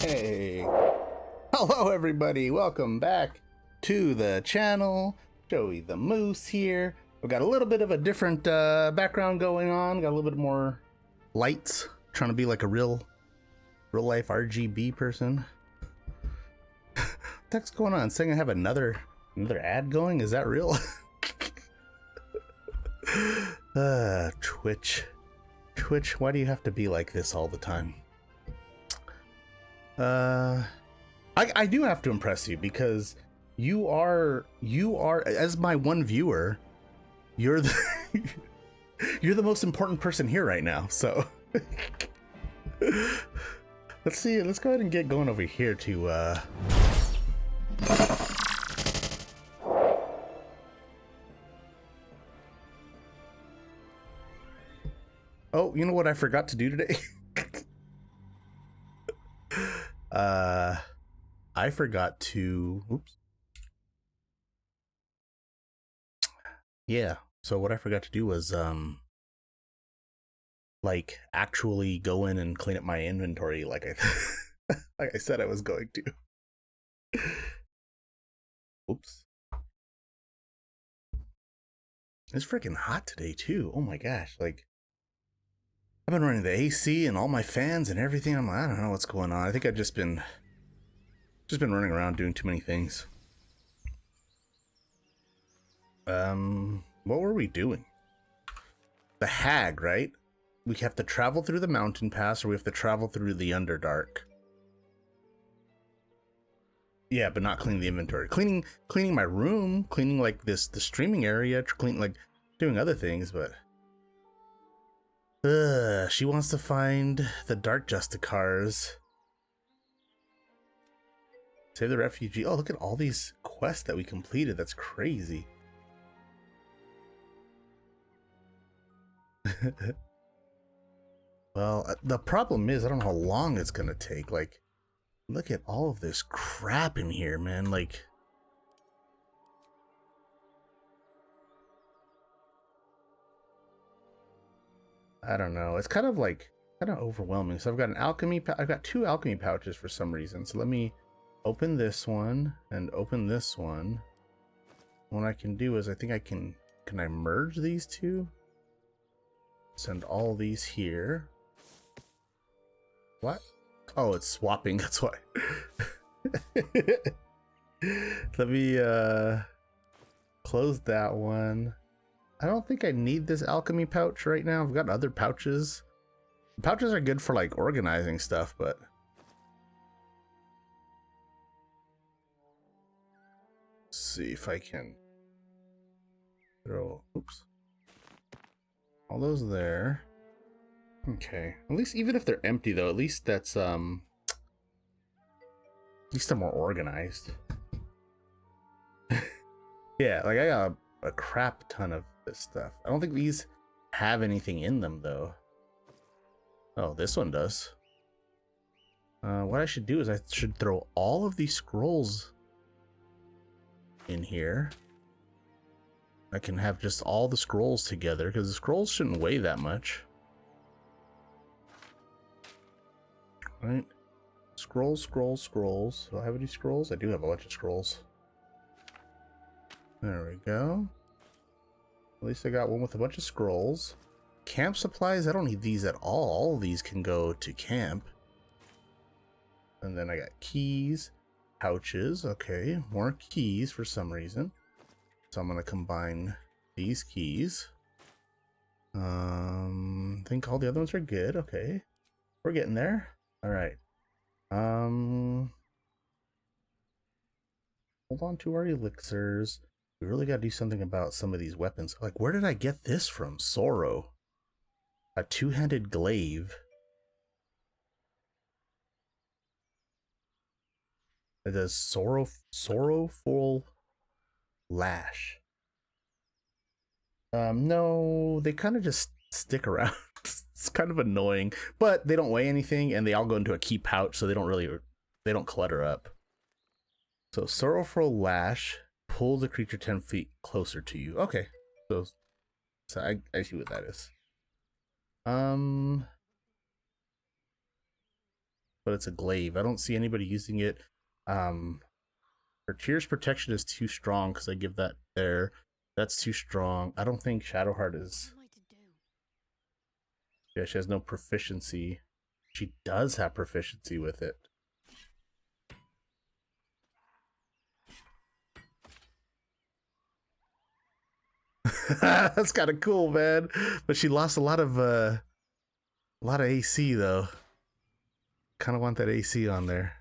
Hey, hello everybody, welcome back to the channel. Joey the Moose here. We've got a little bit of a different background going on, got a little bit more lights, trying to be like a real life RGB person. What's going on? Saying I have another ad going? Is that real? Twitch, why do you have to be like this all the time? I do have to impress you because you are as my one viewer, you're the you're the most important person here right now. So let's see, let's go ahead and get going over here to oh, you know what I forgot to do today? I forgot to, oops. Yeah, so what I forgot to do was, like, actually go in and clean up my inventory like like I said I was going to. Oops. It's freaking hot today, too. Oh my gosh, like, I've been running the AC and all my fans and everything. I'm like, I don't know what's going on. I think I've just been running around doing too many things. What were we doing? The hag, right? We have to travel through the mountain pass, or we have to travel through the Underdark. Yeah, but not cleaning the inventory. Cleaning my room, cleaning like the streaming area, like doing other things, but she wants to find the Dark Justicars. Save the refugee. Oh, look at all these quests that we completed. That's crazy. Well, the problem is I don't know how long it's gonna take. Like, look at all of this crap in here, man. Like, I don't know. It's kind of overwhelming. So I've got an alchemy. I've got 2 alchemy pouches for some reason. So let me open this one and open this one. What I can do is I think I can I merge these 2? Send all these here. What? Oh, it's swapping, that's why. Let me close that one. I don't think I need this alchemy pouch right now. I've got other pouches. Pouches are good for like organizing stuff, but let's see if I can throw, oops, all those there. Okay, at least even if they're empty though, at least that's at least they're more organized. Yeah, like I got a crap ton of this stuff. I don't think these have anything in them though. Oh, this one does. What I should do is I should throw all of these scrolls in here. I can have just all the scrolls together because the scrolls shouldn't weigh that much. Right? Scrolls. Do I have any scrolls? I do have a bunch of scrolls. There we go. At least I got one with a bunch of scrolls. Camp supplies, I don't need these at all. All of these can go to camp. And then I got keys, pouches. Okay, more keys for some reason. So I'm gonna combine these keys. I think all the other ones are good. Okay, we're getting there. All right. Hold on to our elixirs. We really got to do something about some of these weapons. Like, where did I get this from? Sorrow. A 2-handed glaive. It does sorrowful lash. No, they kind of just stick around. It's kind of annoying, but they don't weigh anything and they all go into a key pouch, so they don't clutter up. So sorrowful lash pulls the creature 10 feet closer to you. Okay, so I see what that is. but it's a glaive. I don't see anybody using it. Her Tears Protection is too strong because I give that there. That's too strong. I don't think Shadowheart is... Yeah, she has no proficiency. She does have proficiency with it. That's kind of cool, man. But she lost a lot of AC though. Kind of want that AC on there.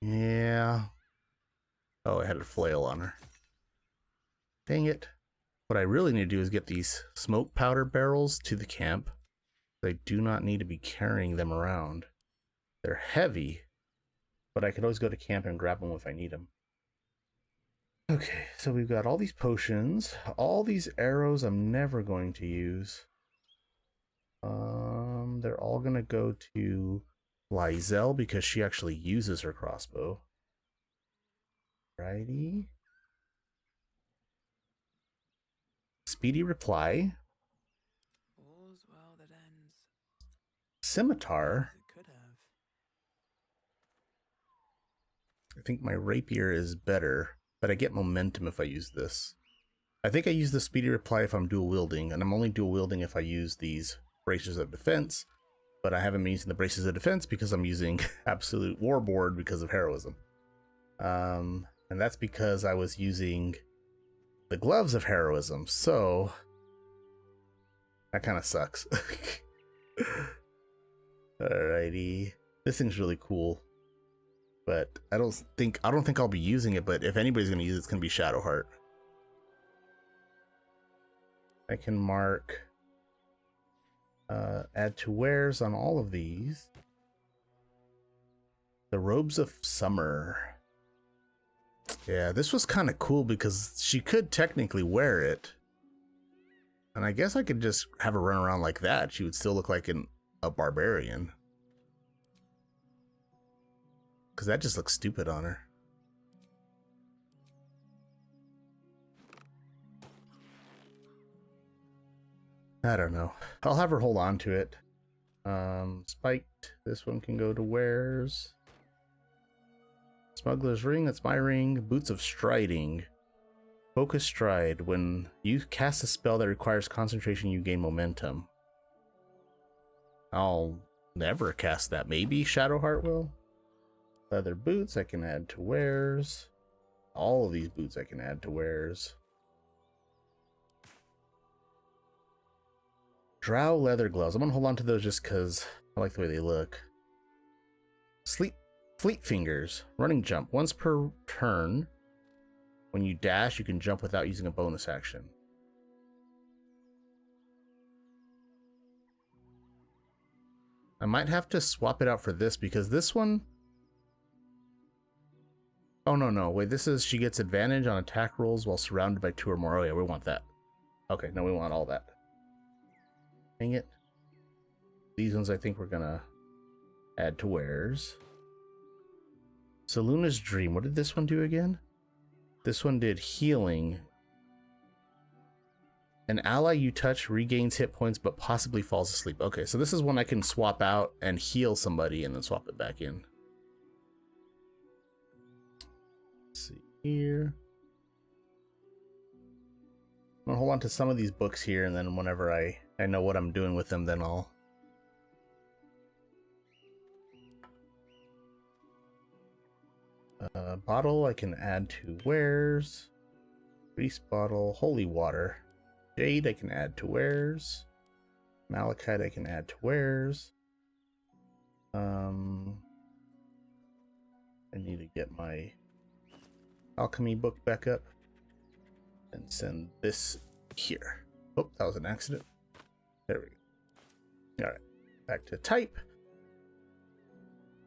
Yeah. Oh, I had a flail on her. Dang it. What I really need to do is get these smoke powder barrels to the camp. I do not need to be carrying them around. They're heavy, but I could always go to camp and grab them if I need them. Okay, so we've got all these potions. All these arrows I'm never going to use. They're all going to go to Lizelle because she actually uses her crossbow. Righty. Speedy reply. All's well that ends. Scimitar. It could have. I think my rapier is better, but I get momentum if I use this. I think I use the speedy reply if I'm dual wielding, and I'm only dual wielding if I use these braces of defense, but I haven't been using the braces of defense because I'm using absolute warboard because of heroism. And that's because I was using the gloves of heroism, so that kind of sucks. Alrighty, this thing's really cool, but I don't think I'll be using it. But if anybody's gonna use it, it's gonna be Shadowheart. I can mark add to wares on all of these. The robes of summer. Yeah, this was kind of cool because she could technically wear it. And I guess I could just have her run around like that. She would still look like a barbarian. Because that just looks stupid on her. I don't know. I'll have her hold on to it. Spiked. This one can go to wares. Smuggler's Ring, that's my ring. Boots of Striding. Focus Stride. When you cast a spell that requires concentration, you gain momentum. I'll never cast that. Maybe Shadowheart will. Leather boots I can add to wares. All of these boots I can add to wares. Drow leather gloves. I'm gonna hold on to those just because I like the way they look. Fleet Fingers. Running jump. Once per turn, when you dash, you can jump without using a bonus action. I might have to swap it out for this because this one... Oh, no. Wait, this is she gets advantage on attack rolls while surrounded by 2 or more. Oh, yeah, we want that. Okay, no, we want all that. Dang it. These ones I think we're gonna add to wares. Seluna's Dream. What did this one do again? This one did healing. An ally you touch regains hit points but possibly falls asleep. Okay, so this is one I can swap out and heal somebody and then swap it back in. Let's see here. I'm gonna hold on to some of these books here, and then whenever I know what I'm doing with them, then I'll... Bottle I can add to wares. Grease bottle. Holy water. Jade I can add to wares. Malachite I can add to wares. I need to get my alchemy book back up and send this here. Oh, that was an accident. There we go. All right, back to type.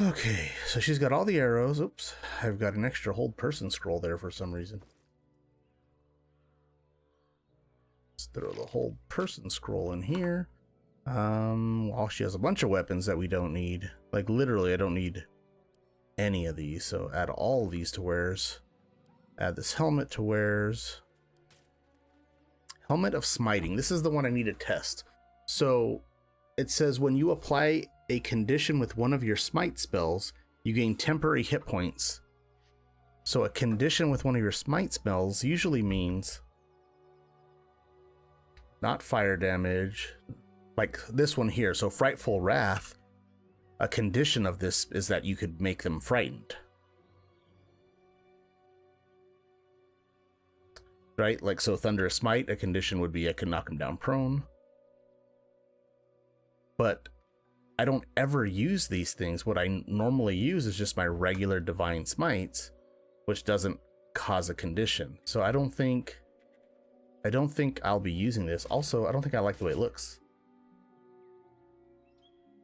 Okay, so she's got all the arrows. Oops, I've got an extra hold person scroll there for some reason. Let's throw the hold person scroll in here. Well, she has a bunch of weapons that we don't need. Like literally, I don't need any of these. So add all of these to wares. Add this helmet to wares. Helmet of Smiting. This is the one I need to test. So it says when you apply a condition with one of your smite spells, you gain temporary hit points. So a condition with one of your smite spells usually means not fire damage, like this one here. So Frightful Wrath, a condition of this is that you could make them frightened. Right? Like, so Thunderous Smite, a condition would be I could knock them down prone. But I don't ever use these things. What I normally use is just my regular Divine Smites, which doesn't cause a condition. So I don't think I'll be using this. Also, I don't think I like the way it looks.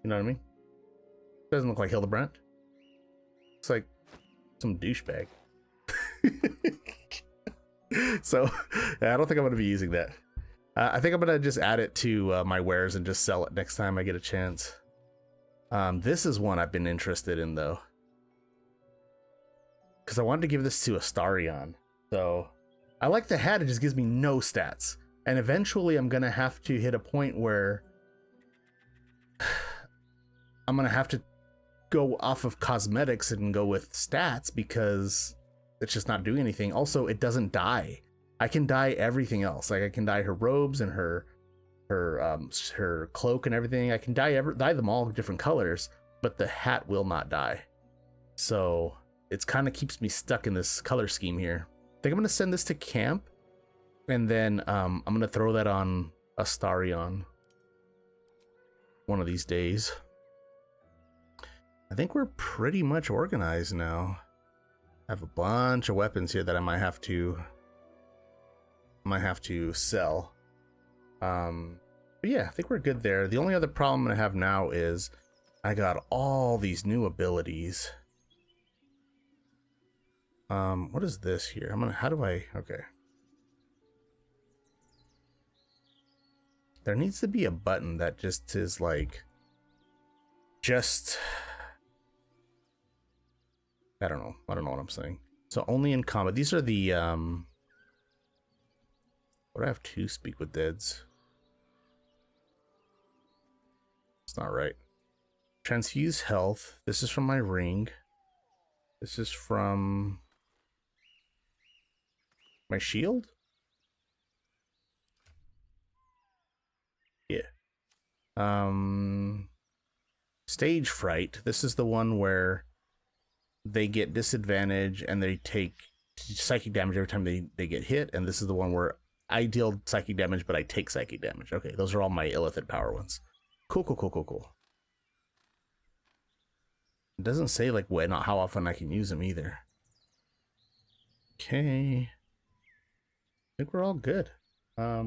You know what I mean? Doesn't look like Hildebrandt. Looks like some douchebag. So I don't think I'm going to be using that. I think I'm going to just add it to my wares and just sell it next time I get a chance. This is one I've been interested in, though, because I wanted to give this to Astarion. So I like the hat. It just gives me no stats. And eventually I'm going to have to hit a point where I'm going to have to go off of cosmetics and go with stats, because it's just not doing anything. Also, it doesn't dye. I can dye everything else. Like I can dye her robes and her cloak and everything. I can dye them all different colors, but the hat will not dye. So it's kind of keeps me stuck in this color scheme here. I think I'm gonna send this to camp, and then I'm gonna throw that on Astarion one of these days. I think we're pretty much organized now. I have a bunch of weapons here that I might have to sell. But yeah, I think we're good there. The only other problem I have now is I got all these new abilities. What is this here? Okay. There needs to be a button that just is like, I don't know what I'm saying. So only in combat. These are the, what do I have to speak with deads? It's not right. Transfuse health. This is from my ring. This is from my shield? Yeah. Stage fright. This is the one where they get disadvantage and they take psychic damage every time they get hit. And this is the one where I deal psychic damage, but I take psychic damage. Okay, those are all my illithid power ones. Cool. It doesn't say like when, not how often I can use them either. Okay. I think we're all good. Yeah,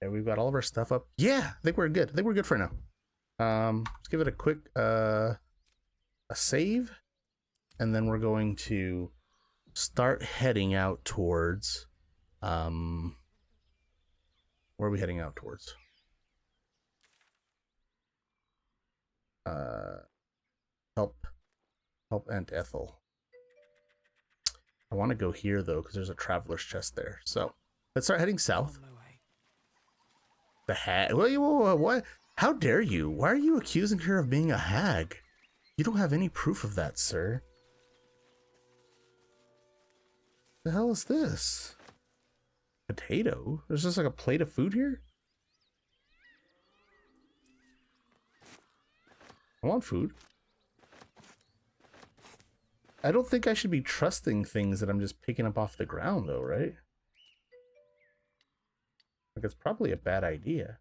we've got all of our stuff up. Yeah, I think we're good. I think we're good for now. Let's give it a quick a save, and then we're going to start heading out towards where are we heading out towards? Help Aunt Ethel. I want to go here though, because there's a traveler's chest there. So let's start heading south. The hag? What? How dare you? Why are you accusing her of being a hag? You don't have any proof of that, sir. The hell is this? Potato? There's just like a plate of food here? I want food. I don't think I should be trusting things that I'm just picking up off the ground though, right? Like, it's probably a bad idea.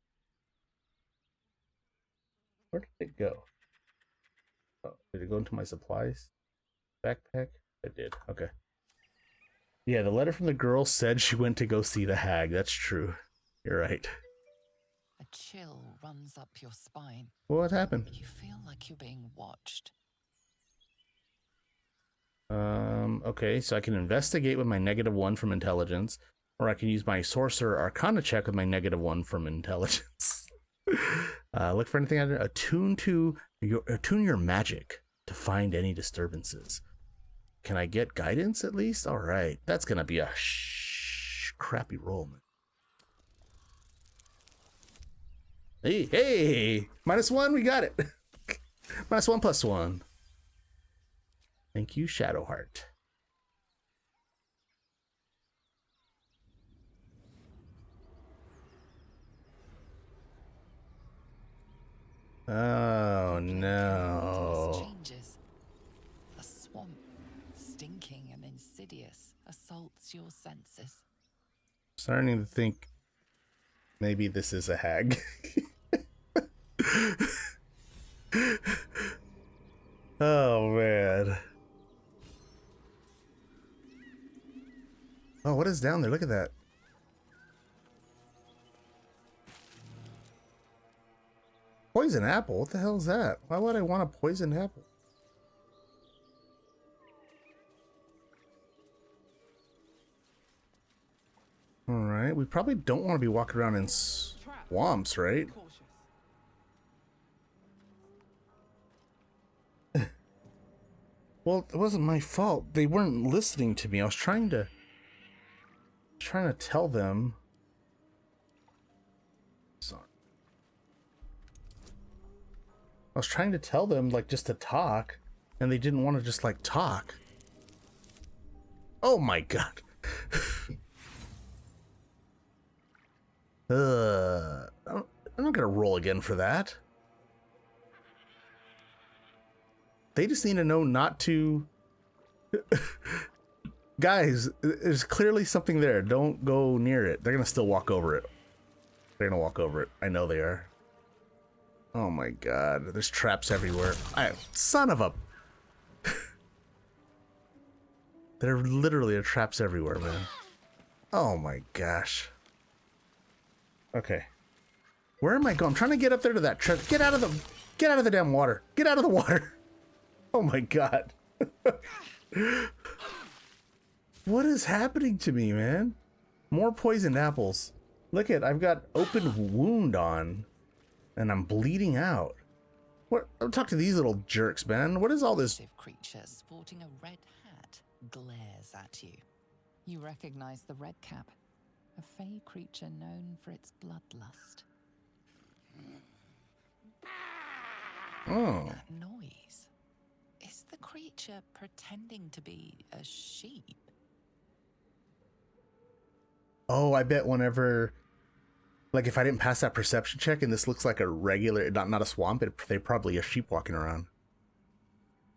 Where did it go? Oh, did it go into my supplies? Backpack? It did. Okay. Yeah, the letter from the girl said she went to go see the hag. That's true. You're right. A chill runs up your spine. What happened? You feel like you're being watched. Okay, so I can investigate with my -1 from intelligence, or I can use my sorcerer arcana check with my -1 from intelligence. Look for anything under attune your magic to find any disturbances. Can I get guidance at least? All right, that's gonna be a crappy roll, man. Hey, hey! -1, we got it. -1 plus 1. Thank you, Shadowheart. Oh no. Changes. A swamp, stinking and insidious, assaults your senses. Starting to think maybe this is a hag. Oh man. Oh, what is down there? Look at that. Poison apple? What the hell is that? Why would I want a poison apple? Alright, we probably don't want to be walking around in swamps, right? Well, it wasn't my fault. They weren't listening to me. I was trying to tell them. Sorry. I was trying to tell them, like, just to talk, and they didn't want to just, like, talk. Oh my god. I'm not gonna roll again for that. They just need to know not to. Guys, there's clearly something there. Don't go near it. They're gonna still walk over it. They're gonna walk over it. I know they are. Oh my god, there's traps everywhere. Son of a. There literally are traps everywhere, man. Oh my gosh. Okay. Where am I going? I'm trying to get up there to that trap. Get out of the damn water. Get out of the water. Oh my god. What is happening to me, man? More poisoned apples. Look at, I've got open wound on, and I'm bleeding out. What? I'll talk to these little jerks, man. What is all this? Creature sporting a red hat glares at you. You recognize the red cap, a fey creature known for its bloodlust. Oh. That noise. Is the creature pretending to be a sheep? Oh, I bet whenever, like, if I didn't pass that perception check and this looks like a regular, not a swamp, they're probably a sheep walking around.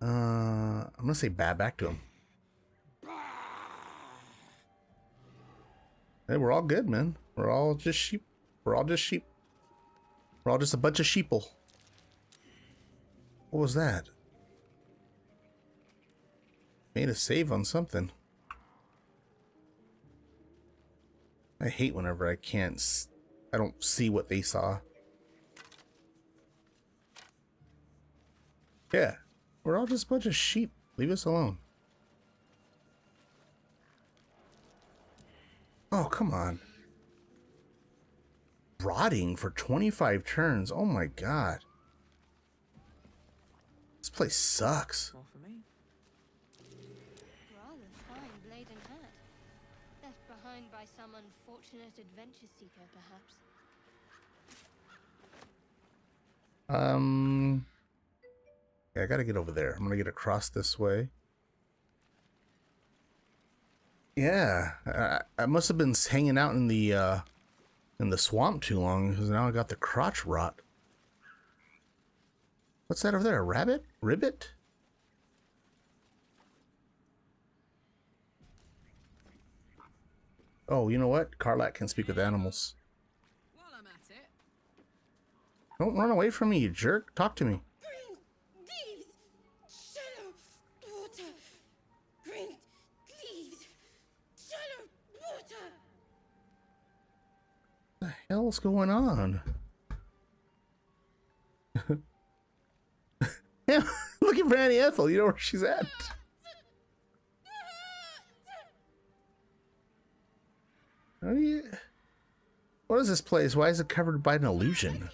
I'm gonna say bad back to him. Hey, we're all good, man. We're all just sheep. We're all just sheep. We're all just a bunch of sheeple. What was that? Made a save on something. I hate whenever I don't see what they saw. Yeah, we're all just a bunch of sheep. Leave us alone. Oh, come on. Rotting for 25 turns. Oh my god. This place sucks. More for me. Rather fine blade and hat. Left behind by some unfortunate adventure seeker, perhaps. Yeah, I gotta get over there. I'm gonna get across this way. Yeah, I must have been hanging out in the swamp too long, because now I got the crotch rot. What's that over there? A rabbit? Ribbit? Oh, you know what? Karlak can speak with animals. While I'm at it. Don't run away from me, you jerk. Talk to me. Bring leaves, shallow water. Bring leaves, shallow water. What the hell's going on? Yeah, looking for Auntie Ethel. You know where she's at. What is this place? Why is it covered by an illusion?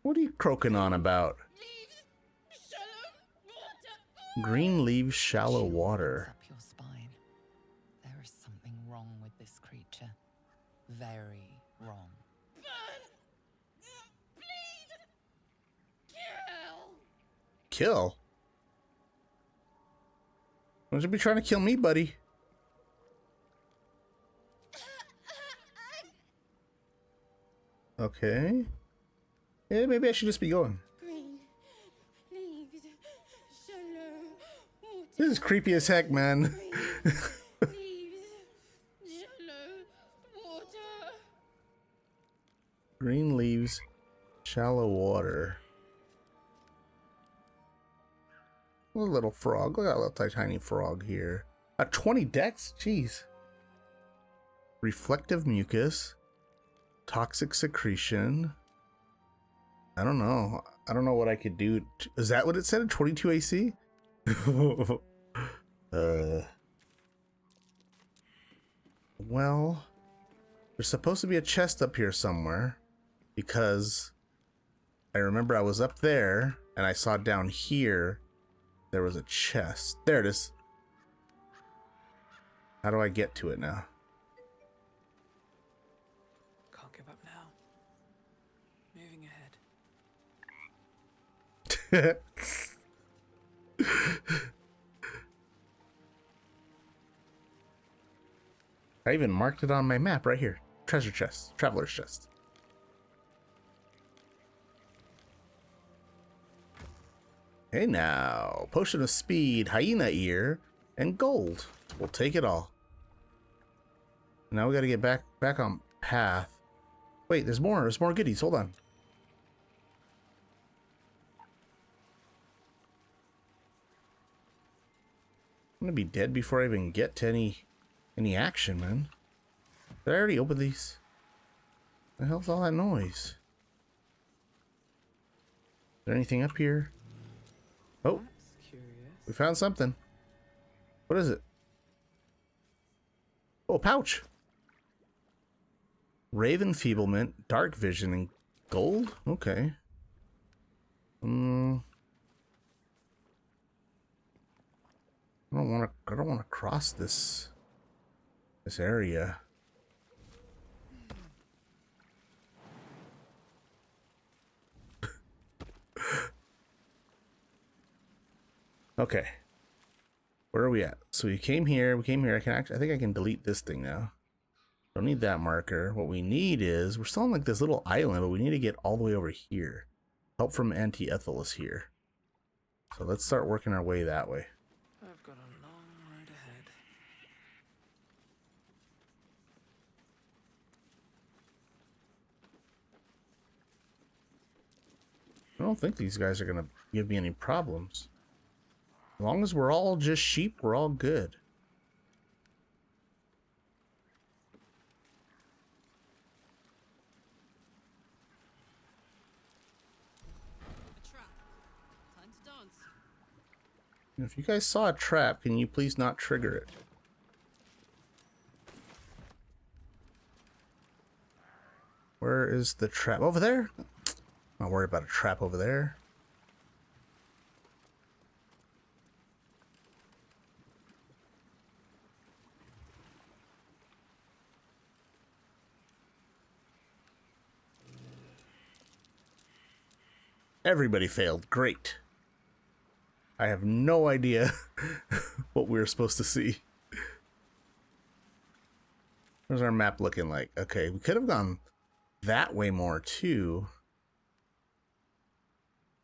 What are you croaking on about? Leaves, shallow water. Green leaves, shallow Chill water. runs up your spine. There is something wrong with this creature. very wrong. Kill? Don't you be trying to kill me, buddy? Okay. Yeah, maybe I should just be going. Green leaves, shallow water. This is creepy as heck, man. Leaves, shallow water. Green leaves, shallow water. A little frog. Look at that little tiny frog here. 20 decks? Jeez. Reflective mucus. Toxic secretion. I don't know. I don't know what I could do. Is that what it said? 22 AC? Well, there's supposed to be a chest up here somewhere, because I remember I was up there and I saw down here there was a chest. There it is. How do I get to it now? Can't give up now. Moving ahead. I even marked it on my map right here. Treasure chest. Traveler's chest. Hey now. Potion of speed, hyena ear, and gold. We'll take it all. Now we gotta get back on path. Wait, there's more. There's more goodies. Hold on. I'm gonna be dead before I even get to any action, man. Did I already open these? The hell's all that noise? Is there anything up here? Oh, That's curious. we found something. What is it? Oh, a pouch. Raven feeblement, dark vision, and gold? Okay. I don't want to cross this area. Okay. Where are we at? So we came here. I think I can delete this thing now. Don't need that marker. What we need is, we're still on like this little island, but we need to get all the way over here. Help from Auntie Ethel is here. So let's start working our way that way. I've got a long road ahead. I don't think these guys are gonna give me any problems. As long as we're all just sheep, we're all good. A trap. Time to dance. If you guys saw a trap, can you please not trigger it? Where is the trap? Over there? Not worry about a trap over there. Everybody failed. Great. I have no idea what we were supposed to see. Where's our map looking like? Okay, we could have gone that way more too.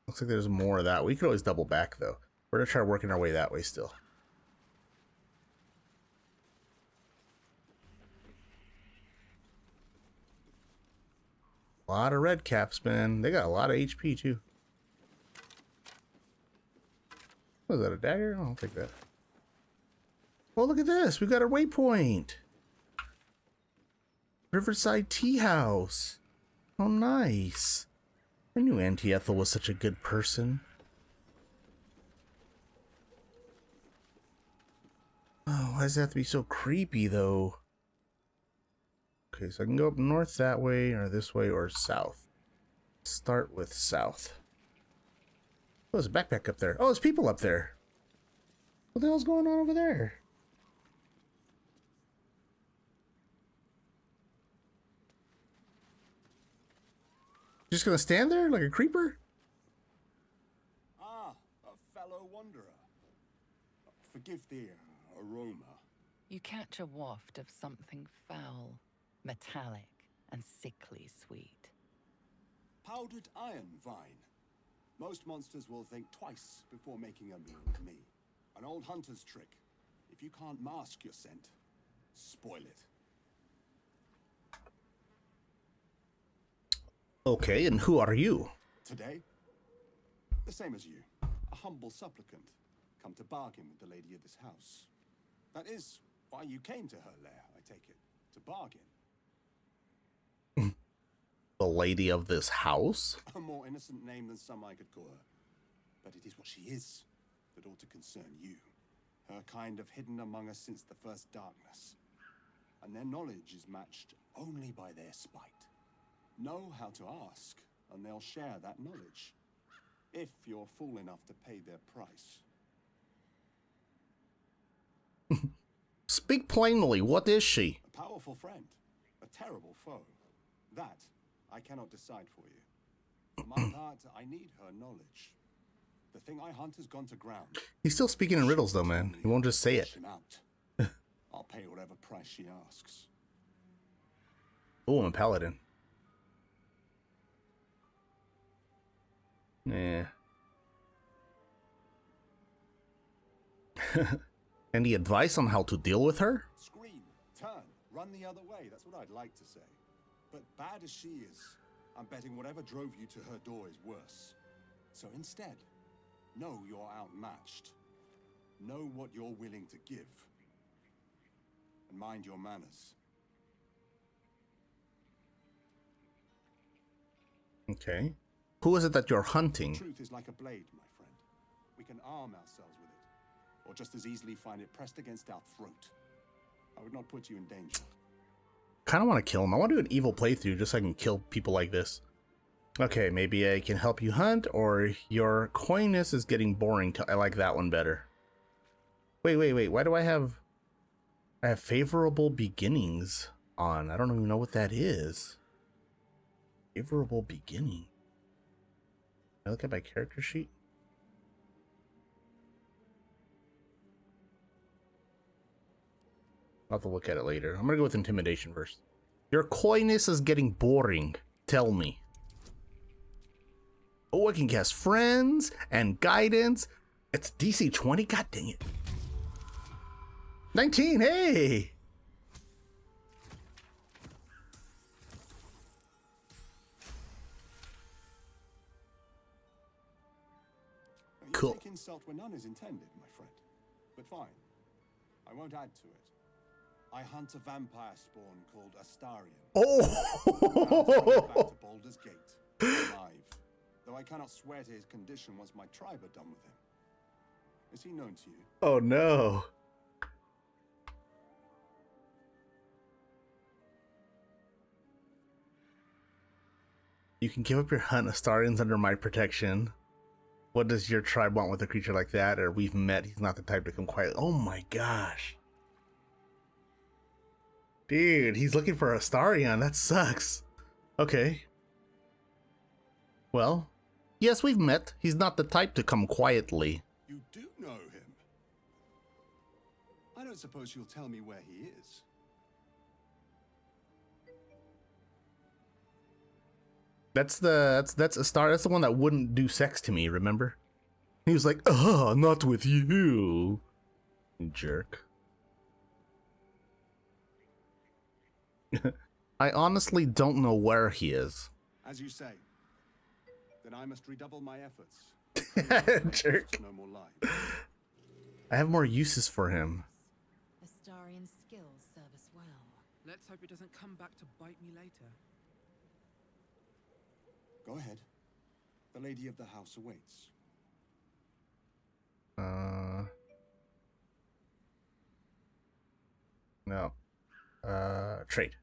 Looks like there's more of that. We could always double back though. We're gonna try working our way that way still. A lot of red caps, man. They got a lot of HP too. Was that a dagger? I'll take that. Oh, look at this. We got a waypoint. Riverside Tea House. Oh, nice. I knew Auntie Ethel was such a good person. Oh, why does it have to be so creepy, though? Okay, so I can go up north that way, or this way, or south. Start with south. Oh, there's a backpack up there. Oh, there's people up there. What the hell's going on over there? Just gonna stand there like a creeper? Ah, a fellow wanderer. Forgive the aroma. You catch a waft of something foul, metallic, and sickly sweet. Powdered iron vine. Most monsters will think twice before making a meal of me. An old hunter's trick. If you can't mask your scent, spoil it. Okay, and who are you? Today, the same as you. A humble supplicant. Come to bargain with the lady of this house. That is why you came to her lair, I take it. To bargain. The lady of this house? A more innocent name than some I could call her. But it is what she is that ought to concern you. Her kind have hidden among us since the first darkness. And their knowledge is matched only by their spite. Know how to ask, and they'll share that knowledge. If you're fool enough to pay their price. Speak plainly, what is she? A powerful friend, a terrible foe. That I cannot decide for you. For my part, I need her knowledge. The thing I hunt has gone to ground. He's still speaking in riddles though, man. He won't just say it. Push him out. I'll pay whatever price she asks. Oh, I'm a paladin. Yeah. Any advice on how to deal with her? Scream, turn, run the other way. That's what I'd like to say. But bad as she is, I'm betting whatever drove you to her door is worse. So instead, know you're outmatched. Know what you're willing to give. And mind your manners. Okay. Who is it that you're hunting? Truth is like a blade, my friend. We can arm ourselves with it, or just as easily find it pressed against our throat. I would not put you in danger. Kind of want to kill him. I want to do an evil playthrough just so I can kill people like this. Okay, maybe I can help you hunt, or your coyness is getting boring. I like that one better. Wait. Why do I have favorable beginnings on? I don't even know what that is. Favorable beginning. Can I look at my character sheet? I'll have to look at it later. I'm gonna go with intimidation first. Your coyness is getting boring. Tell me. Oh, I can guess friends and guidance. It's DC 20. God dang it. 19. Hey. You Cool. take insult where none is intended, my friend. But fine. I won't add to it. I hunt a vampire spawn called Astarion. Oh. Back to Baldur's Gate, alive. Though I cannot swear to his condition once my tribe are done with him. Is he known to you? Oh no. You can give up your hunt. Astarian's under my protection. What does your tribe want with a creature like that? Or we've met. He's not the type to come quietly. Oh my gosh. Dude, he's looking for Astarion. That sucks. Okay. Well, yes, we've met. He's not the type to come quietly. You do know him. I don't suppose you'll tell me where he is. That's Astar. That's the one that wouldn't do sex to me, remember? He was like, not with you. Jerk. I honestly don't know where he is. As you say. Then I must redouble my efforts. Jerk. No more lies. I have more uses for him. Astarion's skills serve us well. Let's hope it doesn't come back to bite me later. Go ahead. The lady of the house awaits. No. Trade.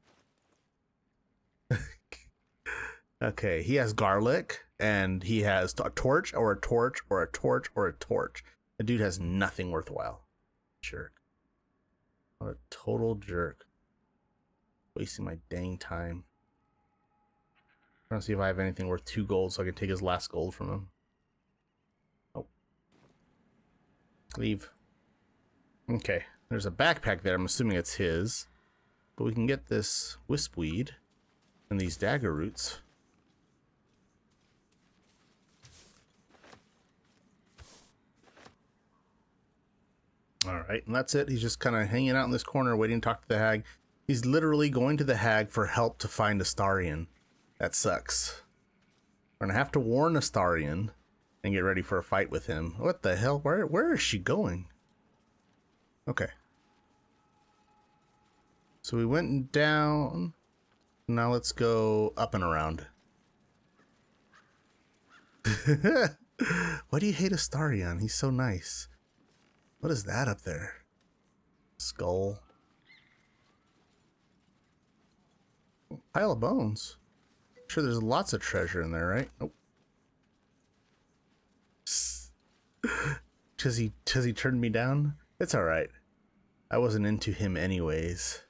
Okay, he has garlic, and he has a torch, or a torch, or a torch, or a torch. The dude has nothing worthwhile. Jerk. What a total jerk. Wasting my dang time. Trying to see if I have anything worth 2 gold so I can take his last gold from him. Oh. Leave. Okay. There's a backpack there. I'm assuming it's his. But we can get this wispweed and these dagger roots. Alright, and that's it. He's just kind of hanging out in this corner waiting to talk to the hag. He's literally going to the hag for help to find Astarion. That sucks. We're gonna have to warn Astarion and get ready for a fight with him. What the hell? Where is she going? Okay. So we went down. Now let's go up and around. Why do you hate Astarion? He's so nice. What is that up there? Skull. Pile of bones. I'm sure there's lots of treasure in there, right? Nope. Cause he turned me down? It's alright. I wasn't into him anyways.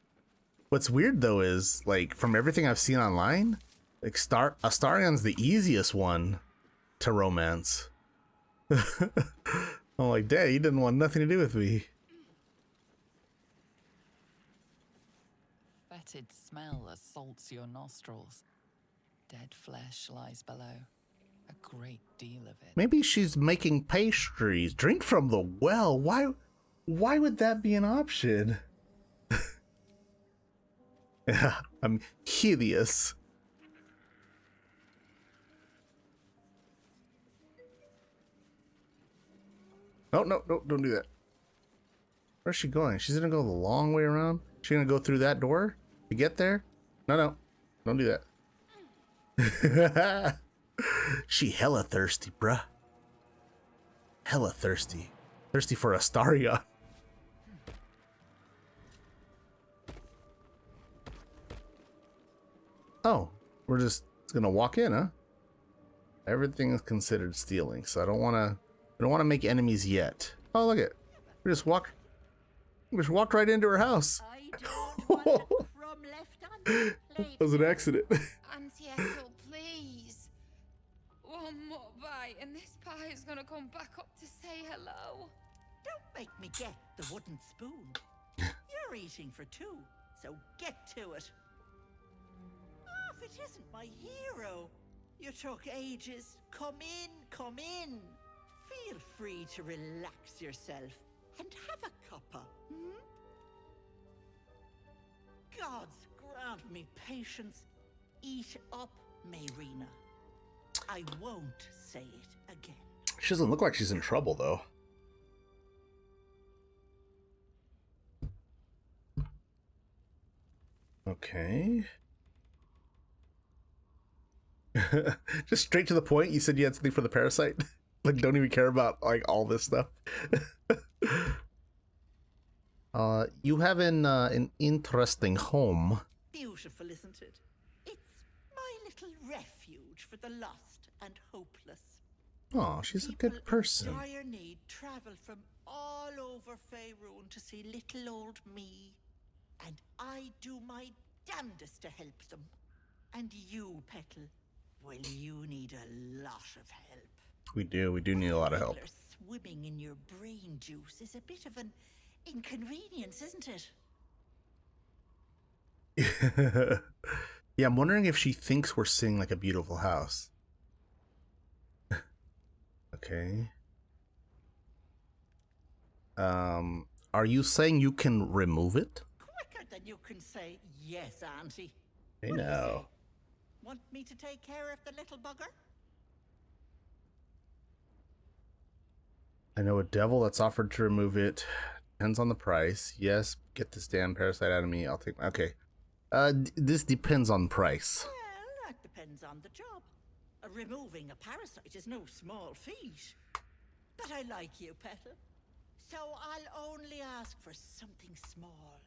What's weird though is, like, from everything I've seen online, like Astarion's the easiest one to romance. I'm like, dang, he didn't want nothing to do with me. Fetid smell assaults your nostrils. Dead flesh lies below. A great deal of it. Maybe she's making pastries. Drink from the well. Why would that be an option? Yeah, I'm hideous. No, don't do that. Where's she going? She's gonna go the long way around? She's gonna go through that door to get there? No, don't do that. She hella thirsty, bruh. Hella thirsty. Thirsty for Astarion. Oh, we're just gonna walk in, huh? Everything is considered stealing, so I don't wanna make enemies yet. Oh, look it. We just walked right into her house. I don't want a crumb left on the plate. That was an accident. Auntie Ethel, please. One more bite and this pie is gonna come back up to say hello. Don't make me get the wooden spoon. You're eating for 2, so get to it. Oh, if it isn't my hero. You took ages. Come in, come in. Feel free to relax yourself and have a cuppa, hmm? Gods grant me patience. Eat up, Mayrina. I won't say it again. She doesn't look like she's in trouble, though. Okay. Just straight to the point. You said you had something for the parasite. Like, don't even care about like all this stuff. You have an interesting home. Beautiful, isn't it? It's my little refuge for the lost and hopeless. Oh, she's a good person. People in dire need travel from all over Faerun to see little old me. And I do my damnedest to help them. And you, Petal, well, you need a lot of help. We do need a lot of help. Swimming in your brain juice is a bit of an inconvenience, isn't it? Yeah, I'm wondering if she thinks we're seeing like a beautiful house. Okay. Are you saying you can remove it? Quicker than you can say yes, Auntie. Hey, What do you now. say? Want me to take care of the little bugger? I know a devil that's offered to remove it. Depends on the price. Yes, get this damn parasite out of me. I'll take my... Okay. This depends on price. Well, that depends on the job. Removing a parasite is no small feat. But I like you, Petal. So I'll only ask for something small.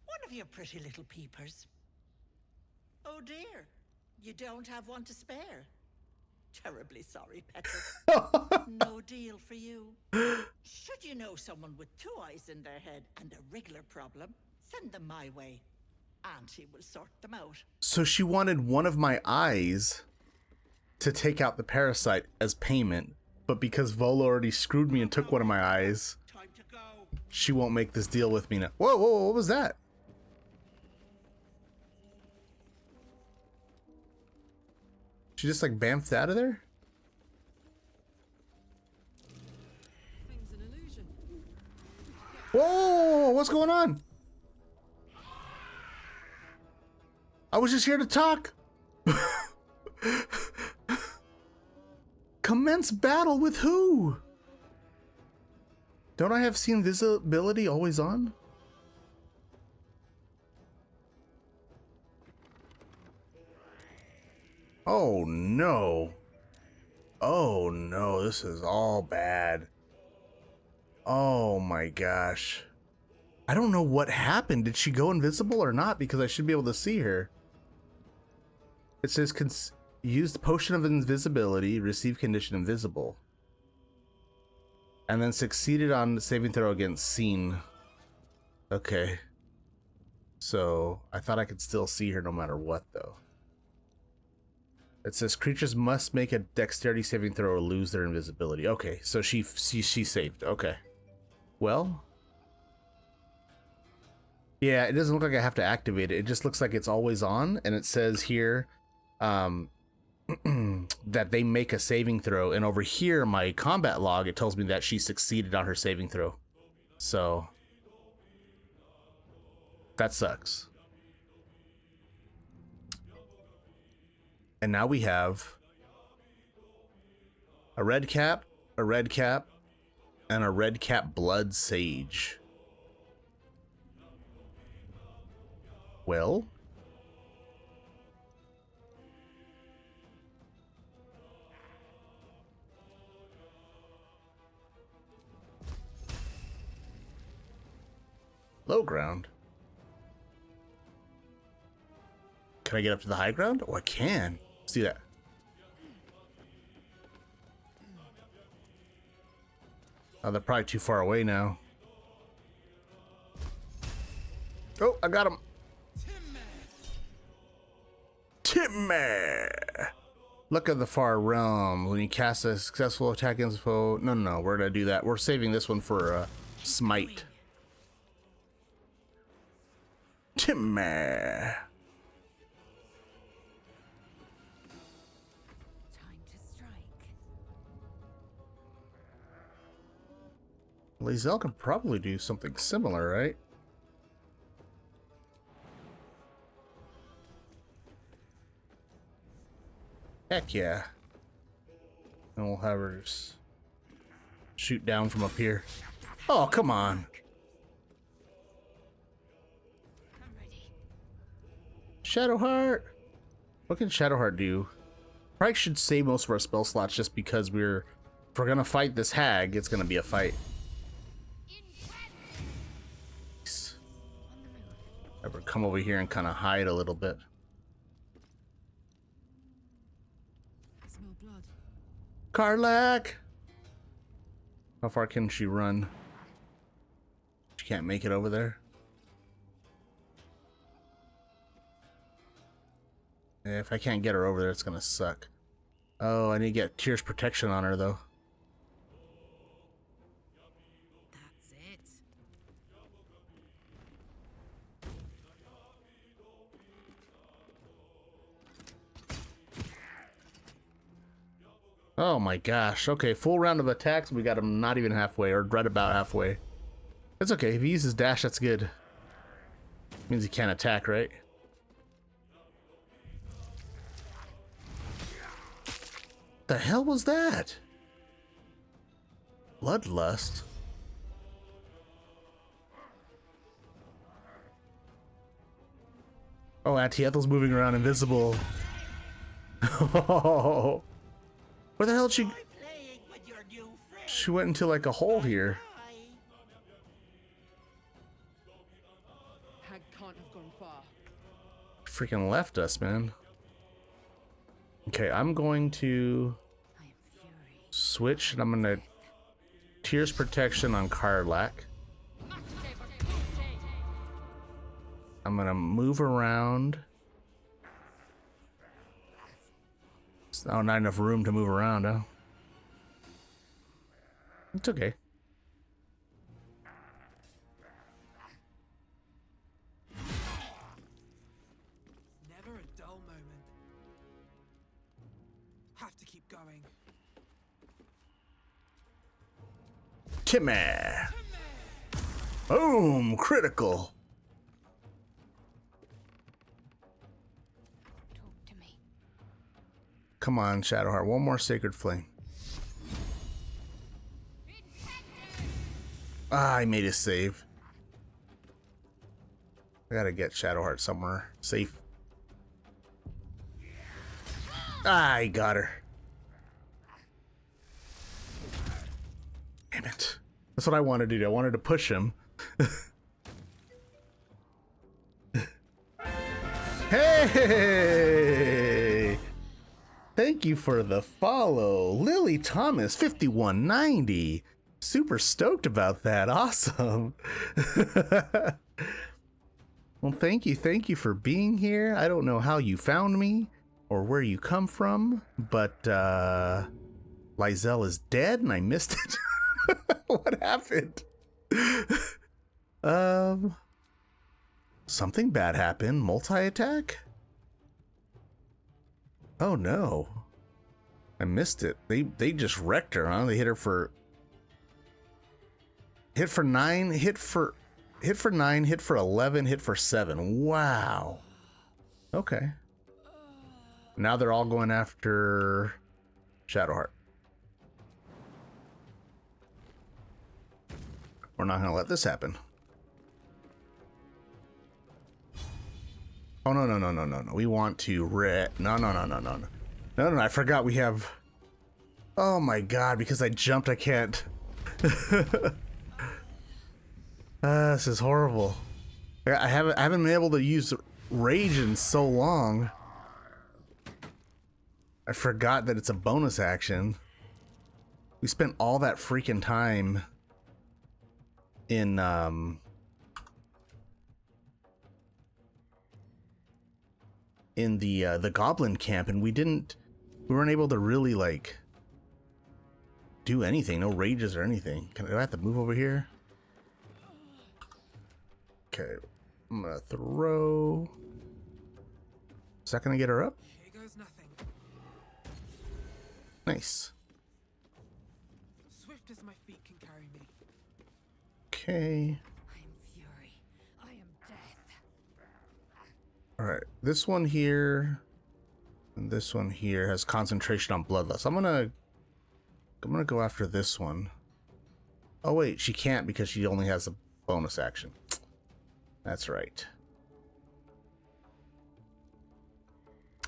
One of your pretty little peepers. Oh dear, you don't have one to spare. Terribly sorry, Petal. No deal for you. Should you know someone with 2 eyes in their head and a wriggler problem, send them my way. Auntie will sort them out. So she wanted one of my eyes to take out the parasite as payment, but because Volo already screwed me and took one of my eyes, Time to go. she won't make this deal with me now. Whoa, whoa, what was that? She just like bamfed out of there? Thing's an illusion. Whoa, what's going on? I was just here to talk. Commence battle with who? Don't I have seen visibility always on? Oh no. Oh no, this is all bad. Oh my gosh. I don't know what happened. Did she go invisible or not? Because I should be able to see her. It says use the potion of invisibility, receive condition invisible. And then succeeded on the saving throw against seen. Okay. So I thought I could still see her no matter what though. It says creatures must make a dexterity saving throw or lose their invisibility. Okay, so she saved. Okay. Well. Yeah, it doesn't look like I have to activate it. It just looks like it's always on, and it says here that they make a saving throw, and over here my combat log, it tells me that she succeeded on her saving throw. So that sucks. And now we have a red cap, and a red cap blood sage. Well, low ground. Can I get up to the high ground? Oh, I can. See that? Oh, they're probably too far away now. Oh, I got him. Timmy! Look at the far realm. When you cast a successful attack against a foe. No, we're gonna do that. We're saving this one for smite. Timmy! Time to strike. Lae'zel can probably do something similar, right? Heck yeah. And we'll have her just shoot down from up here. Oh, come on. I'm ready. Shadowheart. What can Shadowheart do? Probably should save most of our spell slots just because if we're gonna fight this hag, it's gonna be a fight. Have her come over here and kind of hide a little bit. I smell blood. Karlach! How far can she run? She can't make it over there. If I can't get her over there, it's gonna suck. Oh, I need to get Tears Protection on her, though. That's it. Oh my gosh. Okay, full round of attacks. We got him not even halfway, or right about halfway. It's okay. If he uses dash, that's good. Means he can't attack, right? The hell was that? Bloodlust? Oh, Auntie Ethel's moving around invisible. Oh. Where the hell did she... Try playing with your new friend. She went into like a hole here. Bye. Hag can't have gone far. Freaking left us, man. Okay, I'm going to I am fury. switch and I'm gonna Tears Protection on Karlach. I'm gonna move around. Oh, not enough room to move around, huh? It's okay. Never a dull moment. Have to keep going. Timmy! Boom! Critical! Talk to me. Come on, Shadowheart. One more Sacred Flame. Ah, I made a save. I gotta get Shadowheart somewhere safe. Ah, I got her. Damn it. That's what I wanted to do. I wanted to push him. Hey! Thank you for the follow. Lily Thomas, 5190. Super stoked about that. Awesome. Well, thank you for being here. I don't know how you found me or where you come from, but Lizelle is dead and I missed it. What happened? Something bad happened. Multi-attack? Oh no. I missed it. They just wrecked her, huh? They hit her for 9, hit for 9, hit for 11, hit for 7. Wow. Okay. Now they're all going after Shadowheart. We're not gonna let this happen. Oh no. We want to No, I forgot we have. Oh my god, because I jumped I can't. This is horrible. I haven't been able to use rage in so long. I forgot that it's a bonus action. We spent all that freaking time in the goblin camp, and we weren't able to really like do anything. No rages or anything. Do I have to move over here? Okay, I'm gonna throw. Is that gonna get her up? Here goes nothing. Nice. Swift as my feet can carry me. Okay. I am fury. I am death. All right. This one here and this one here has concentration on bloodlust. I'm gonna go after this one. Oh wait, she can't because she only has a bonus action. That's right.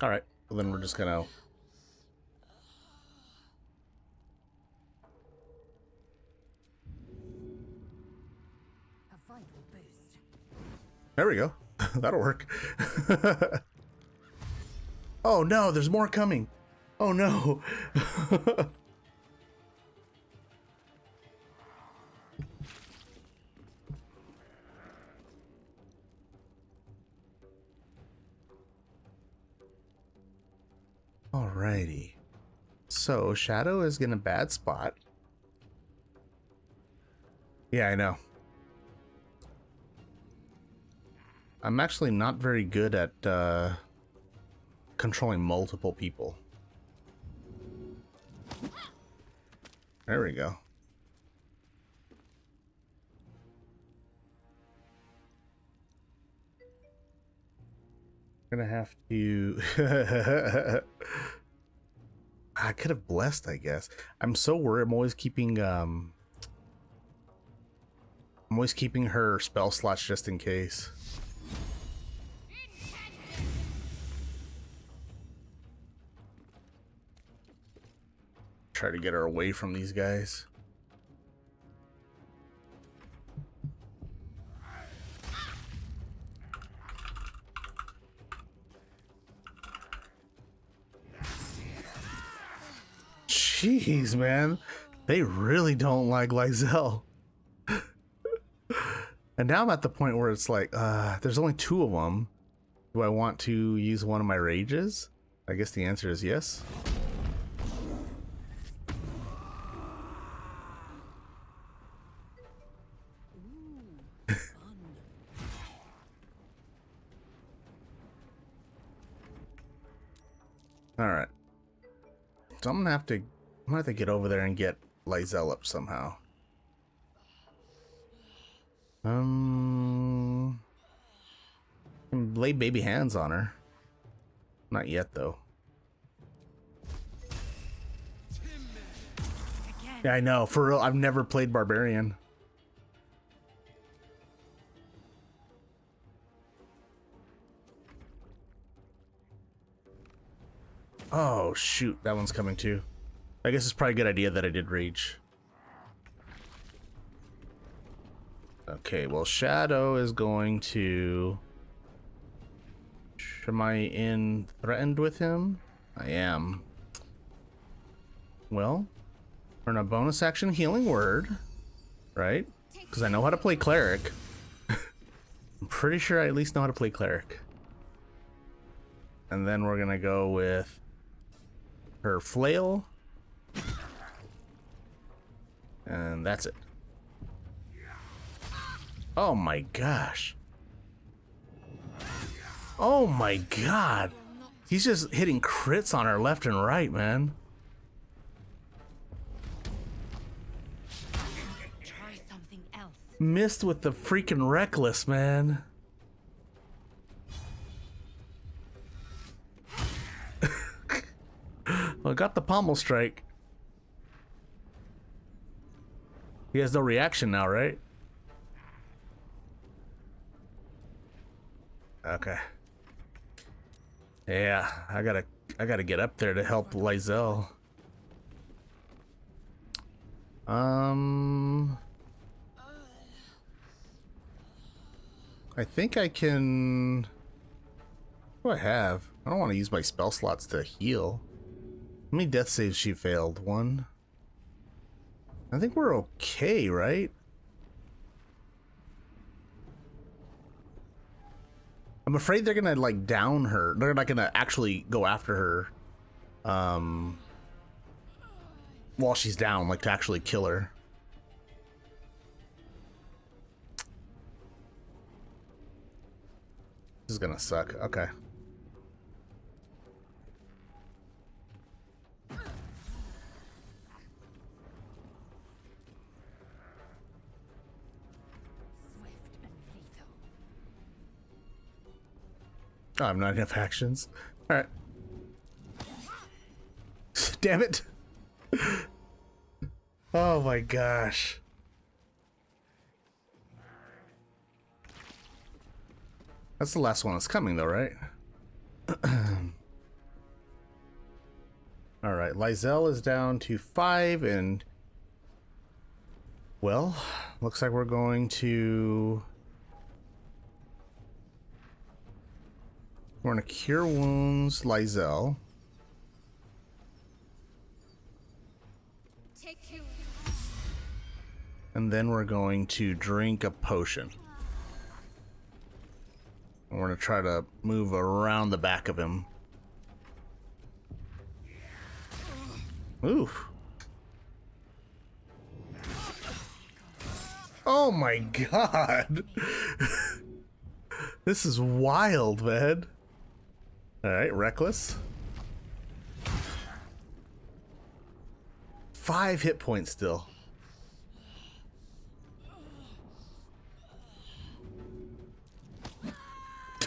All right. Well, then we're just gonna. A vital boost. There we go. That'll work. Oh no, there's more coming. Oh no. Alrighty. So Shadow is in a bad spot. Yeah, I know. I'm actually not very good at controlling multiple people. There we go. Gonna have to. I could have blessed, I guess. I'm so worried. I'm always keeping her spell slots just in case. Try to get her away from these guys. Jeez, man. They really don't like Lizelle. And now I'm at the point where it's like, there's only 2 of them. Do I want to use one of my rages? I guess the answer is yes. All right. So I'm gonna have to get over there and get Lysel up somehow. Lay baby hands on her. Not yet though. Yeah, I know. For real, I've never played Barbarian. Oh shoot, that one's coming too. I guess it's probably a good idea that I did rage. Okay, well Shadow is going to... Am I in threatened with him? I am. Well, earn a bonus action healing word, right? Because I know how to play cleric. I'm pretty sure I at least know how to play cleric. And then we're gonna go with her flail. And that's it. Oh my gosh. Oh my god. He's just hitting crits on her left and right, man. Try something else. Missed with the freaking reckless, man. Well, got the pommel strike. He has no reaction now, right? Okay. Yeah, I gotta get up there to help Lysel. I think I can... What do I have? I don't want to use my spell slots to heal. How many death saves she failed? 1. I think we're okay, right? I'm afraid they're gonna like down her. They're not gonna actually go after her while she's down, like to actually kill her. This is gonna suck. Okay. Oh, I have not enough actions. All right. Damn it. Oh my gosh. That's the last one that's coming though, right? All right, Lysel is down to 5 and... Well, looks like we're going to... We're gonna cure wounds, Lysel. Take 2. And then we're going to drink a potion. And we're gonna try to move around the back of him. Oof. Oh my god. This is wild, man. Alright, reckless. 5 hit points still.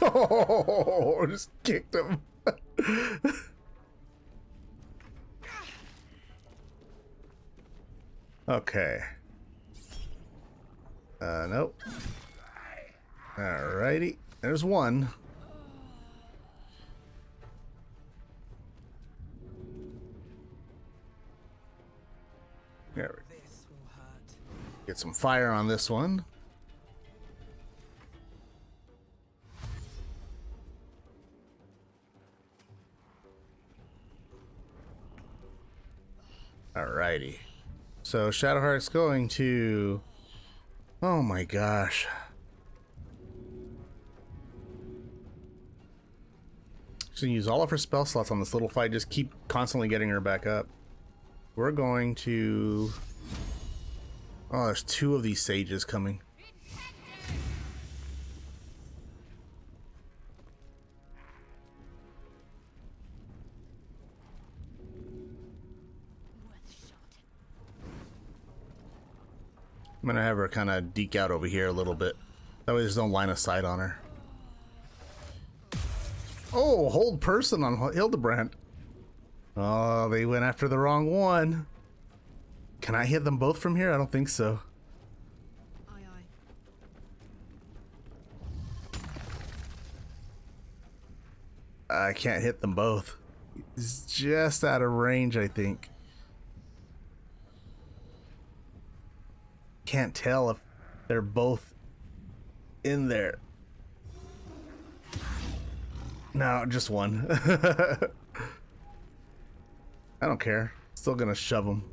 Oh, just kicked him. Okay. Nope. Alrighty. There's one. There we go. This will hurt. Get some fire on this one. Alrighty. So Shadowheart's going to... Oh my gosh. She's gonna use all of her spell slots on this little fight. Just keep constantly getting her back up. We're going to... Oh, there's 2 of these sages coming. I'm gonna have her kind of deke out over here a little bit. That way there's no line of sight on her. Oh, hold person on HILDEBRANDT. Oh, they went after the wrong one. Can I hit them both from here? I don't think so. Aye, aye. I can't hit them both. He's just out of range, I think. Can't tell if they're both in there. No, just one. I don't care. Still gonna shove him.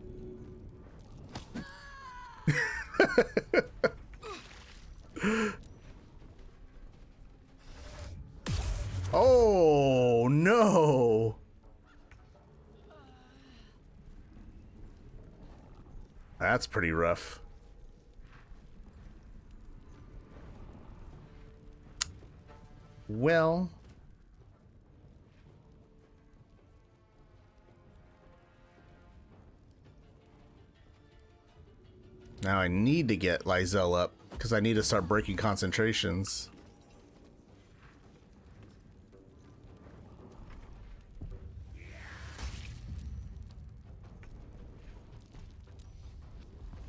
Oh no! That's pretty rough. Well, now I need to get Lysel up because I need to start breaking concentrations.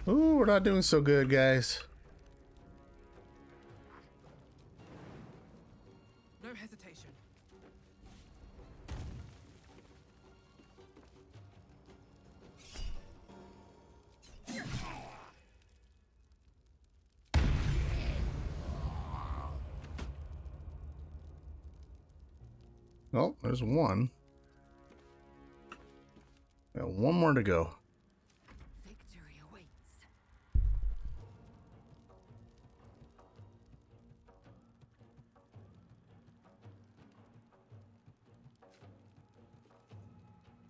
Ooh, we're not doing so good, guys. No hesitation. Oh, there's one. Got one more to go. Victory awaits.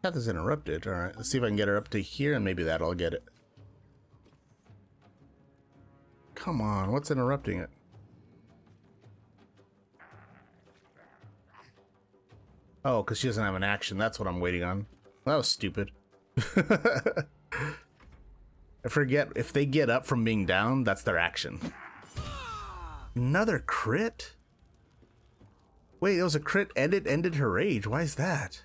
Path is interrupted. Alright, let's see if I can get her up to here and maybe that'll get it. Come on, what's interrupting it? Oh, because she doesn't have an action. That's what I'm waiting on. That was stupid. I forget, if they get up from being down, that's their action. Another crit? Wait, it was a crit and it ended her rage. Why is that?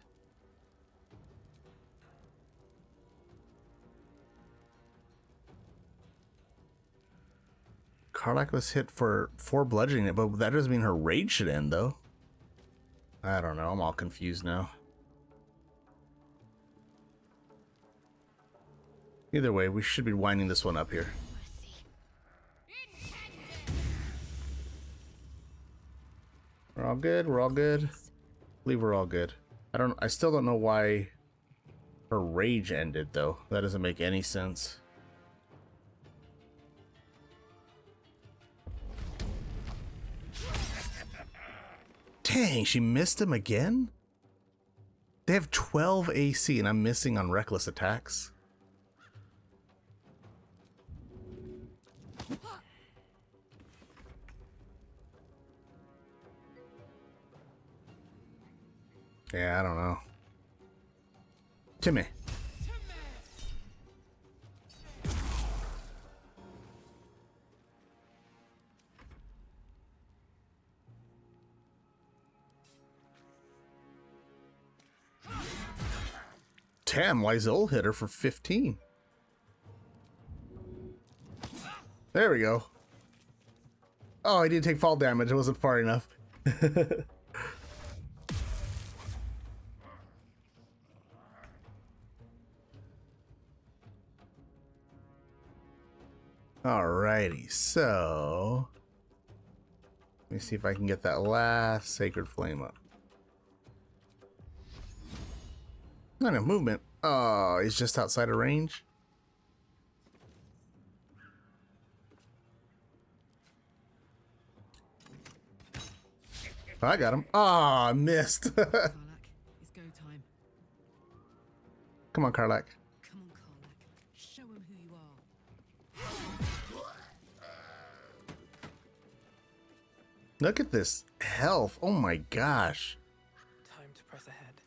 Karlach was hit for 4 bludgeoning it, but that doesn't mean her rage should end, though. I don't know. I'm all confused now. Either way, we should be winding this one up here. We're all good. We're all good. I believe we're all good. I still don't know why her rage ended, though. That doesn't make any sense. Dang, she missed him again? They have 12 AC and I'm missing on reckless attacks. Yeah, I don't know. Timmy. Damn, Lysel hit her for 15. There we go. Oh, I didn't take fall damage. It wasn't far enough. Alrighty, so let me see if I can get that last sacred flame up. Not a movement. Oh, he's just outside of range. I got him. Ah, I missed. Karlak, it's go time. Come on, Karlak. Come on, Karlak. Show him who you are. Look at this health. Oh my gosh. Time to press ahead.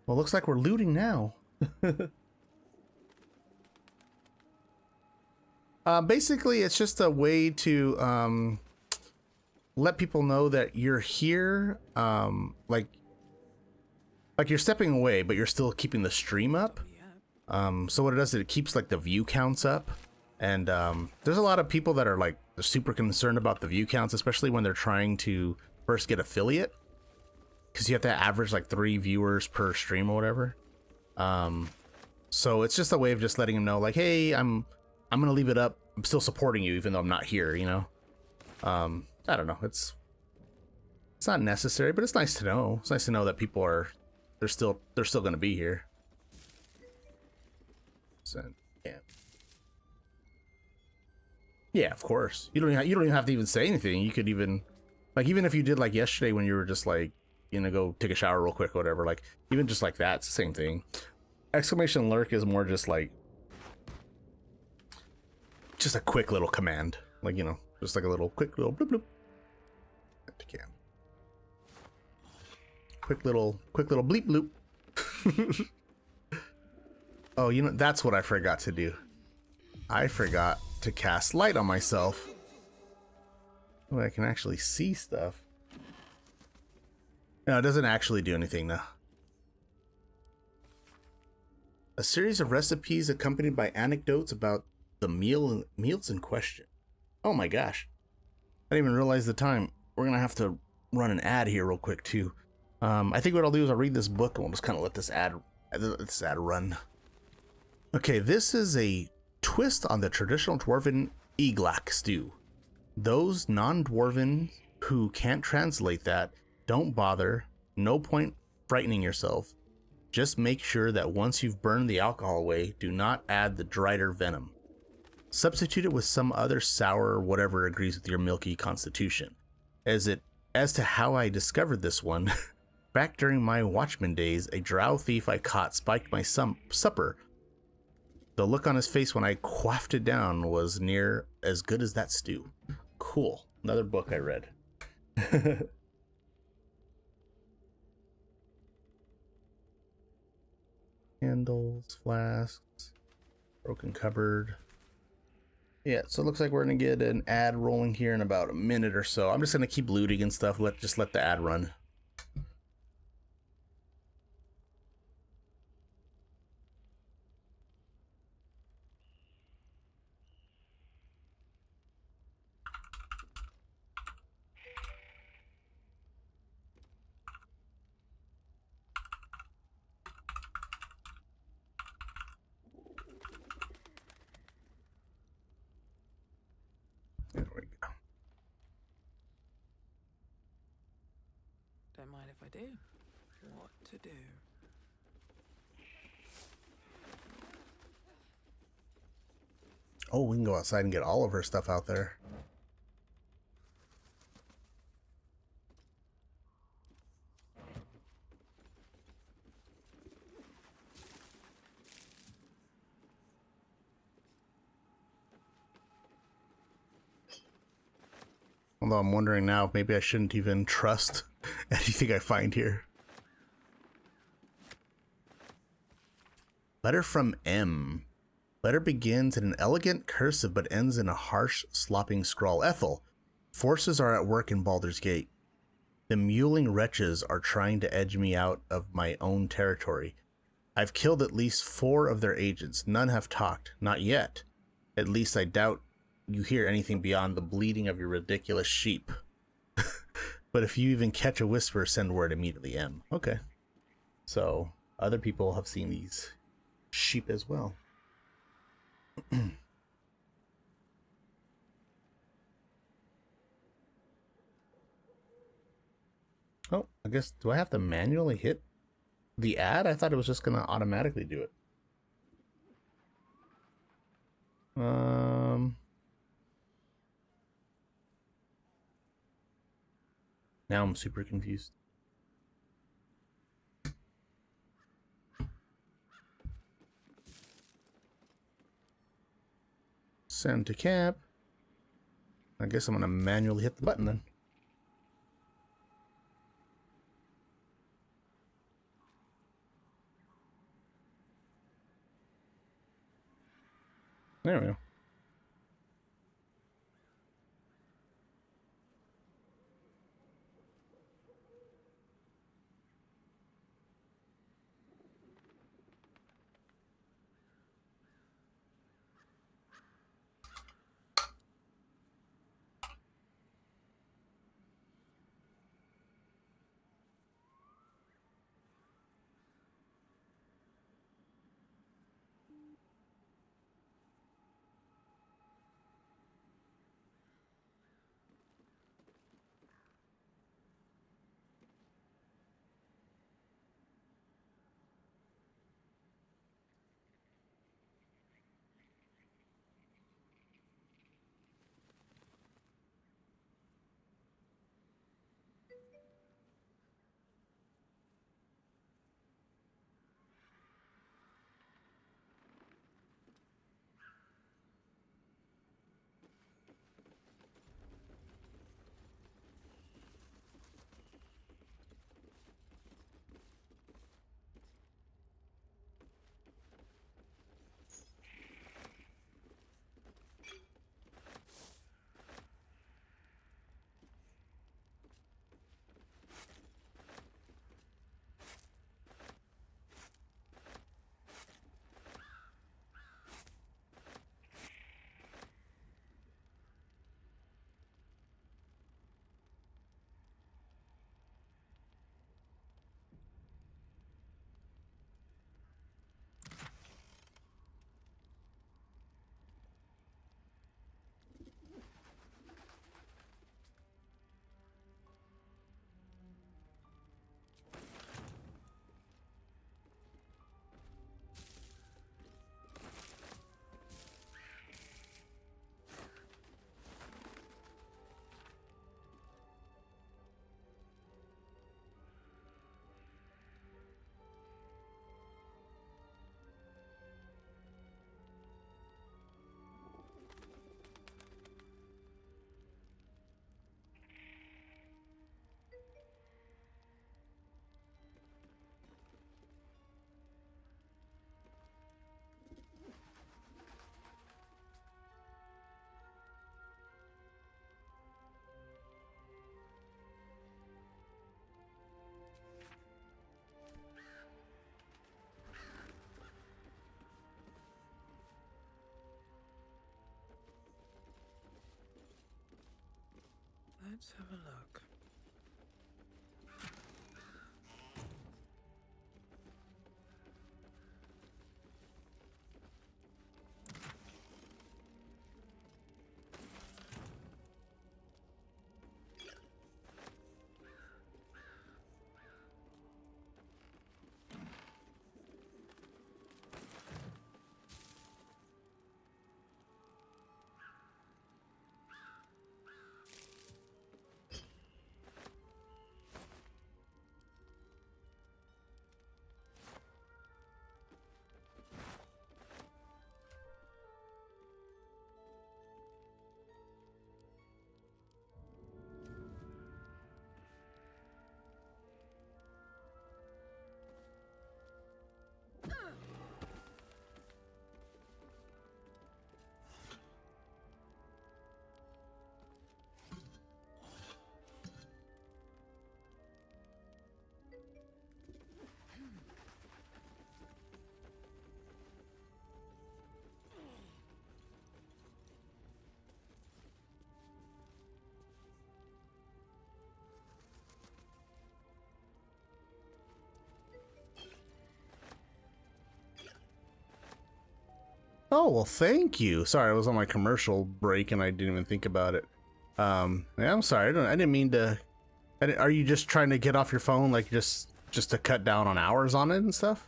Well, looks like we're looting now. Basically, it's just a way to let people know that you're here. Like you're stepping away, but you're still keeping the stream up. So what it does is it keeps like the view counts up. And there's a lot of people that are like super concerned about the view counts, especially when they're trying to first get affiliate. Because you have to average like 3 viewers per stream or whatever. So it's just a way of just letting them know, like, hey, I'm gonna leave it up. I'm still supporting you, even though I'm not here. You know. I don't know. It's not necessary, but it's nice to know. It's nice to know that people are they're still gonna be here. So yeah, of course. You don't even have to even say anything. You could even if you did like yesterday when you were just like, you know, go take a shower real quick or whatever, like even just like that, it's the same thing. Exclamation lurk is more just like a quick little command, like, you know, just like a little quick little bloop bloop. Quick little bleep bloop. Oh, you know, that's what I forgot to do. I forgot to cast light on myself. Oh, I can actually see stuff. No, it doesn't actually do anything though. A series of recipes accompanied by anecdotes about the meals in question. Oh my gosh. I didn't even realize the time. We're gonna have to run an ad here real quick too. I think what I'll do is I'll read this book and we'll just kind of let this ad run. Okay, this is a twist on the traditional dwarven eglak stew. Those non-dwarven who can't translate that, don't bother. No point frightening yourself. Just make sure that once you've burned the alcohol away, do not add the dried venom. Substitute it with some other sour or whatever agrees with your milky constitution. As to how I discovered this one, back during my watchman days, a drow thief I caught spiked my supper. The look on his face when I quaffed it down was near as good as that stew. Cool. Another book I read. Candles, flasks, broken cupboard. Yeah, so it looks like we're gonna get an ad rolling here in about a minute or so. I'm just gonna keep looting and stuff. Just let the ad run. There we go. Don't mind if I do. What to do? Oh, we can go outside and get all of her stuff out there. Although I'm wondering now if maybe I shouldn't even trust anything I find here. Letter from M. Letter begins in an elegant cursive but ends in a harsh, slopping scrawl. Ethel, forces are at work in Baldur's Gate. The mewling wretches are trying to edge me out of my own territory. I've killed at least 4 of their agents. None have talked. Not yet. At least I doubt you hear anything beyond the bleating of your ridiculous sheep. But if you even catch a whisper, send word immediately, M. Okay. So, other people have seen these sheep as well. Oh, I guess, do I have to manually hit the ad? I thought it was just going to automatically do it. Now I'm super confused. Send to camp. I guess I'm gonna manually hit the button then. There we go. Let's have a look. Oh, well, thank you. Sorry, I was on my commercial break and I didn't even think about it. Yeah, I'm sorry. I didn't mean to. Are you just trying to get off your phone, like just to cut down on hours on it and stuff?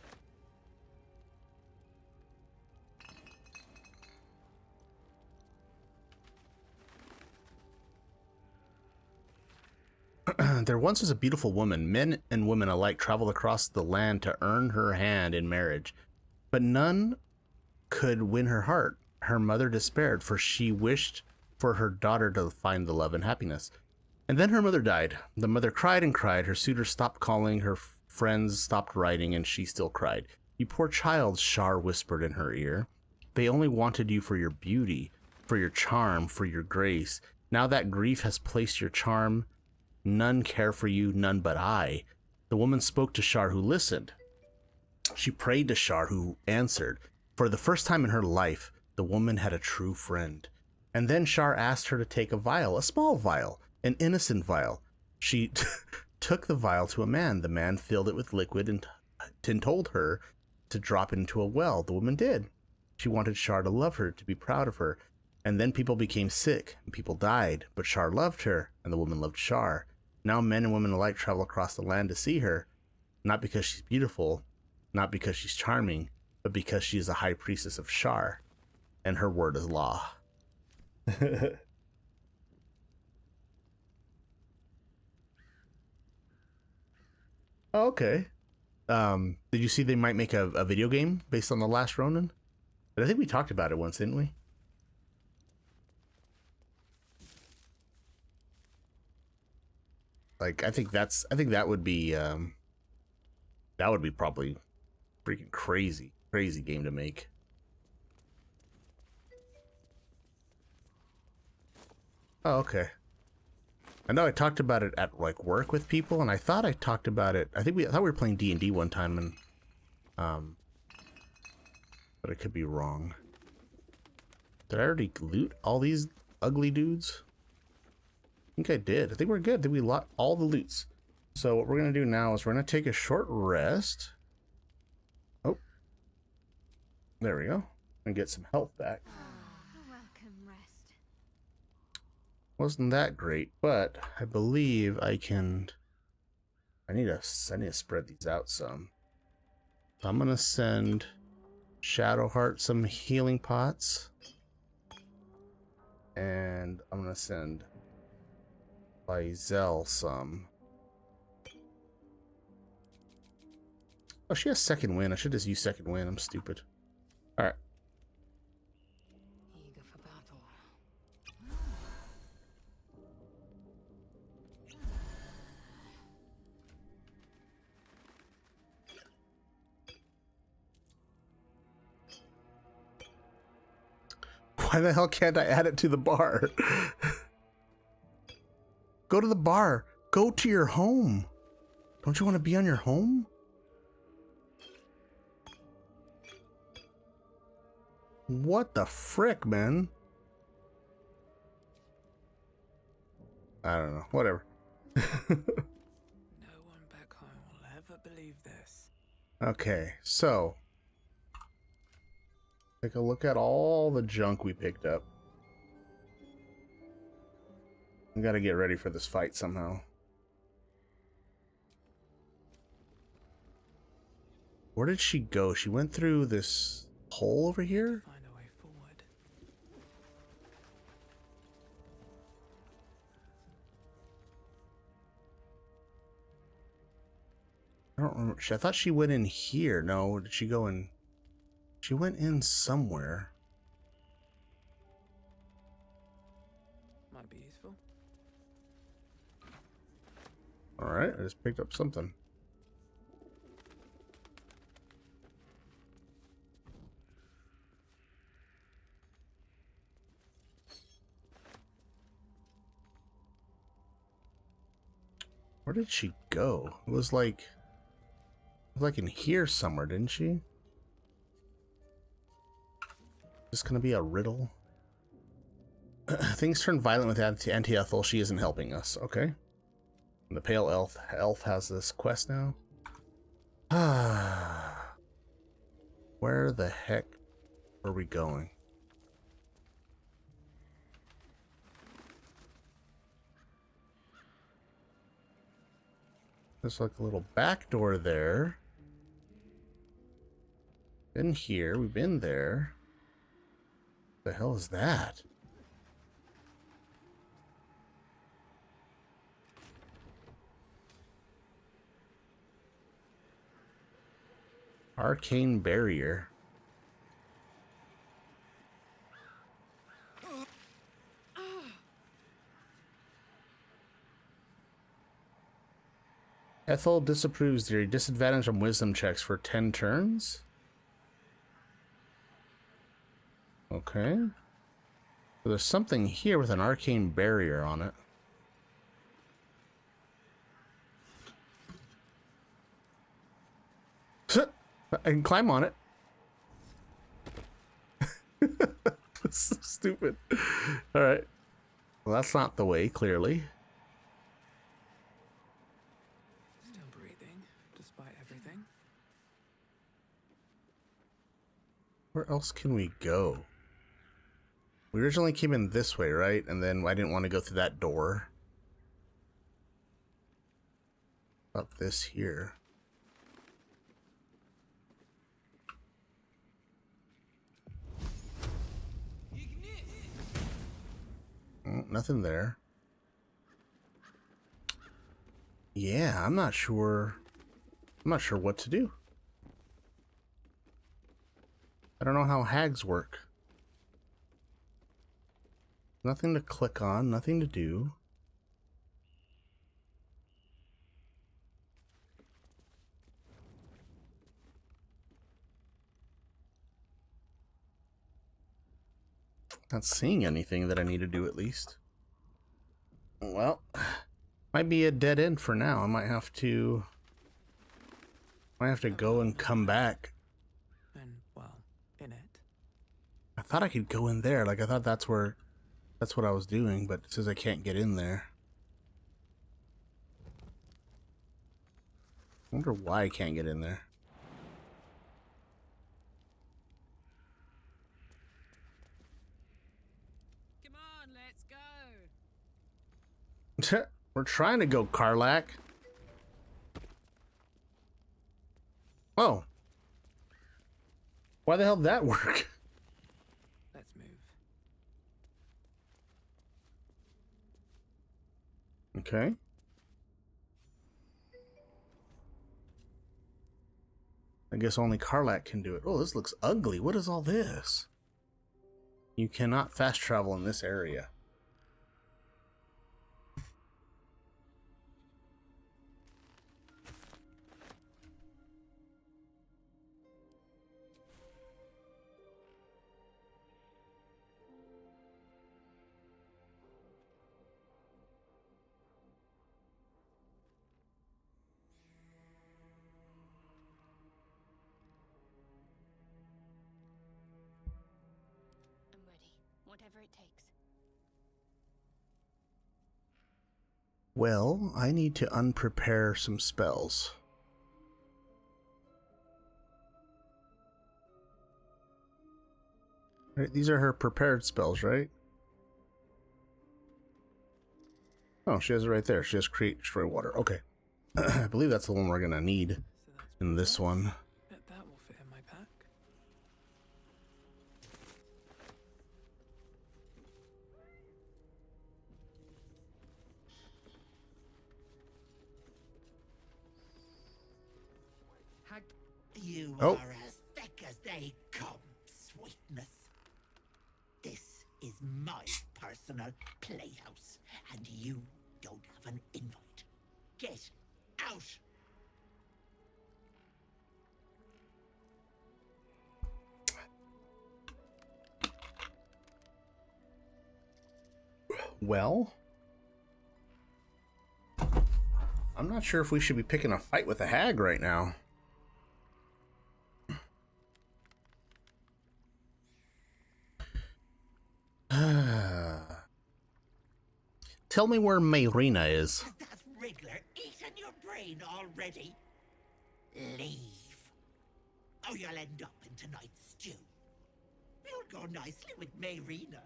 There once was a beautiful woman. Men and women alike traveled across the land to earn her hand in marriage, but none could win her heart. Her mother despaired, for she wished for her daughter to find the love and happiness. And then her mother died. The mother cried and cried. Her suitor stopped calling, her friends stopped writing, and she still cried. You poor child, Shar whispered in her ear. They only wanted you for your beauty, for your charm, for your grace. Now that grief has placed your charm, none care for you, none but I. The woman spoke to Shar, who listened. She prayed to Shar, who answered. For the first time in her life, the woman had a true friend. And then Shar asked her to take a vial, a small vial, an innocent vial. She took the vial to a man. The man filled it with liquid and told her to drop it into a well. The woman did. She wanted Shar to love her, to be proud of her. And then people became sick and people died, but Shar loved her and the woman loved Shar. Now men and women alike travel across the land to see her, not because she's beautiful, not because she's charming, but because she is a high priestess of Shar, and her word is law. Okay. Did you see they might make a video game based on The Last Ronin? But I think we talked about it once, didn't we? Like, I think that would be probably freaking crazy game to make. Oh, okay. I know I talked about it at like work with people, and I thought I talked about it. I thought we were playing D&D one time, and but I could be wrong. Did I already loot all these ugly dudes? I think I did. I think we're good. Did we loot all the loots? So what we're gonna do now is we're gonna take a short rest. Oh, there we go, and get some health back. Welcome, rest. Wasn't that great, but I believe I can. I need to spread these out some. So I'm gonna send Shadowheart some healing pots, and I'm gonna send Lizel some. Oh, she has second wind. I should just use second wind. I'm stupid. All right. Eager for battle. Why the hell can't I add it to the bar? Go to the bar. Go to your home. Don't you want to be on your home? What the frick, man? I don't know. Whatever. No one back home will ever believe this. Okay, so take a look at all the junk we picked up. We gotta get ready for this fight somehow. Where did she go? She went through this hole over here? Find a way forward. I don't remember. I thought she went in here. No, did she go in? She went in somewhere. Might be useful. Alright, I just picked up something. Where did she go? It was like in here somewhere, didn't she? This gonna be a riddle? Things turn violent with Auntie Ethel. She isn't helping us. Okay. And the pale elf has this quest now. Where the heck are we going? There's like a little back door there. Been here. We've been there. The hell is that? Arcane barrier. Ethel disapproves theory. Disadvantage on wisdom checks for 10 turns. Okay. So there's something here with an arcane barrier on it. I can climb on it. This is so stupid. Alright. Well, that's not the way, clearly. Still breathing, despite everything. Where else can we go? We originally came in this way, right? And then I didn't want to go through that door. Up this here. Oh, nothing there. Yeah, I'm not sure. I'm not sure what to do. I don't know how hags work. Nothing to click on, nothing to do. Not seeing anything that I need to do, at least. Well, might be a dead end for now. I might have to go and come back. And, well, in it. I thought I could go in there. Like, I thought that's what I was doing, but it says I can't get in there. I wonder why I can't get in there. Come on, let's go. We're trying to go, Karlak. Oh. Why the hell did that work? Let's move. Okay. I guess only Karlak can do it. Oh, this looks ugly. What is all this? You cannot fast travel in this area. I'm ready. Whatever it takes. Well, I need to unprepare some spells. Right, these are her prepared spells, right? Oh, she has it right there. She has create, destroy, water. Okay. I believe that's the one we're gonna need So that's in this one. Bet that will fit in my pack. You Oh. are as thick as they come, sweetness. This is my personal playhouse, and you don't have an invite. Get out! Well, I'm not sure if we should be picking a fight with a hag right now. Tell me where Mayrina is. Has that Riddler eaten your brain already? Leave. Or you'll end up in tonight's stew. You'll go nicely with Mayrina.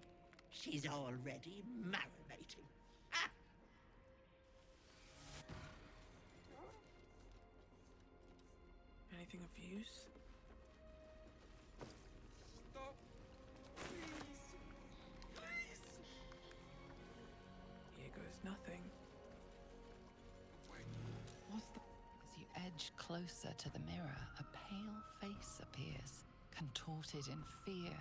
She's already marinating. Ah! Anything of use? Stop. Please. Please. Here goes nothing. What's the... As you edge closer to the mirror, a pale face appears, contorted in fear.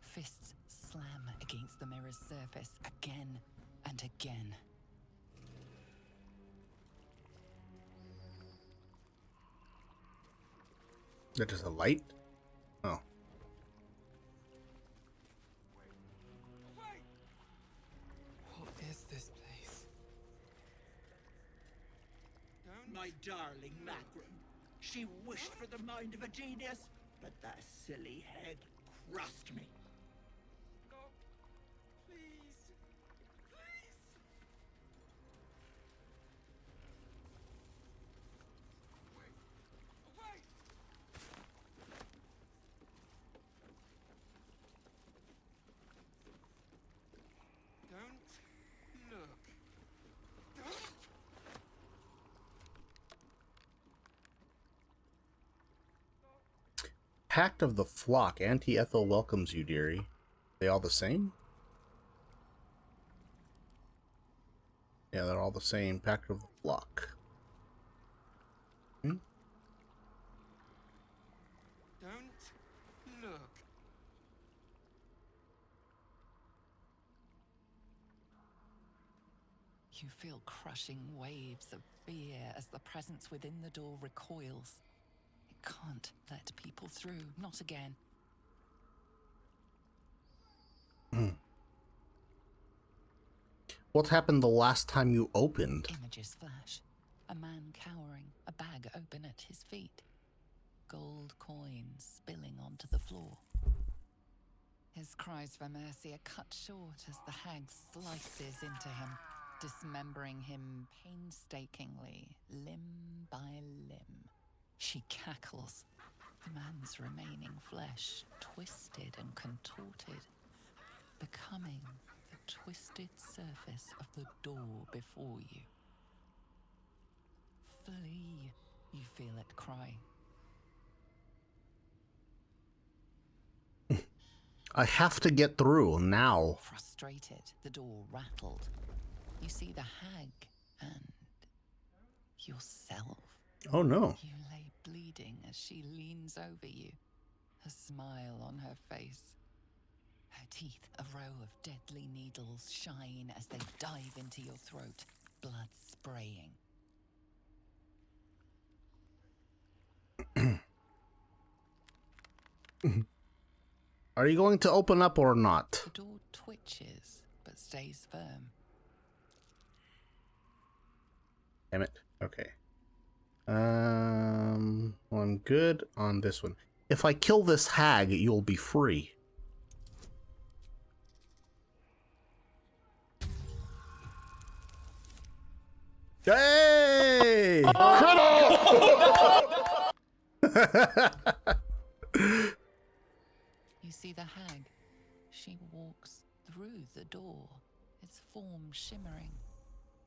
Fists slam against the mirror's surface again and again. That is a light? Oh. What is this place? My darling Macron. She wished for the mind of a genius, but that silly head crushed me. Stop. Please. Please. Wait. Don't look. Don't. Pact of the Flock. Auntie Ethel welcomes you, dearie. They all the same? Yeah, they're all the same. Pact of the Flock. Hmm? Don't look. You feel crushing waves of fear as the presence within the door recoils. It can't let people through, not again. What happened the last time you opened? Images flash. A man cowering, a bag open at his feet. Gold coins spilling onto the floor. His cries for mercy are cut short as the hag slices into him, dismembering him painstakingly, limb by limb. She cackles, the man's remaining flesh twisted and contorted, becoming the twisted surface of the door before you. Flee, you feel it cry. I have to get through now. Frustrated, the door rattled. You see the hag and yourself. Oh no. You lay bleeding as she leans over you, a smile on her face. Her teeth, a row of deadly needles, shine as they dive into your throat, blood spraying. Are you going to open up or not? The door twitches, but stays firm. Damn it. Okay. Well, I'm good on this one. If I kill this hag, you'll be free. Hey! You see the hag. She walks through the door, its form shimmering.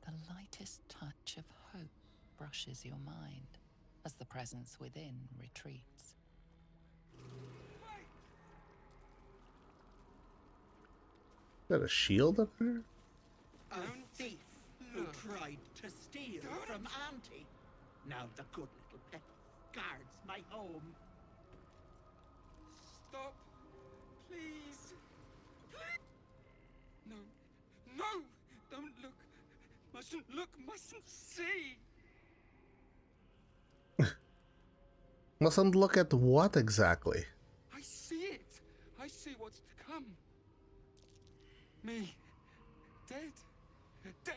The lightest touch of hope brushes your mind as the presence within retreats. Is that a shield up there? A thief who tried to steal from Auntie. Now the good little pet guards my home. Stop. Please. Please. No. No. Don't look. Mustn't look. Mustn't see. Mustn't look at what exactly? I see it. I see what's to come. Me. Dead. Dead.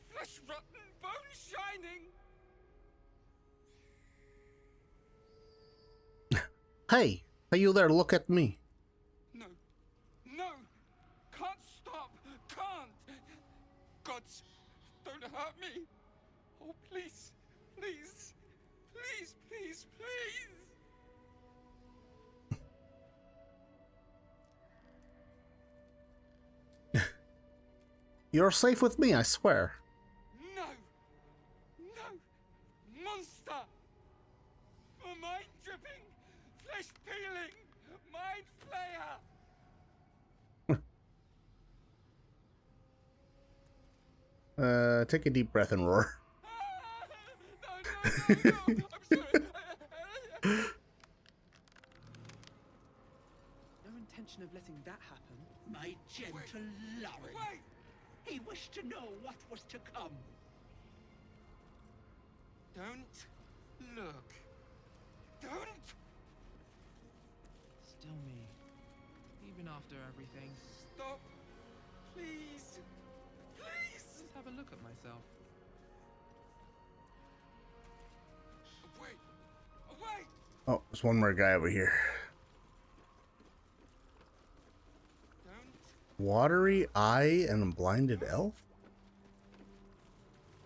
Flesh rotten, bone shining. Hey, are you there? Look at me. No. No. Can't stop. Can't. Gods, don't hurt me. Oh, please. Please. Please, please, please. You're safe with me, I swear. No. No. Monster. For mind dripping, flesh peeling, mind flayer. Take a deep breath and roar. No, no, I'm sorry. No intention of letting that happen. My gentle Lauren. Wait! He wished to know what was to come. Don't look. Don't! Still me. Even after everything. Stop. Please. Please! Let's have a look at myself. Wait. Wait! Oh, there's one more guy over here. Don't. Watery eye and a blinded elf?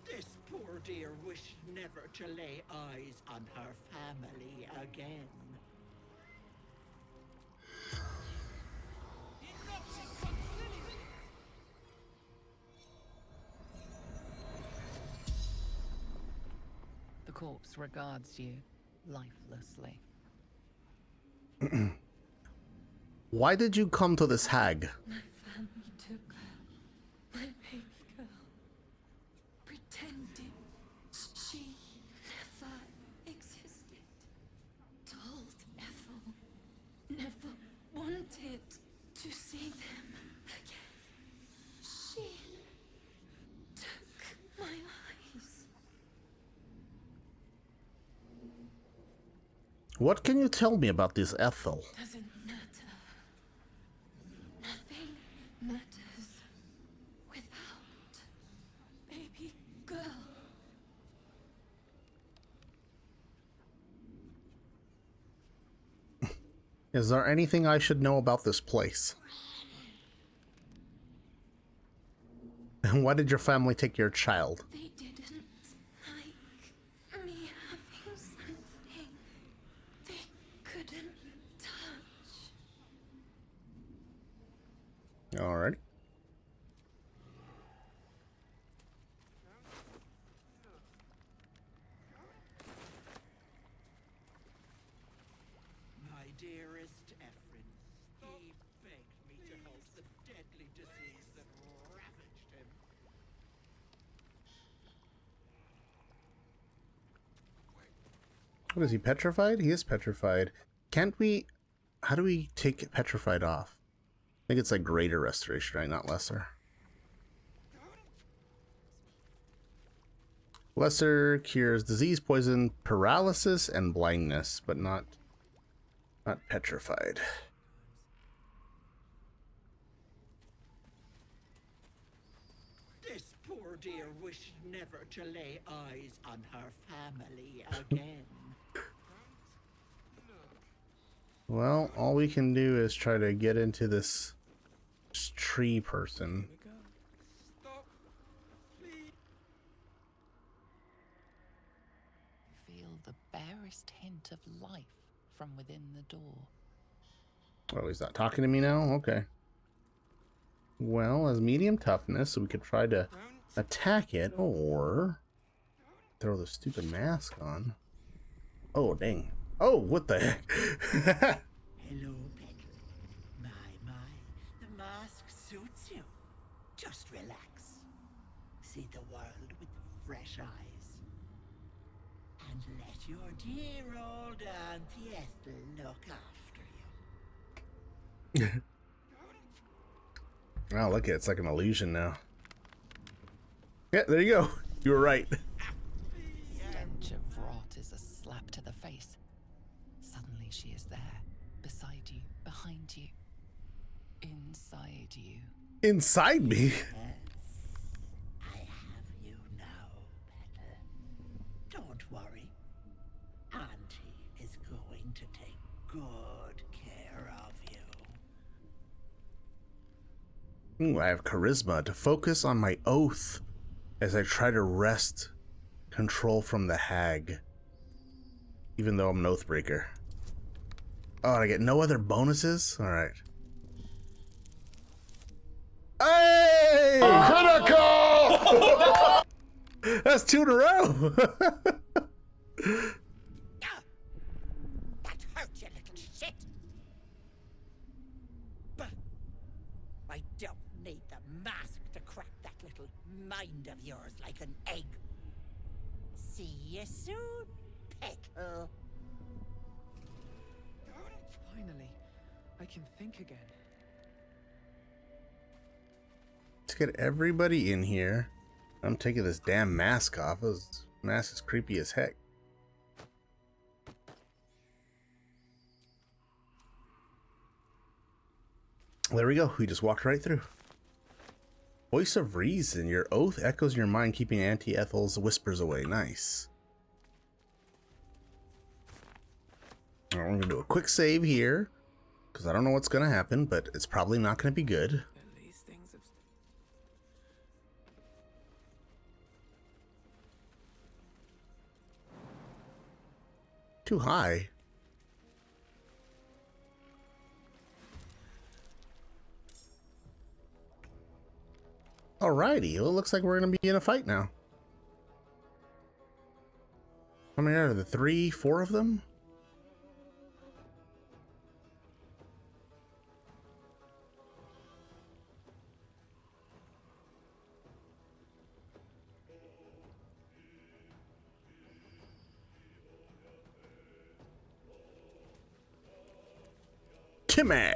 This poor dear wished never to lay eyes on her family again. The corpse regards you lifelessly. Why did you come to this hag? My family took my baby girl, pretending she never existed. Told Ethel never wanted to see them again. She took my eyes. What can you tell me about this Ethel? Doesn't matter. Nothing matters without baby girl. Is there anything I should know about this place? And why did your family take your child? They didn't like me having something they couldn't touch. Alrighty. My dearest Ephraim, he begged me to help the deadly disease that ravaged him. What is he, petrified? He is petrified. Can't we... How do we take petrified off? I think it's like greater restoration, right? Not lesser. Lesser cures disease, poison, paralysis, and blindness, but not petrified. This poor dear wished never to lay eyes on her family again. Well, all we can do is try to get into this tree person. Stop. Please. You feel the barest hint of life from within the door. Oh, he's not talking to me now? Okay. Well, as medium toughness, so we could try to attack it, or throw the stupid mask on. Oh, dang. Oh, what the heck? Hello, Petal. My, the mask suits you. Just relax. See the world with fresh eyes. And let your dear old Auntie Ethel look after you. Oh, look, it's like an illusion now. Yeah, there you go. You were right. Stench of rot is a slap to the face. Suddenly she is there, beside you, behind you, inside you. Inside me? Yes, I have you now, Petal. Don't worry. Auntie is going to take good care of you. Ooh, I have charisma to focus on my oath as I try to wrest control from the hag. Even though I'm an oathbreaker. Oh, and I get no other bonuses? Alright. Hey! Critical! That's 2 in a row! That hurt, you little shit! But I don't need the mask to crack that little mind of yours like an egg. See you soon, Petal. Finally, I can think again. Let's get everybody in here. I'm taking this damn mask off. This mask is creepy as heck. There we go. We just walked right through. Voice of reason. Your oath echoes in your mind, keeping Auntie Ethel's whispers away. Nice. All right, we're going to do a quick save here, because I don't know what's going to happen, but it's probably not going to be good. At least things have... Too high. Alrighty, well, it looks like we're going to be in a fight now. How many are there? 3, 4 of them? Timmy!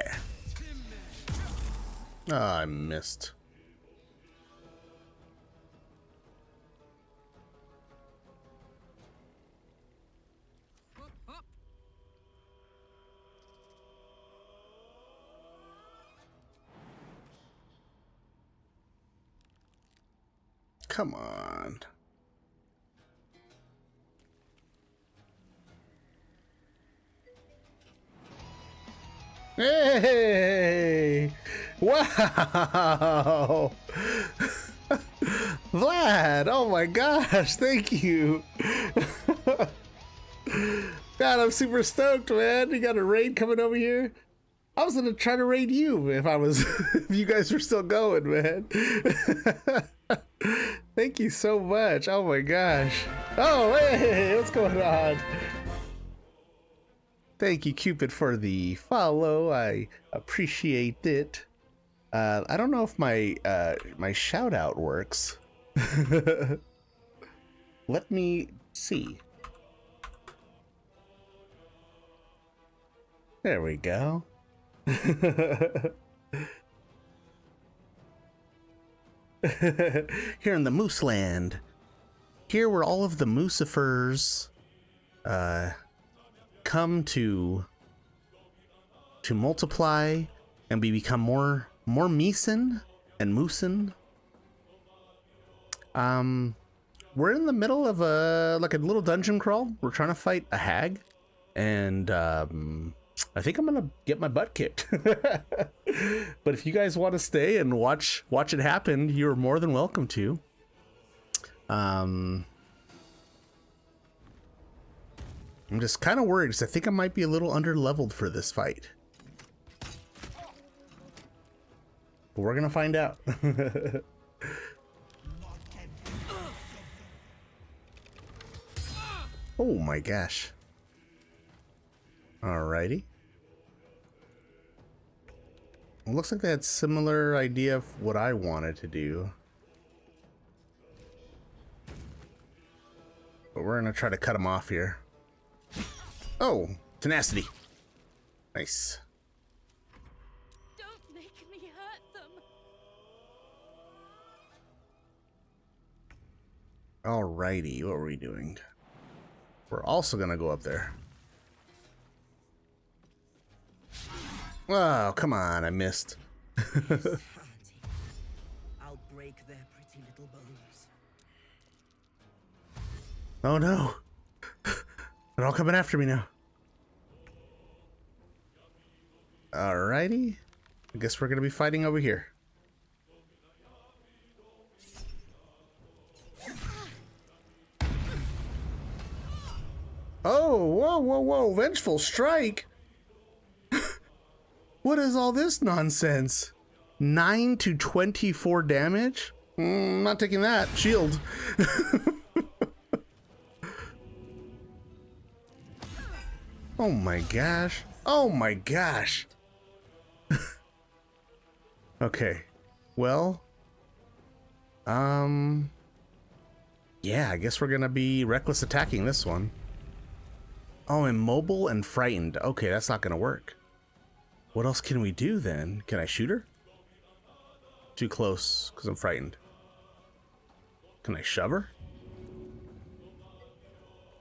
Ah, I missed. Come on. Hey! Wow! Vlad! Oh my gosh, thank you! God, I'm super stoked, man. You got a raid coming over here? I was gonna try to raid you if I was, if you guys were still going, man. Thank you so much. Oh my gosh. Oh, hey, what's going on? Thank you, Cupid, for the follow. I appreciate it. I don't know if my my shout out works. Let me see. There we go. Here in the Moose Land, here where all of the Moosifers come to multiply and we become more Meeson and Moosin. We're in the middle of a little dungeon crawl. We're trying to fight a hag, and I think I'm gonna get my butt kicked. But if you guys want to stay and watch it happen, you're more than welcome to. I'm just kind of worried because I think I might be a little under-leveled for this fight. But we're gonna find out. Oh my gosh. Alrighty. It looks like they had similar idea of what I wanted to do. But we're gonna try to cut them off here. Oh, tenacity. Nice. Don't make me hurt them. Alrighty, what were we doing? We're also gonna go up there. Oh, come on, I missed. Auntie, I'll break their pretty little bones. Oh no. They're all coming after me now. Alrighty. I guess we're gonna be fighting over here. Oh, whoa, whoa, whoa. Vengeful strike. What is all this nonsense? 9 to 24 damage? Not taking that. Shield. Oh my gosh. Oh my gosh. Okay. Well. Yeah, I guess we're gonna be reckless attacking this one. Oh, immobile and frightened. Okay, that's not gonna work. What else can we do then? Can I shoot her? Too close, because I'm frightened. Can I shove her?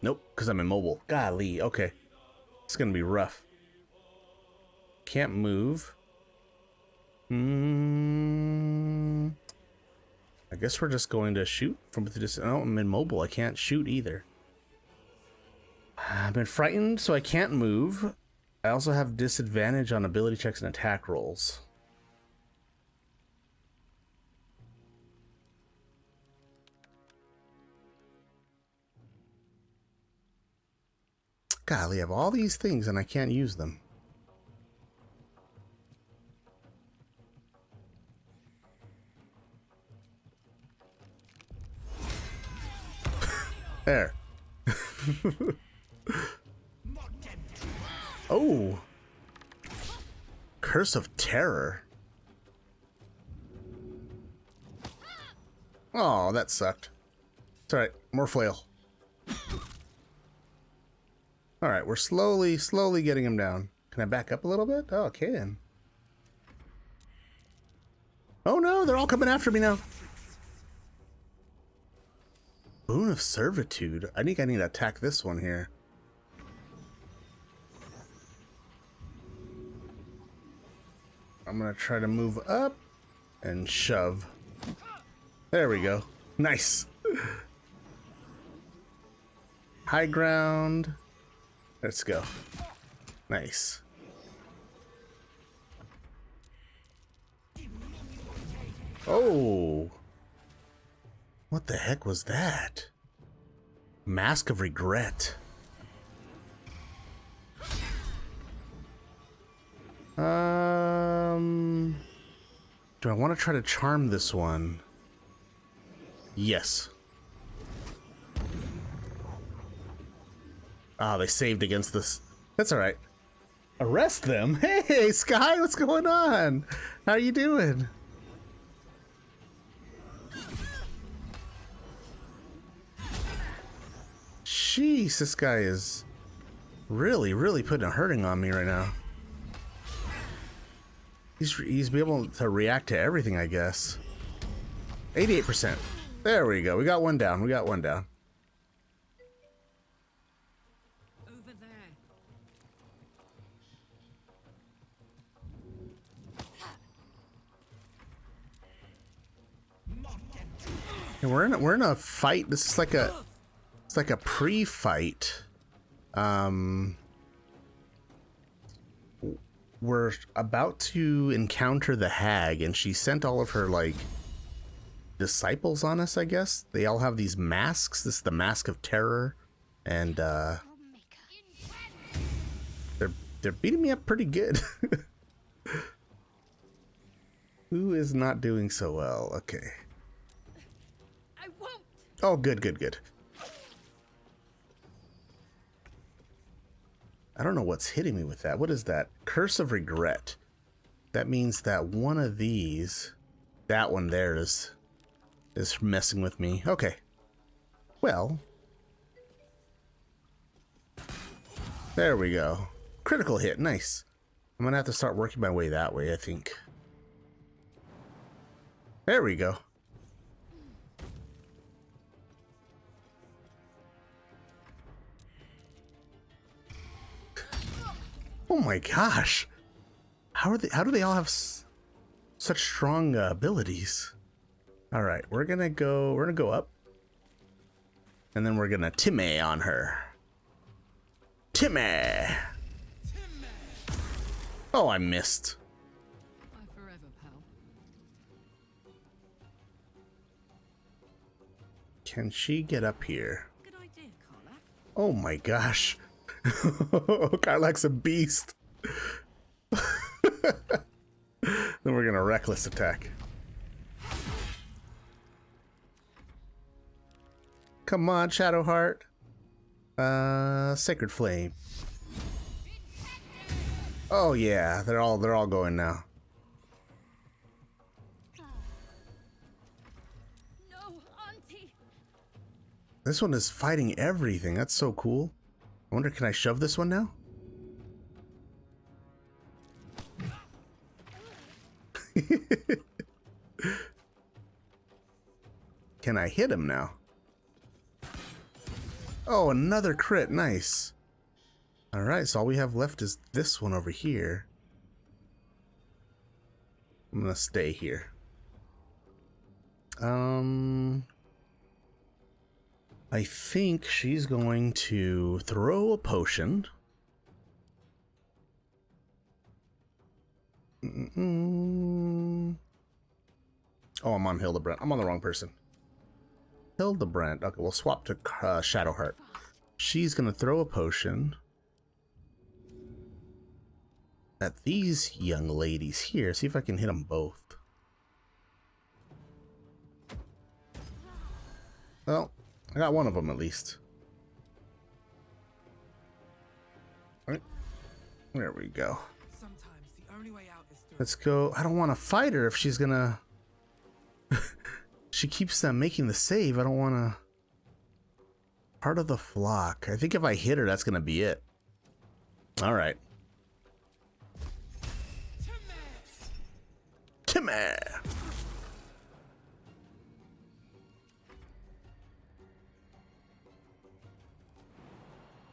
Nope, because I'm immobile. Golly, okay. It's gonna be rough. Can't move. I guess we're just going to shoot from the distance. Oh, I'm immobile. I can't shoot either. I've been frightened, so I can't move. I also have disadvantage on ability checks and attack rolls. Golly, I have all these things and I can't use them. There. Oh. Curse of Terror. Oh, that sucked. It's alright. More flail. Alright, we're slowly getting him down. Can I back up a little bit? Oh, I can. Oh no, they're all coming after me now. Boon of Servitude. I think I need to attack this one here. I'm gonna try to move up and shove. There we go. Nice. High ground. Let's go. Nice. Oh. What the heck was that? Mask of Regret. Do I want to try to charm this one? Yes. Ah, they saved against this. That's alright. Arrest them? Hey, Sky, what's going on? How you doing? Jeez, this guy is really putting a hurting on me right now. He's be able to react to everything, I guess. 88%. There we go. We got one down. We got one down. Over there. And we're in a fight. This is like a pre-fight. We're about to encounter the hag, and she sent all of her like disciples on us, I guess. They all have these masks. This is the Mask of Terror, and they're beating me up pretty good. Who is not doing so well? Okay. I won't. Oh, good. I don't know what's hitting me with that. What is that? Curse of Regret. That means that one of these, that one there is messing with me. Okay. Well. There we go. Critical hit. Nice. I'm going to have to start working my way that way, I think. There we go. Oh my gosh. How do they all have such strong abilities? All right, we're going to go up. And then we're going to Timmy on her. Timmy. Oh, I missed. Bye forever, pal. Can she get up here? Good idea, Carla. Oh my gosh. Karlak's a beast. Then we're gonna reckless attack. Come on, Shadowheart. Sacred Flame. Oh yeah, they're all going now. No, Auntie. This one is fighting everything. That's so cool. I wonder, can I shove this one now? Can I hit him now? Oh, another crit. Nice. Alright, so all we have left is this one over here. I'm gonna stay here. I think she's going to throw a potion. Oh, I'm on Hildebrand. I'm on the wrong person. Hildebrand. Okay, we'll swap to Shadowheart. She's gonna throw a potion at these young ladies here. See if I can hit them both. Well, I got one of them at least. All right. There we go. Sometimes the only way out is through. Let's go. I don't want to fight her if she's gonna... She keeps making the save. I don't want to... Part of the flock. I think if I hit her, that's gonna be it. All right. Timmy!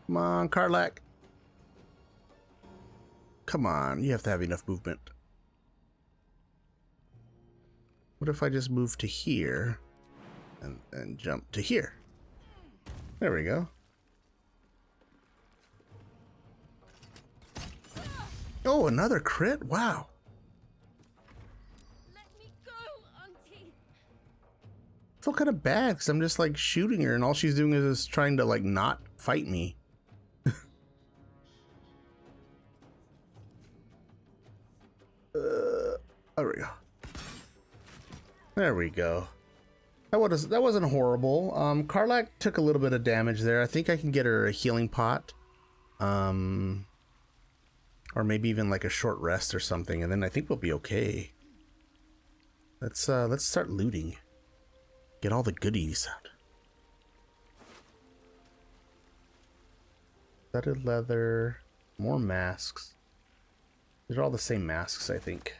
Come on, Karlach. Come on, you have to have enough movement. What if I just move to here and jump to here? There we go. Oh, another crit? Wow. Let me go, Auntie. I feel kind of bad because I'm just like shooting her and all she's doing is trying to like not fight me. There we go. There we go. That wasn't horrible. Karlach took a little bit of damage there. I think I can get her a healing pot. Or maybe even like a short rest or something, and then I think we'll be okay. Let's start looting. Get all the goodies out. Studded leather, more masks. These are all the same masks, I think.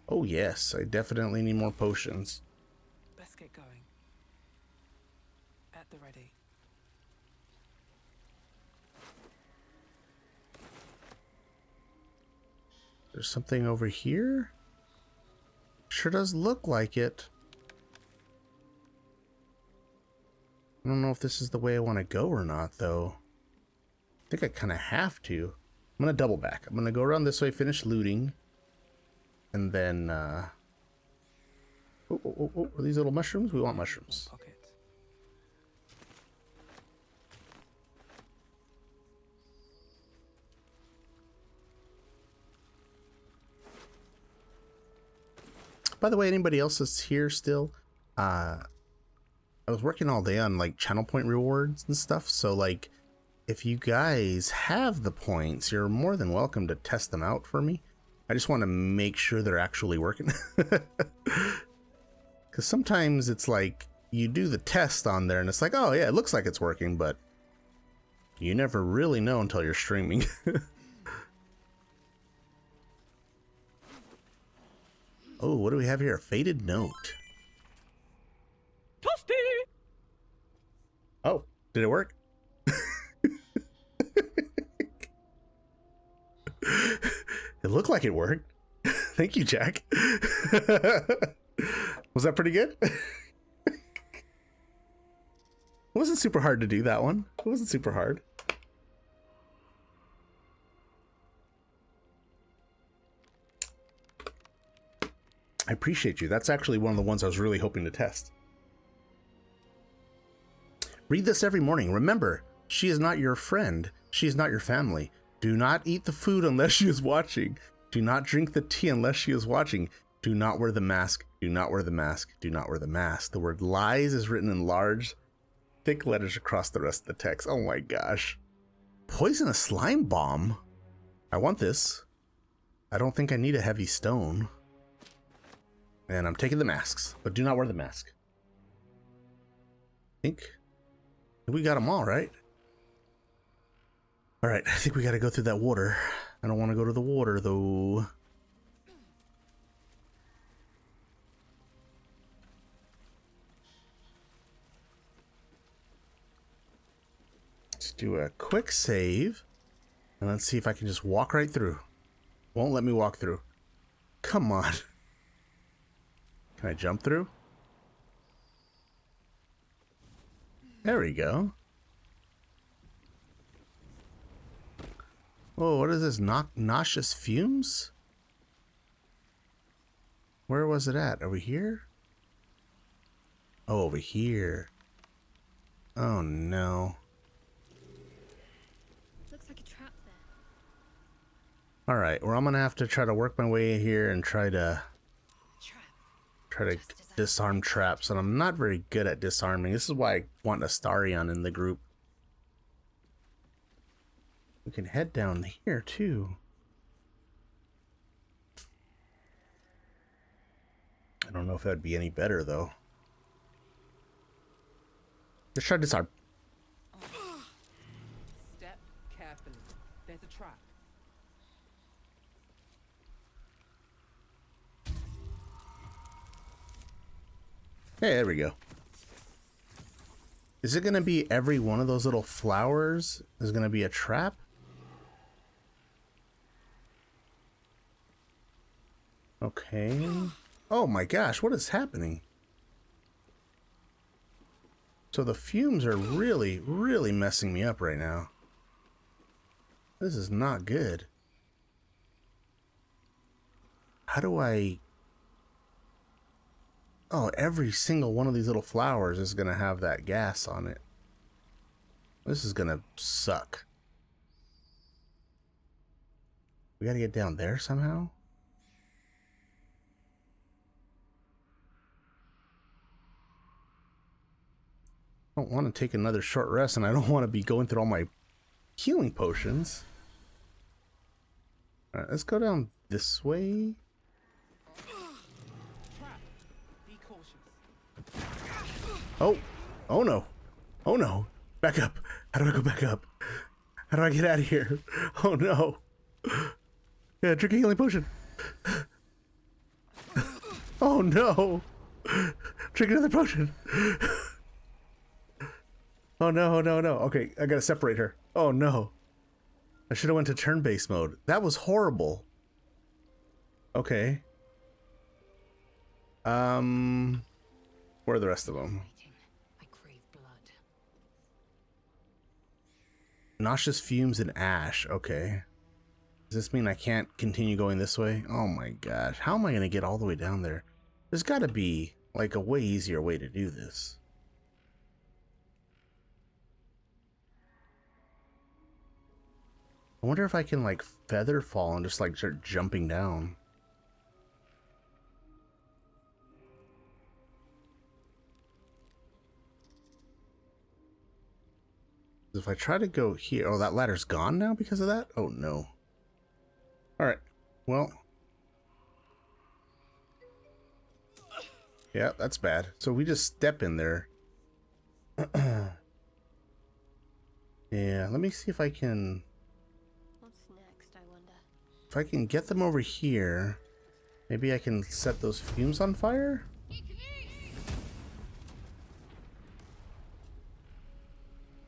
Oh yes, I definitely need more potions. Let's get going. At the ready. There's something over here? Sure does look like it. I don't know if this is the way I want to go or not, though. I think I kind of have to. I'm going to double back. I'm going to go around this way, finish looting. And then, oh, are these little mushrooms? We want mushrooms. Pocket. By the way, anybody else that's here still, I was working all day on like channel point rewards and stuff. So like, if you guys have the points, you're more than welcome to test them out for me. I just want to make sure they're actually working. Because sometimes it's like you do the test on there and it's like, oh yeah, it looks like it's working, but you never really know until you're streaming. Oh, what do we have here? A faded note. Toasty! Oh, did it work? It looked like it worked. Thank you, Jack. Was that pretty good? It wasn't super hard to do that one. It wasn't super hard. I appreciate you. That's actually one of the ones I was really hoping to test. Read this every morning. Remember, she is not your friend. She is not your family. Do not eat the food unless she is watching. Do not drink the tea unless she is watching. Do not wear the mask. Do not wear the mask. Do not wear the mask. The word lies is written in large, thick letters across the rest of the text. Oh my gosh. Poisonous slime bomb. I want this. I don't think I need a heavy stone. And I'm taking the masks, but do not wear the mask. I think we got them all, right? All right, I think we got to go through that water. I don't want to go to the water, though. Let's do a quick save. And let's see if I can just walk right through. Won't let me walk through. Come on. Can I jump through? There we go. Whoa, what is this? Nauseous fumes? Where was it at? Over here? Oh, over here. Oh, no. Looks like a trap there. Alright, well, I'm gonna have to try to work my way here and try to disarm traps, and I'm not very good at disarming. This is why I want Astarion in the group. We can head down here too. I don't know if that'd be any better though. Let's try to disarm. Step carefully. There's a trap. Hey, there we go. Is it going to be every one of those little flowers is going to be a trap? Okay. Oh my gosh, what is happening? So the fumes are really, really messing me up right now. This is not good. How do I... Oh, every single one of these little flowers is going to have that gas on it. This is going to suck. We got to get down there somehow? I don't want to take another short rest, and I don't want to be going through all my healing potions. Alright, let's go down this way. Oh, oh no. Oh no. Back up. How do I go back up? How do I get out of here? Oh no. Yeah, drink a healing potion. Oh no. Drink another potion. Oh no, no, no. Okay, I gotta separate her. Oh no. I should have went to turn-based mode. That was horrible. Okay. Where are the rest of them? I crave blood. Nauseous fumes and ash. Okay. Does this mean I can't continue going this way? Oh my gosh. How am I gonna get all the way down there? There's gotta be like a way easier way to do this. I wonder if I can like feather fall and just like start jumping down. If I try to go here, oh, that ladder's gone now because of that? Oh no. All right, well. Yeah, that's bad. So we just step in there. Yeah, let me see if I can... What's next, I wonder? If I can get them over here, maybe I can set those fumes on fire?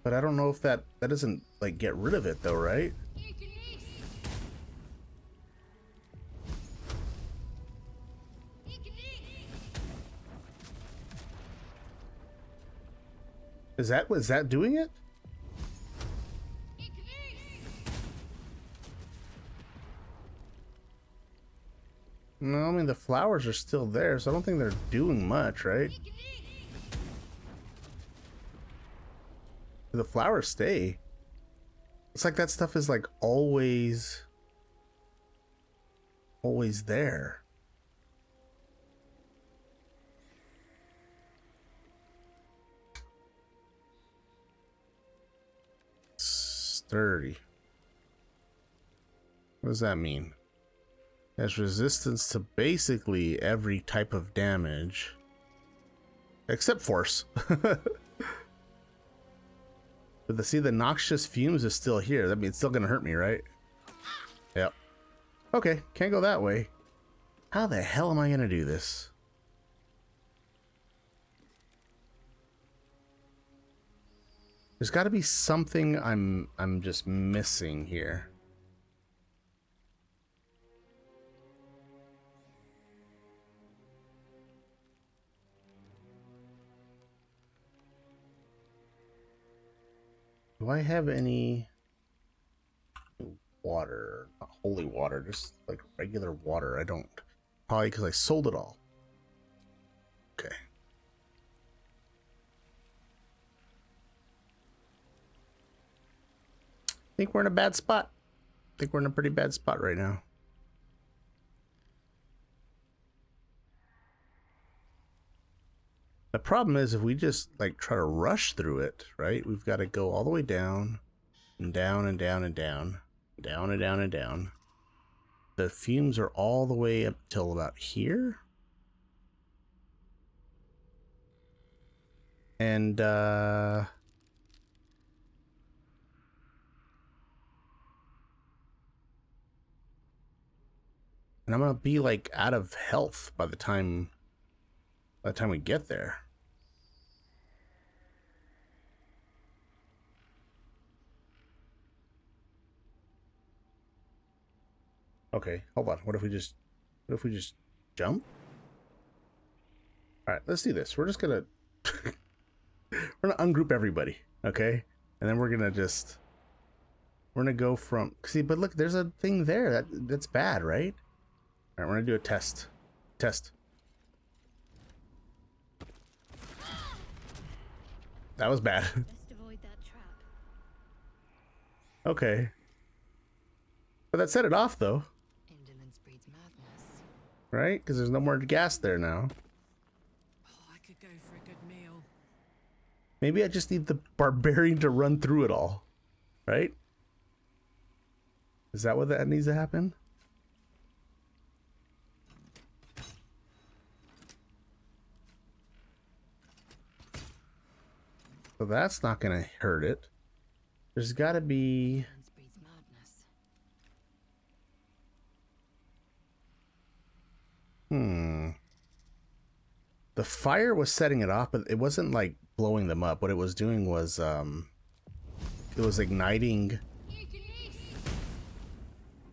But I don't know if that doesn't, like, get rid of it, though, right? Is that doing it? No, I mean, the flowers are still there, so I don't think they're doing much, right? The flowers stay. It's like that stuff is like always there. Sturdy. What does that mean? Has resistance to basically every type of damage. Except force. But see, the noxious fumes is still here. That means it's still gonna hurt me, right? Yep. Okay, can't go that way. How the hell am I gonna do this? There's gotta be something I'm just missing here. Do I have any water? Not holy water, just like regular water. I don't. Probably because I sold it all. Okay. I think we're in a bad spot. I think we're in a pretty bad spot right now. The problem is if we just like try to rush through it, right? We've got to go all the way down and down and down and down, down and down and down. The fumes are all the way up till about here. And I'm gonna be like out of health by the time we get there. Okay, hold on. What if we just jump? All right, let's do this. We're just gonna ungroup everybody, okay? And then we're gonna go from, see, but look, there's a thing there that's bad, right? All right, we're gonna do a test. That was bad. Best avoid that trap. Okay. But that set it off though. Indolence breeds madness. Right? Because there's no more gas there now. Oh, I could go for a good meal. Maybe I just need the barbarian to run through it all. Right? Is that what that needs to happen? So that's not going to hurt it. There's got to be... Indolence breeds madness. The fire was setting it off, but it wasn't like blowing them up. What it was doing was it was igniting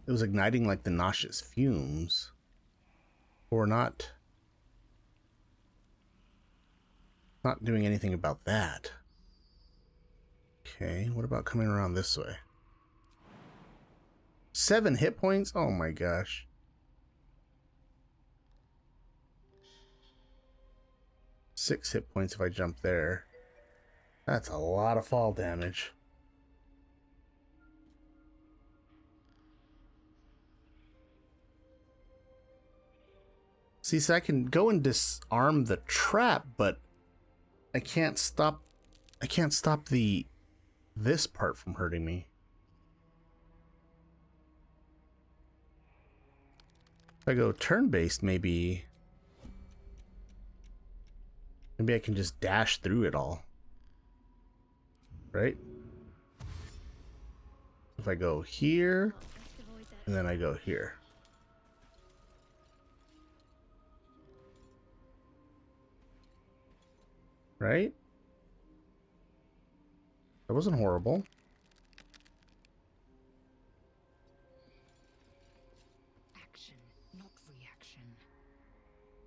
like the nauseous fumes. Or not doing anything about that. Okay, what about coming around this way? 7 hit points? Oh my gosh. Six hit points if I jump there. That's a lot of fall damage. See, so I can go and disarm the trap, but I can't stop this part from hurting me. If I go turn-based, maybe I can just dash through it all. Right? If I go here, and then I go here. Right? That wasn't horrible. Action, not reaction.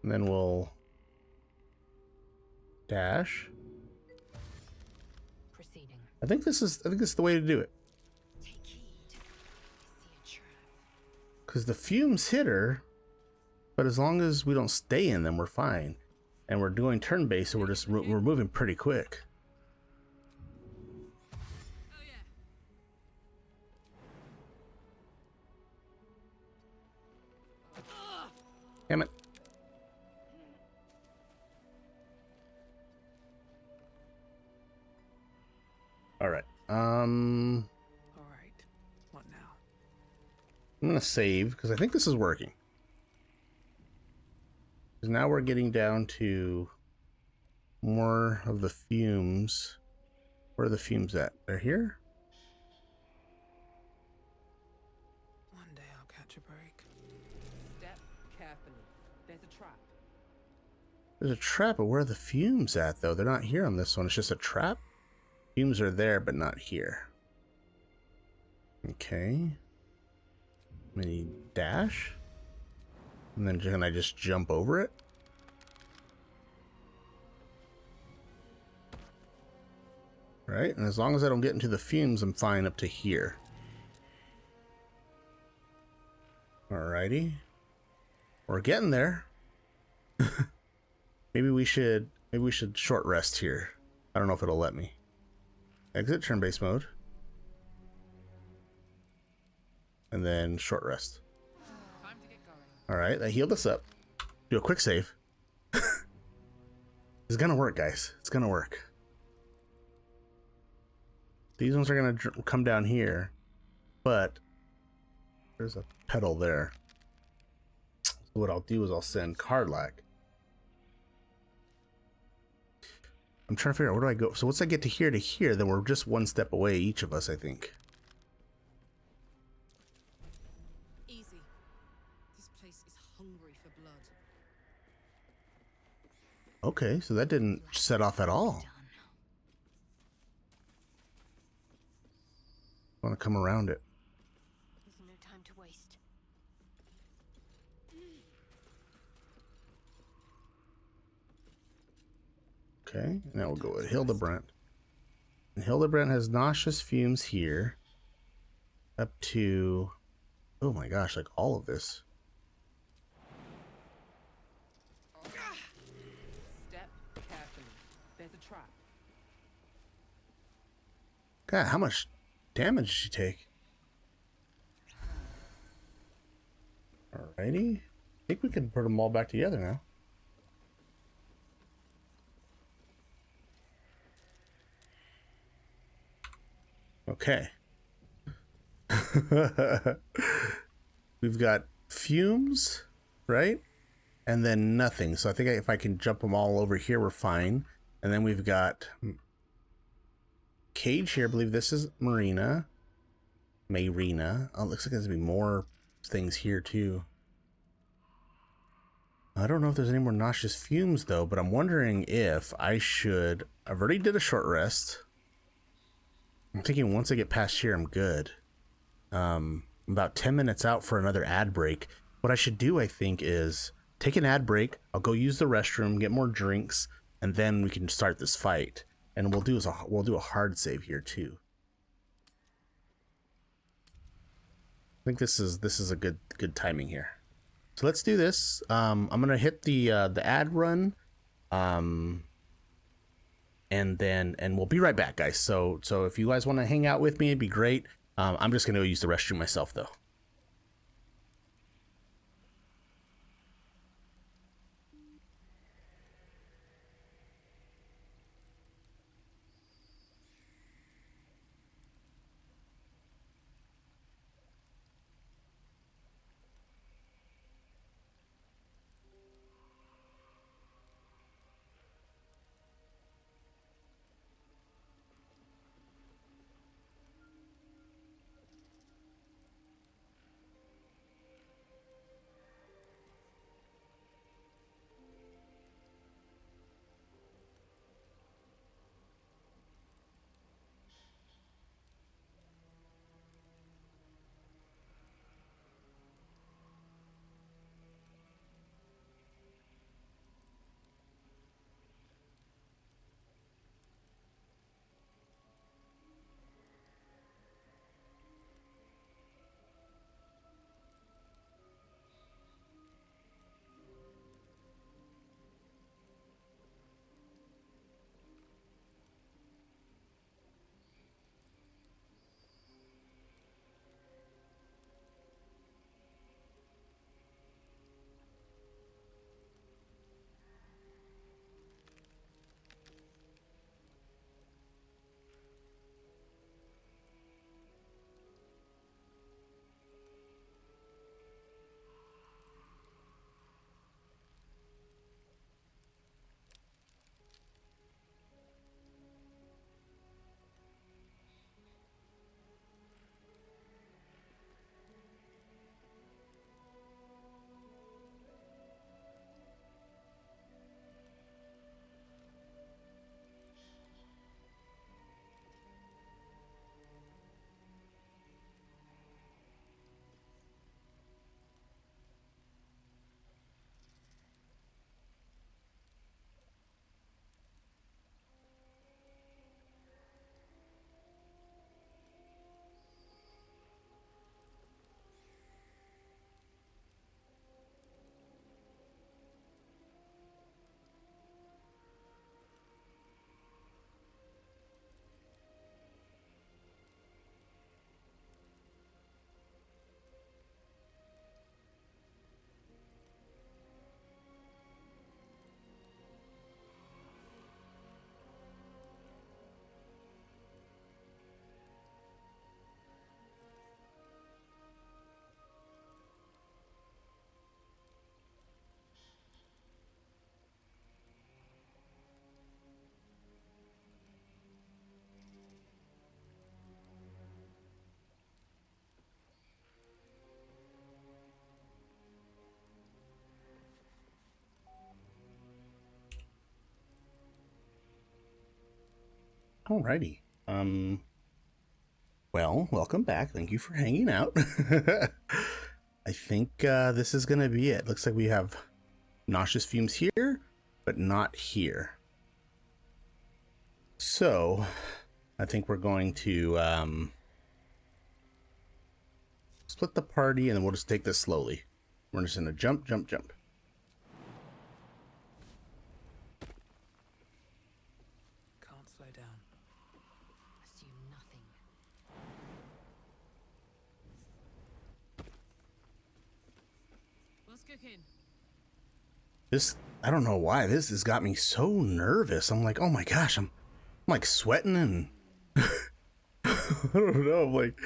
And then we'll dash. Proceeding. I think this is the way to do it. Take heed. I see a trap. Because the fumes hit her, but as long as we don't stay in them, we're fine. And we're doing turn-based, so we're moving pretty quick. Damn it. All right. All right. What now? I'm gonna save because I think this is working. 'Cause now we're getting down to more of the fumes. Where are the fumes at? They're here? One day I'll catch a break. Step carefully. There's a trap. There's a trap, but where are the fumes at, though? They're not here on this one. It's just a trap? Fumes are there, but not here. Okay. Mini dash? And then can I just jump over it? Right? And as long as I don't get into the fumes, I'm fine up to here. Alrighty. We're getting there. Maybe we should short rest here. I don't know if it'll let me. Exit turn-based mode. And then short rest. Time to get going. Alright, that healed us up. Do a quick save. It's gonna work, guys. It's gonna work. These ones are gonna come down here, but there's a pedal there. So what I'll do is I'll send Karlak. I'm trying to figure out where do I go. So once I get to here, then we're just one step away, each of us, I think. Easy. This place is hungry for blood. Okay, so that didn't set off at all. I want to come around it. There's no time to waste. Okay, now we'll go with HILDEBRANDT. And HILDEBRANDT has nauseous fumes here. Up to, oh my gosh, like all of this. Step carefully. There's a trap. God, how much damage did she take? Alrighty. I think we can put them all back together now. Okay. We've got fumes, right? And then nothing. So I think if I can jump them all over here, we're fine. And then we've got cage here. I believe this is Marina. Oh, it looks like there's gonna be more things here too. I don't know if there's any more nauseous fumes though, but I'm wondering if I should. I've already did a short rest. I'm thinking once I get past here, I'm good. I'm about 10 minutes out for another ad break. What I should do, I think, is take an ad break. I'll go use the restroom, get more drinks, and then we can start this fight. And we'll do a hard save here too. I think this is a good timing here. So let's do this. I'm gonna hit the ad run. And we'll be right back, guys. So if you guys want to hang out with me, it'd be great. I'm just gonna go use the restroom myself though. Alrighty. Well, welcome back. Thank you for hanging out. I think this is gonna be it. Looks like we have nauseous fumes here, but not here. So, I think we're going to split the party, and then we'll just take this slowly. We're just gonna jump, jump, jump. Can't slow down. Assume nothing. What's cooking? This, I don't know why, this has got me so nervous. I'm like, oh my gosh, I'm like sweating and I don't know, I'm like,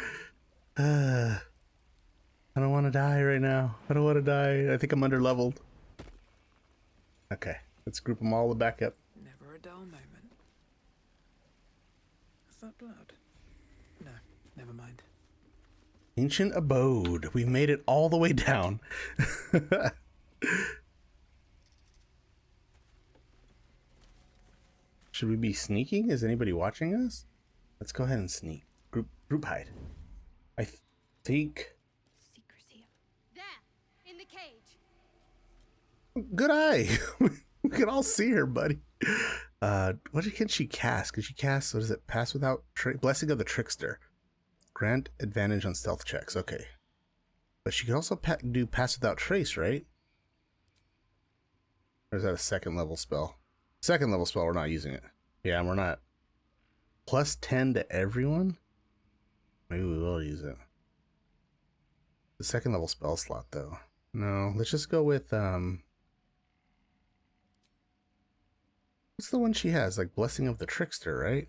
I don't want to die right now. I don't want to die. I think I'm under leveled. Okay, let's group them all back up. Never a dull moment. Is that blood? No, never mind. Ancient abode. We've made it all the way down. Should we be sneaking? Is anybody watching us? Let's go ahead and sneak. Group hide. I think. Secrecy. There, in the cage. Good eye. We can all see her, buddy. What can she cast? Can she cast? What is it? Pass without blessing of the trickster. Grant advantage on stealth checks. Okay, but she could also do pass without trace, right? Or is that a second level spell? Second level spell. We're not using it. Yeah, we're not. Plus 10 to everyone. Maybe we will use it. The second level spell slot, though. No, let's just go with what's the one she has? Like Blessing of the Trickster, right?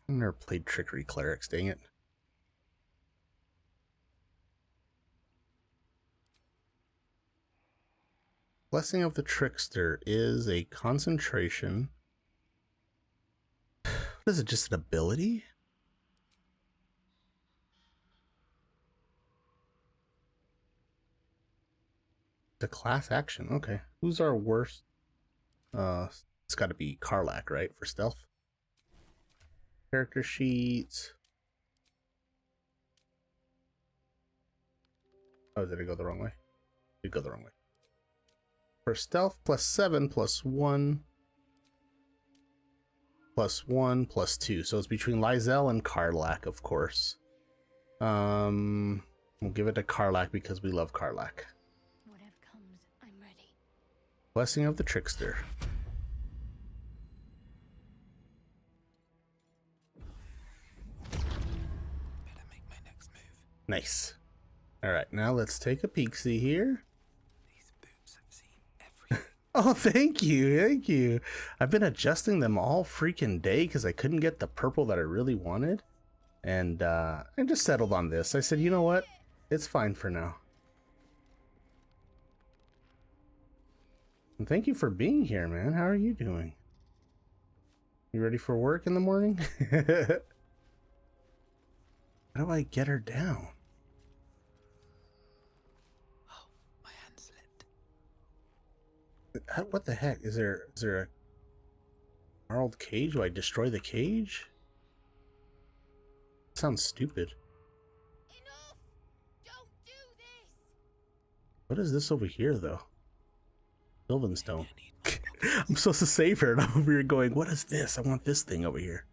I've never played Trickery Clerics, dang it. Blessing of the Trickster is a concentration. What is it, just an ability? The class action, okay. Who's our worst? It's gotta be Karlach, right? For stealth. Character sheets. Oh, did I go the wrong way? Did go the wrong way. For stealth, +7, +1. +1, +2. So it's between Lysel and Karlach, of course. We'll give it to Karlach because we love Karlach. Whatever comes, I'm ready. Blessing of the Trickster. Better make my next move. Nice. Alright, now let's take a peek-see here. These boobs have seen everything. Oh, thank you, thank you. I've been adjusting them all freaking day because I couldn't get the purple that I really wanted. And I just settled on this. I said, you know what? It's fine for now. And thank you for being here, man. How are you doing? You ready for work in the morning? How do I get her down? Oh, my hand slipped. What the heck? Is there a gnarled cage? Do I destroy the cage? Sounds stupid. Enough! Don't do this! What is this over here, though? Sylvanstone. I'm supposed to save her, and I'm over here going, what is this? I want this thing over here.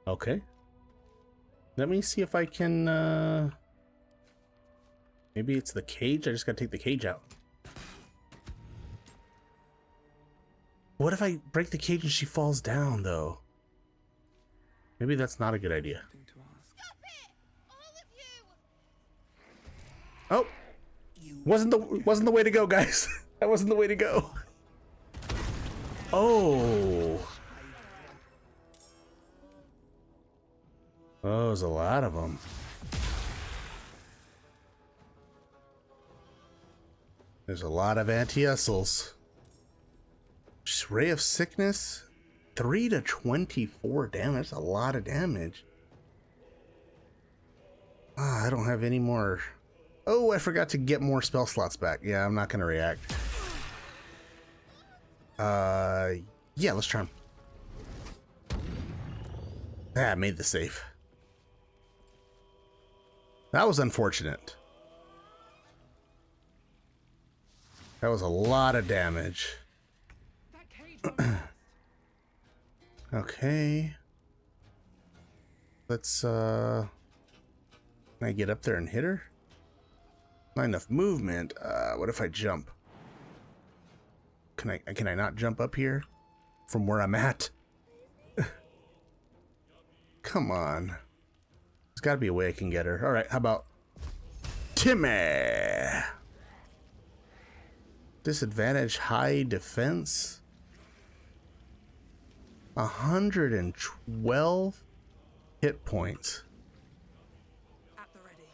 Okay. Let me see if I can, maybe it's the cage? I just gotta take the cage out. What if I break the cage and she falls down, though? Maybe that's not a good idea. Stop it! All of you! Oh! Wasn't the way to go, guys. That wasn't the way to go. Oh. Oh, there's a lot of them. There's a lot of anti-Essels. Ray of Sickness, 3 to 24 damage. That's a lot of damage. Ah, I don't have any more. Oh, I forgot to get more spell slots back. Yeah, I'm not going to react. Yeah, let's try him. Ah, I made the save. That was unfortunate. That was a lot of damage. Okay. Let's, can I get up there and hit her? Not enough movement. What if I jump? Can I not jump up here from where I'm at? Come on. There's got to be a way I can get her. All right, how about Timmy? Disadvantage high defense. 112 hit points. At the ready.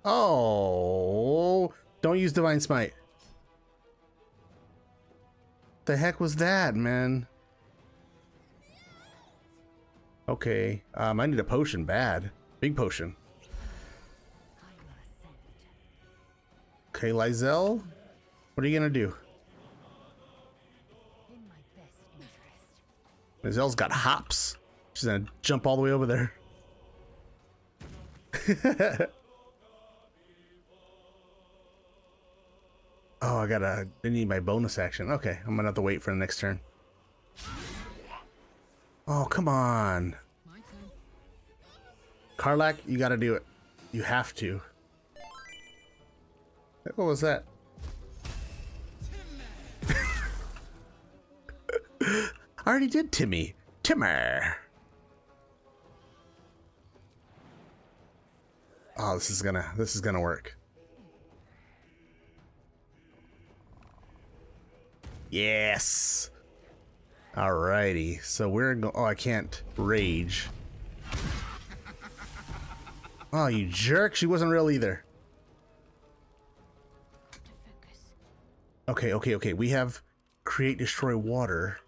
Oh, don't use Divine Smite. The heck was that, man? Okay, I need a potion bad. Big potion. Okay, Lizelle, what are you gonna do? Lizelle's got hops. She's gonna jump all the way over there. Oh, I need my bonus action. Okay, I'm gonna have to wait for the next turn. Oh, come on. My turn. Karlach, you gotta do it. You have to. What was that? I already did Timmy. Timmer. Oh, this is gonna work. Yes. Alrighty. So we're going. Oh, I can't rage. Oh, you jerk! She wasn't real either. Okay. We have create, destroy water.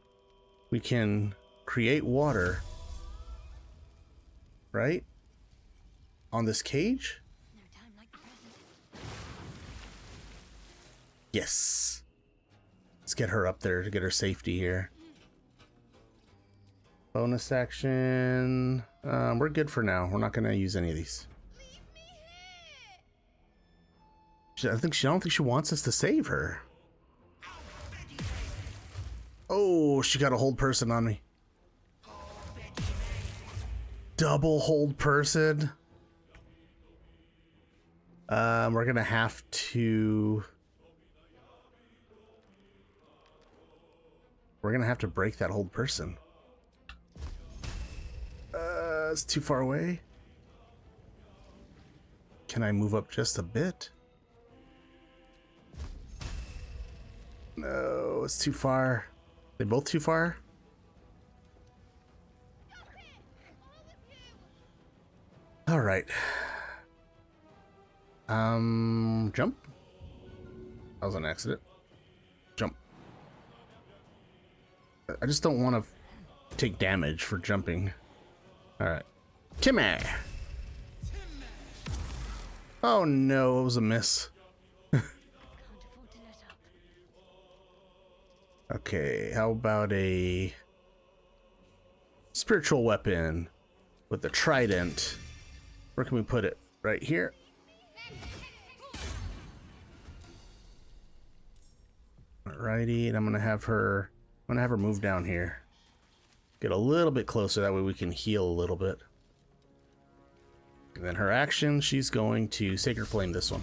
We can create water, right? On this cage? No time like the present. Yes. Let's get her up there to get her safety here. Bonus action. We're good for now. We're not going to use any of these. I don't think she wants us to save her. Oh, she got a hold person on me. Double hold person. We're gonna have to. We're gonna have to break that hold person. It's too far away. Can I move up just a bit? No, it's too far. They both too far? All right. Jump. That was an accident. Jump. I just don't want to take damage for jumping. All right. Timmy. Oh no, it was a miss. Okay, how about a spiritual weapon with the trident? Where can we put it? Right here. Alrighty, and I'm gonna have her move down here. Get a little bit closer, that way we can heal a little bit. And then her action, she's going to Sacred Flame this one.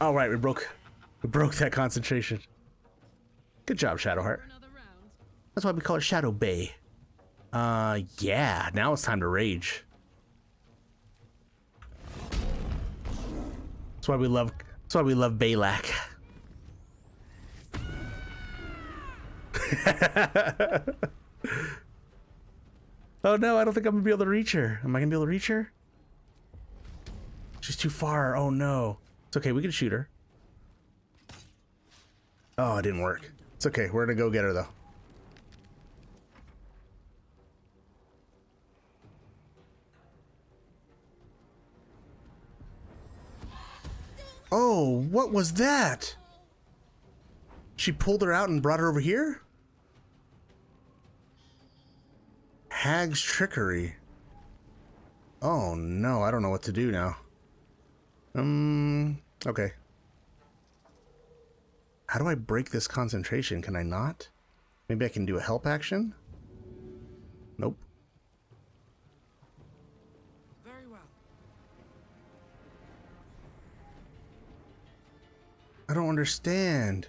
All right, we broke that concentration. Good job, Shadowheart. That's why we call her Shadow Bay. Yeah, now it's time to rage. That's why we love Balak. Oh no, I don't think I'm gonna be able to reach her. Am I gonna be able to reach her? She's too far. Oh no. It's okay, we can shoot her. Oh, it didn't work. It's okay, we're gonna go get her though. Oh, what was that? She pulled her out and brought her over here? Hag's trickery. Oh no, I don't know what to do now. Okay. How do I break this concentration? Can I not? Maybe I can do a help action? Nope. Very well. I don't understand.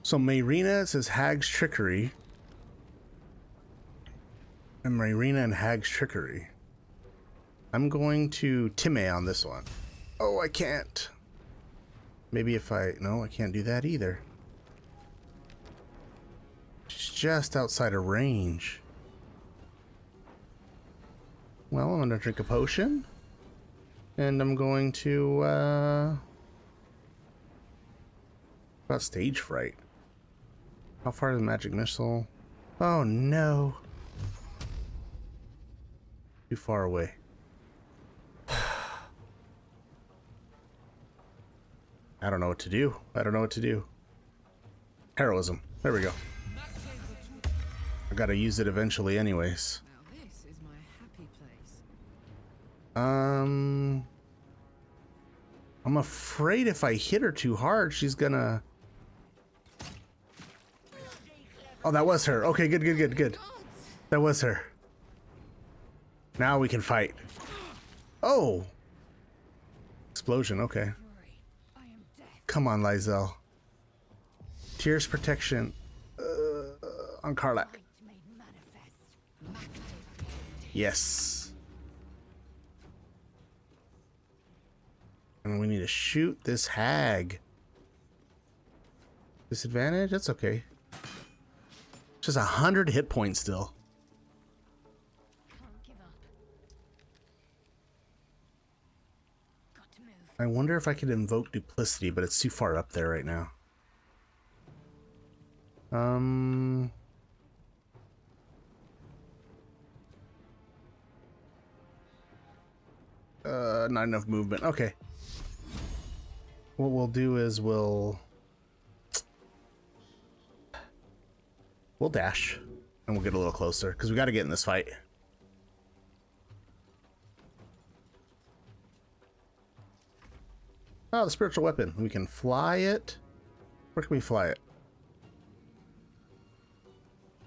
So Mayrina says Hag's trickery. And Mayrina and Hag's trickery. I'm going to Time on this one. Oh, I can't. Maybe if I... No, I can't do that either. She's just outside of range. Well, I'm gonna drink a potion. And I'm going to, about stage fright. How far is the magic missile? Oh no. Too far away. I don't know what to do. I don't know what to do. Heroism. There we go. I gotta use it eventually anyways. Now this is my happy place. I'm afraid if I hit her too hard, she's gonna... Oh, that was her. Okay, good. That was her. Now we can fight. Oh! Explosion, okay. Come on, Lysel. Tears protection. On Karlach. Yes. And we need to shoot this hag. Disadvantage? That's okay. Just 100 hit points still. I wonder if I could invoke duplicity, but it's too far up there right now. Not enough movement. Okay. What we'll do is we'll dash and we'll get a little closer because we got to get in this fight. Oh, the spiritual weapon. We can fly it. Where can we fly it?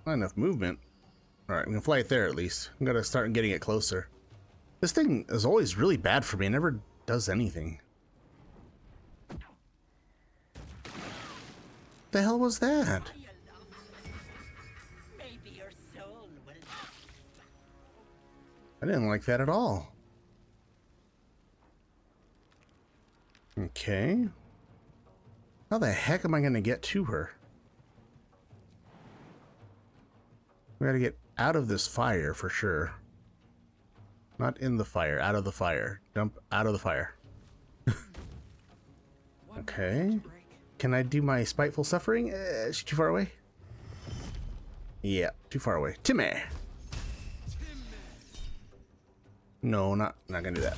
Not enough movement. Alright, we can fly it there at least. I'm gonna start getting it closer. This thing is always really bad for me. It never does anything. What the hell was that? Maybe your soul will. I didn't like that at all. Okay. How the heck am I going to get to her? We got to get out of this fire for sure. Not in the fire, out of the fire. Jump out of the fire. Okay. Can I do my spiteful suffering? Is she too far away? Yeah, too far away. Timmy! No, not gonna do that.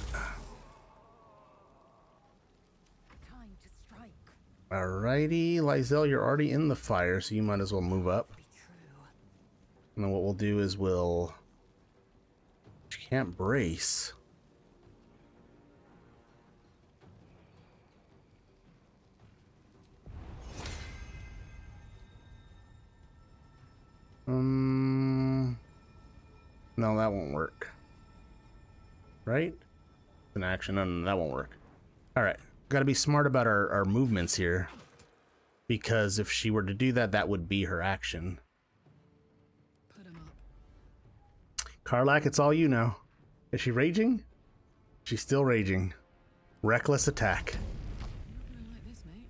Alrighty, Lysel, you're already in the fire, so you might as well move up. And then what we'll do is we'll... She can't brace. No, that won't work. Right? An action. No, that won't work. Alright. Gotta be smart about our movements here. Because if she were to do that, that would be her action. Put him up. Karlach, it's all you now. Is she raging? She's still raging. Reckless attack. You're not gonna like this, mate.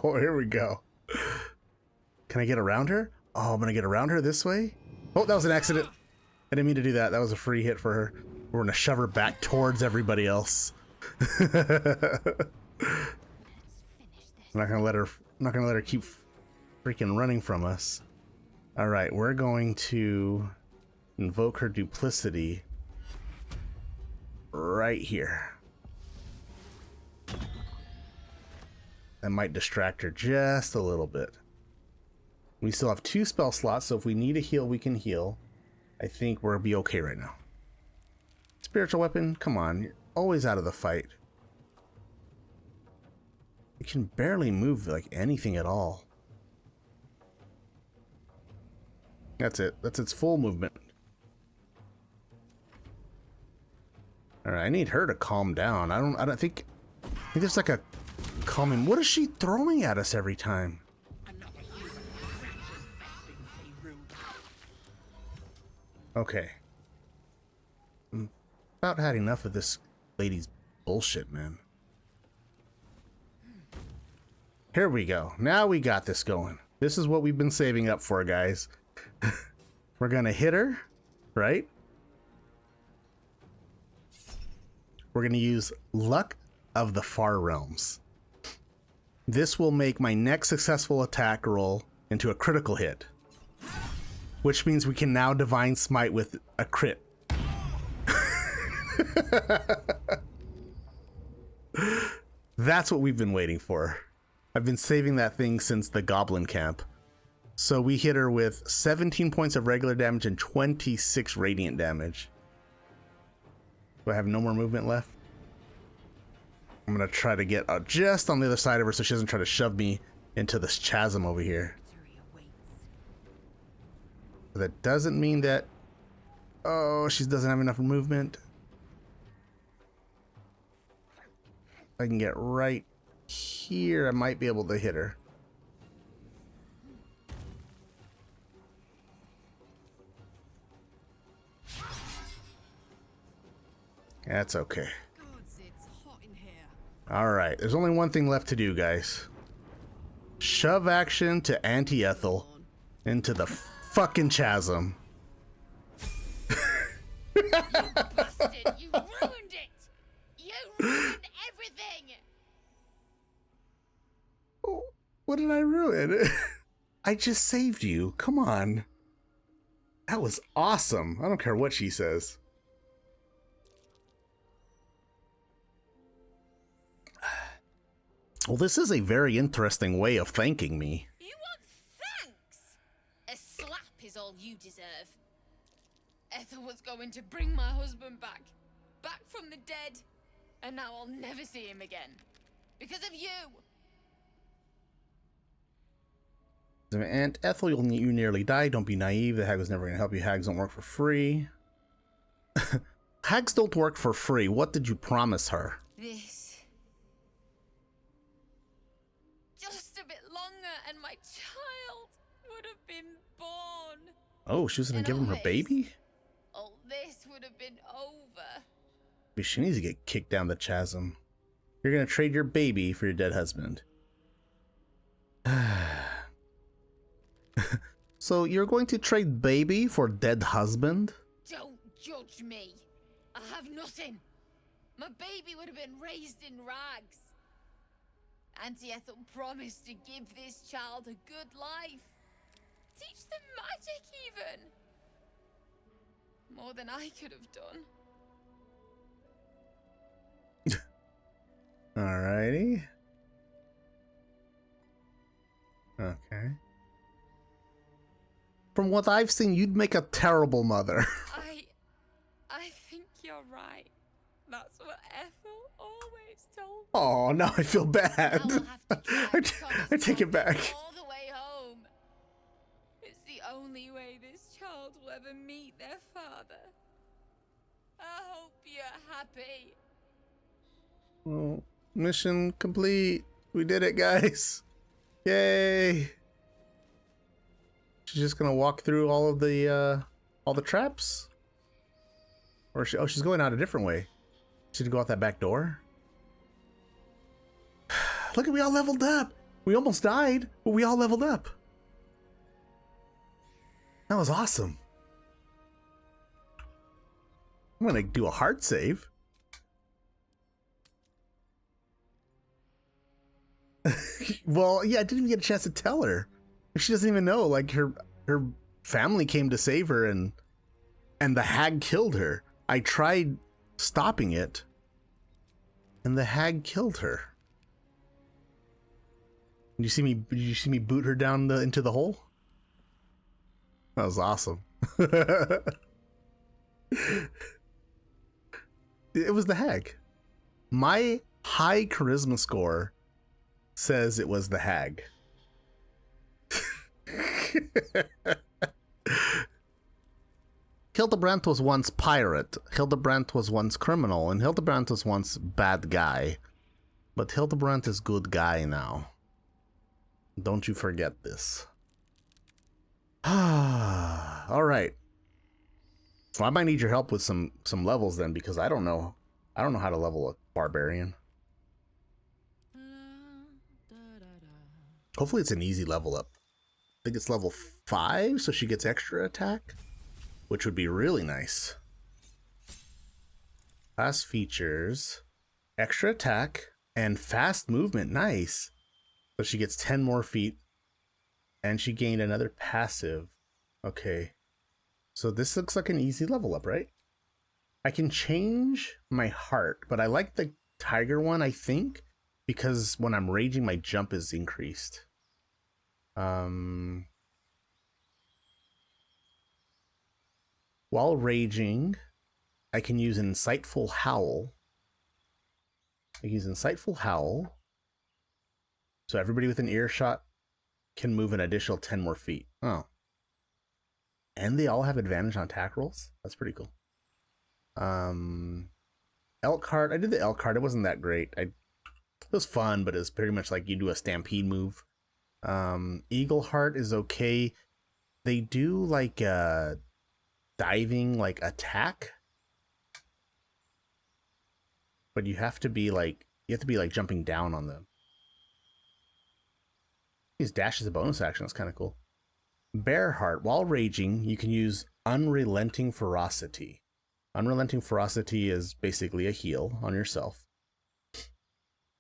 Oh, here we go. Can I get around her? Oh, I'm gonna get around her this way? Oh, that was an accident. I didn't mean to do that. That was a free hit for her. We're gonna shove her back towards everybody else. I'm not gonna let her keep freaking running from us. All right, we're going to invoke her duplicity right here. That might distract her just a little bit. We still have 2 spell slots, so if we need a heal, we can heal. I think we'll be okay right now. Spiritual weapon, come on, you're always out of the fight. You can barely move like anything at all. That's it. That's its full movement. Alright, I need her to calm down. I don't think there's like a calming. What is she throwing at us every time? Okay. About had enough of this lady's bullshit, man. Here we go. Now we got this going. This is what we've been saving up for, guys. We're gonna hit her, right? We're gonna use Luck of the Far Realms. This will make my next successful attack roll into a critical hit, which means we can now Divine Smite with a crit. That's what we've been waiting for. I've been saving that thing since the Goblin Camp. So we hit her with 17 points of regular damage and 26 radiant damage. Do I have no more movement left? I'm gonna try to get just on the other side of her so she doesn't try to shove me into this chasm over here. But that doesn't mean that... Oh, she doesn't have enough movement. I can get right here, I might be able to hit her. That's okay. Alright, there's only one thing left to do, guys. Shove action to Auntie Ethel into the fucking chasm. You bastard! You ruined it! You ruined everything! Oh, what did I ruin? I just saved you. Come on. That was awesome. I don't care what she says. Well, this is a very interesting way of thanking me. You want thanks? A slap is all you deserve. Ethel was going to bring my husband back from the dead, and now I'll never see him again. Because of you! Aunt Ethel, you nearly died. Don't be naive. The hag was never going to help you. Hags don't work for free. Hags don't work for free. What did you promise her? This. Just a bit longer and my child would have been born. Oh, she was going to give him her baby? All this would have been over. Maybe she needs to get kicked down the chasm. You're going to trade your baby for your dead husband. So you're going to trade baby for dead husband? Don't judge me. I have nothing. My baby would have been raised in rags. Auntie Ethel promised to give this child a good life. Teach them magic even. More than I could have done. Alrighty. Okay. From what I've seen, you'd make a terrible mother. I think you're right. That's what Ethel always told me. Oh, now I feel bad. I'll have to I take it back. all the way home. It's the only way this child will ever meet their father. I hope you're happy. Well, mission complete. We did it, guys. Yay. She's just gonna walk through all the traps? Or she's going out a different way. She's gonna go out that back door? Look at, we all leveled up. We almost died, but we all leveled up. That was awesome. I'm gonna do a hard save. Well, yeah, I didn't even get a chance to tell her. She doesn't even know. Like, her family came to save her, and the hag killed her. I tried stopping it, and the hag killed her. Did you see me boot her down into the hole? That was awesome. It was the hag. My high charisma score says it was the hag. Hildebrandt was once pirate, Hildebrandt was once criminal, and Hildebrandt was once bad guy. But Hildebrandt is good guy now. Don't you forget this. All right. So I might need your help with some levels then, because I don't know how to level a barbarian. Hopefully it's an easy level up. I think it's level 5, so she gets extra attack, which would be really nice. Class features, extra attack, and fast movement. Nice. So she gets 10 more feet, and she gained another passive. Okay. So this looks like an easy level up, right? I can change my heart, but I like the tiger one, I think, because when I'm raging, my jump is increased. While raging, I can use an insightful howl. I use insightful howl. So everybody within earshot can move an additional 10 more feet. Oh. And they all have advantage on attack rolls? That's pretty cool. Elk heart. I did the elk heart. It wasn't that great. It was fun, but it's pretty much like you do a stampede move. Eagle heart is okay. They do like diving like attack, but you have to be like jumping down on them. Use dash as a bonus action. That's kind of cool. Bear heart. While raging, you can use unrelenting ferocity. Unrelenting ferocity is basically a heal on yourself.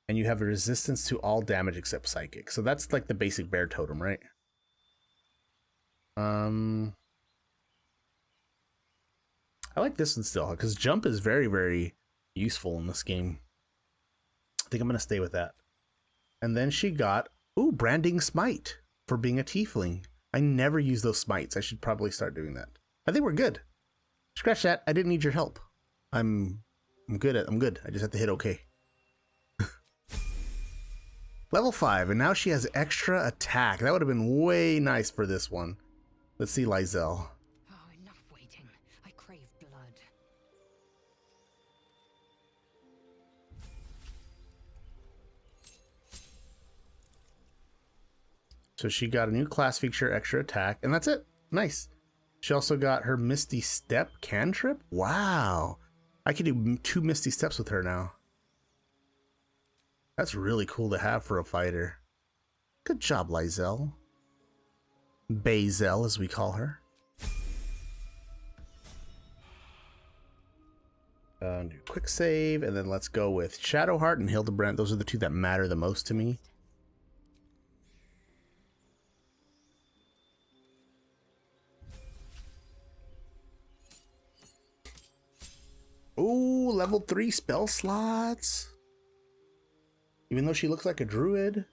And you have a resistance to all damage except psychic. So that's like the basic bear totem, right? I like this one still, because jump is very, very useful in this game. I think I'm going to stay with that. And then she got, branding smite for being a tiefling. I never use those smites. I should probably start doing that. I think we're good. Scratch that. I didn't need your help. I'm good. I just have to hit okay. Level 5, and now she has extra attack. That would have been way nice for this one. Let's see Lizelle. Oh, enough waiting. I crave blood. So she got a new class feature, extra attack, and that's it. Nice. She also got her Misty Step cantrip. Wow. I can do 2 Misty Steps with her now. That's really cool to have for a fighter. Good job, Lizelle. Bazel, as we call her. Do quick save, and then let's go with Shadowheart and Hildebrandt. Those are the 2 that matter the most to me. Ooh, level 3 spell slots. Even though she looks like a druid.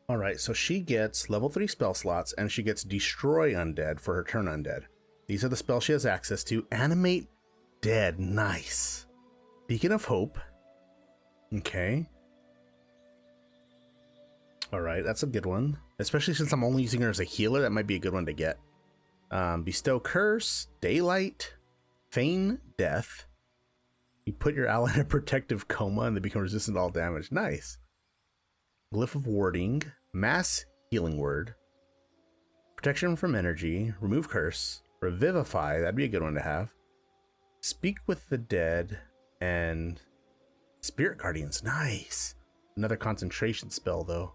Alright, so she gets level 3 spell slots, and she gets Destroy Undead for her turn undead. These are the spells she has access to. Animate Dead, nice. Beacon of Hope. Okay. Alright, that's a good one. Especially since I'm only using her as a healer, that might be a good one to get. Bestow Curse, Daylight, Feign Death. You put your ally in a protective coma and they become resistant to all damage. Nice. Glyph of Warding, Mass Healing Word, Protection from Energy, Remove Curse, Revivify, that'd be a good one to have. Speak with the Dead, and Spirit Guardians, nice. Another concentration spell though.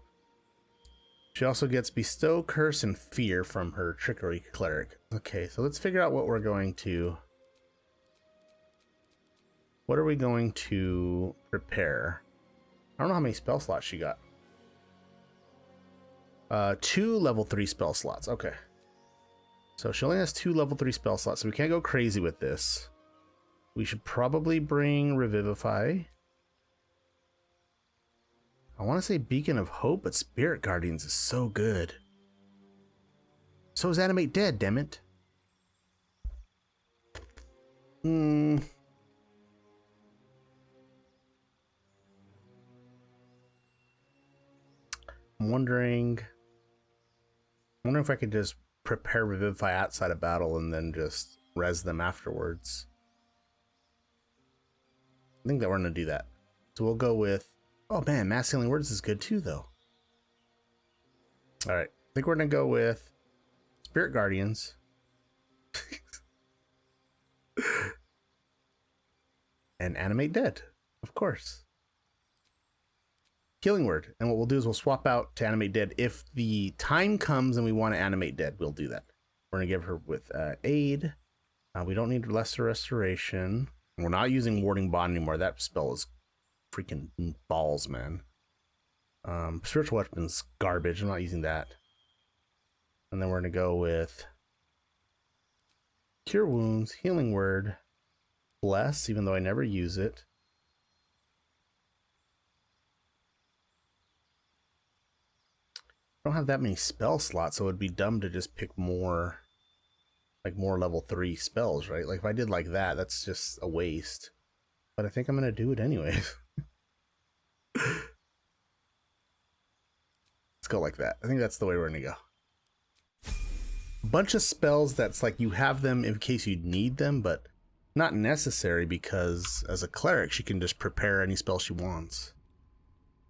She also gets Bestow Curse and Fear from her Trickery Cleric. Okay, so let's figure out what we're going to... What are we going to prepare? I don't know how many spell slots she got. 2 level 3 spell slots. Okay. So she only has 2 level 3 spell slots, so we can't go crazy with this. We should probably bring Revivify. I want to say Beacon of Hope, but Spirit Guardians is so good. So is Animate Dead, dammit. I'm wondering if I could just prepare Revivify outside of battle and then just res them afterwards. I think that we're going to do that. So we'll go with... Oh man, Mass Healing Words is good too, though. Alright, I think we're going to go with Spirit Guardians. And Animate Dead, of course. Healing Word. And what we'll do is we'll swap out to Animate Dead. If the time comes and we want to Animate Dead, we'll do that. We're going to give her with Aid. We don't need Lesser Restoration. We're not using Warding Bond anymore. That spell is freaking balls, man. Spiritual Weapon's garbage. I'm not using that. And then we're going to go with Cure Wounds, Healing Word, Bless, even though I never use it. I don't have that many spell slots, so it would be dumb to just pick more, like more level 3 spells, right? Like if I did like that, that's just a waste. But I think I'm going to do it anyways. Let's go like that. I think that's the way we're going to go. Bunch of spells that's like you have them in case you need them, but not necessary because as a cleric, she can just prepare any spell she wants.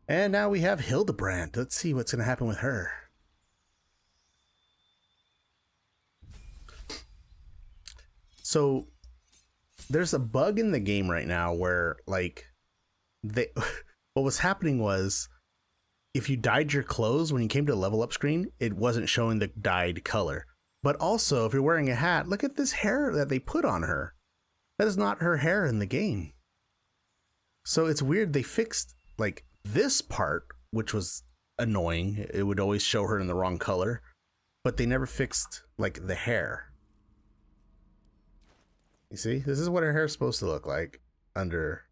And now we have Hildebrandt. Let's see what's going to happen with her. So there's a bug in the game right now where like what was happening was if you dyed your clothes when you came to the level up screen, it wasn't showing the dyed color. But also if you're wearing a hat, look at this hair that they put on her. That is not her hair in the game. So it's weird. They fixed like this part, which was annoying. It would always show her in the wrong color, but they never fixed like the hair. You see, this is what her hair is supposed to look like under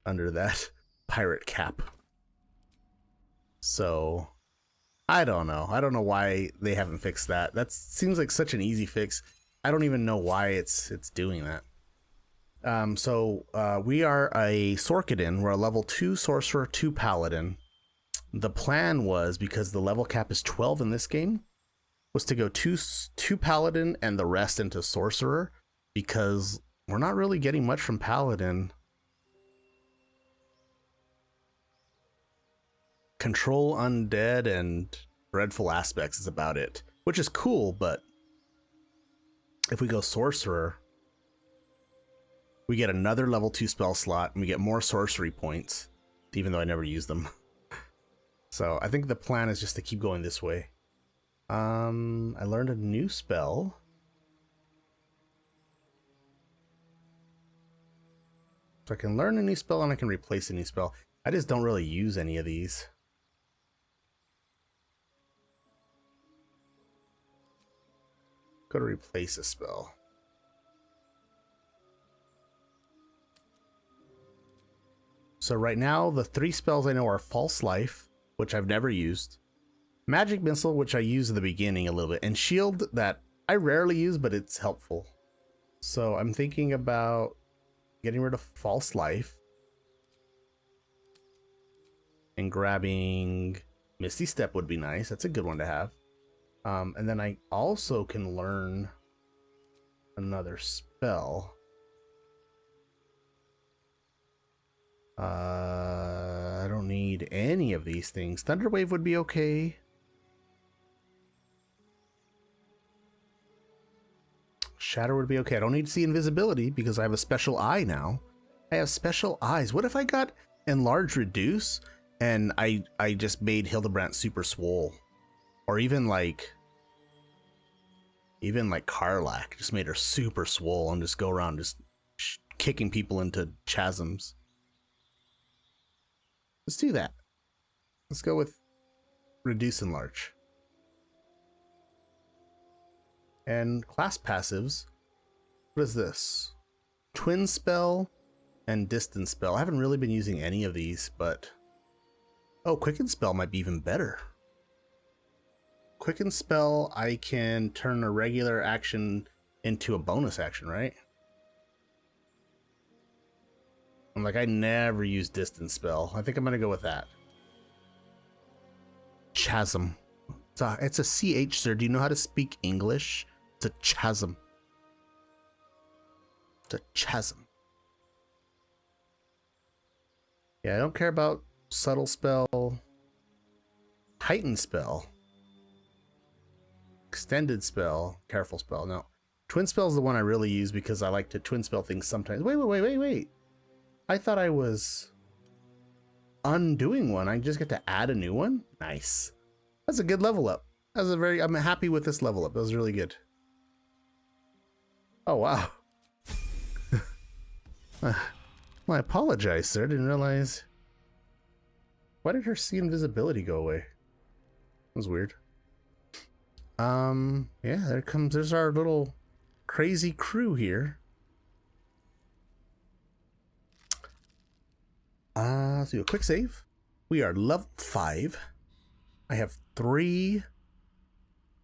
that pirate cap. So I don't know. I don't know why they haven't fixed that. That seems like such an easy fix. I don't even know why it's doing that. We are a Sorkadin. We're a level 2 sorcerer, 2 paladin. The plan was, because the level cap is 12 in this game, was to go two paladin and the rest into sorcerer, because we're not really getting much from paladin. Control undead and dreadful aspects is about it, which is cool, but if we go sorcerer, we get another level 2 spell slot and we get more sorcery points, even though I never use them. So I think the plan is just to keep going this way. I learned a new spell. So I can learn a new spell and I can replace a new spell. I just don't really use any of these. Go to replace a spell. So right now, the 3 spells I know are False Life, which I've never used, Magic Missile, which I use in the beginning a little bit, and Shield, that I rarely use, but it's helpful. So I'm thinking about getting rid of False Life and grabbing Misty Step would be nice. That's a good one to have. And then I also can learn another spell. I don't need any of these things. Thunder Wave would be okay. Shatter would be okay. I don't need to see invisibility because I have a special eye now. I have special eyes. What if I got Enlarge Reduce and I just made Hildebrandt super swole? Or even like Karlach, just made her super swole and just go around just kicking people into chasms. Let's do that. Let's go with Reduce Enlarge. And class passives. What is this? Twin spell and distance spell. I haven't really been using any of these, but oh, quicken spell might be even better. Quicken spell, I can turn a regular action into a bonus action, right? I'm like, I never use distance spell. I think I'm gonna go with that. Chasm. It's a CH, sir. Do you know how to speak English? It's a chasm. It's a chasm. Yeah, I don't care about subtle spell. Heightened spell. Extended spell. Careful spell. No. Twin spell is the one I really use because I like to twin spell things sometimes. Wait. I thought I was undoing one. I just get to add a new one? Nice. That's a good level up. I'm happy with this level up. That was really good. Oh, wow. Well, I apologize, sir. Didn't realize. Why did her see invisibility go away? That was weird. Yeah, there's our little crazy crew here. Let's do a quick save. We are level 5. I have 3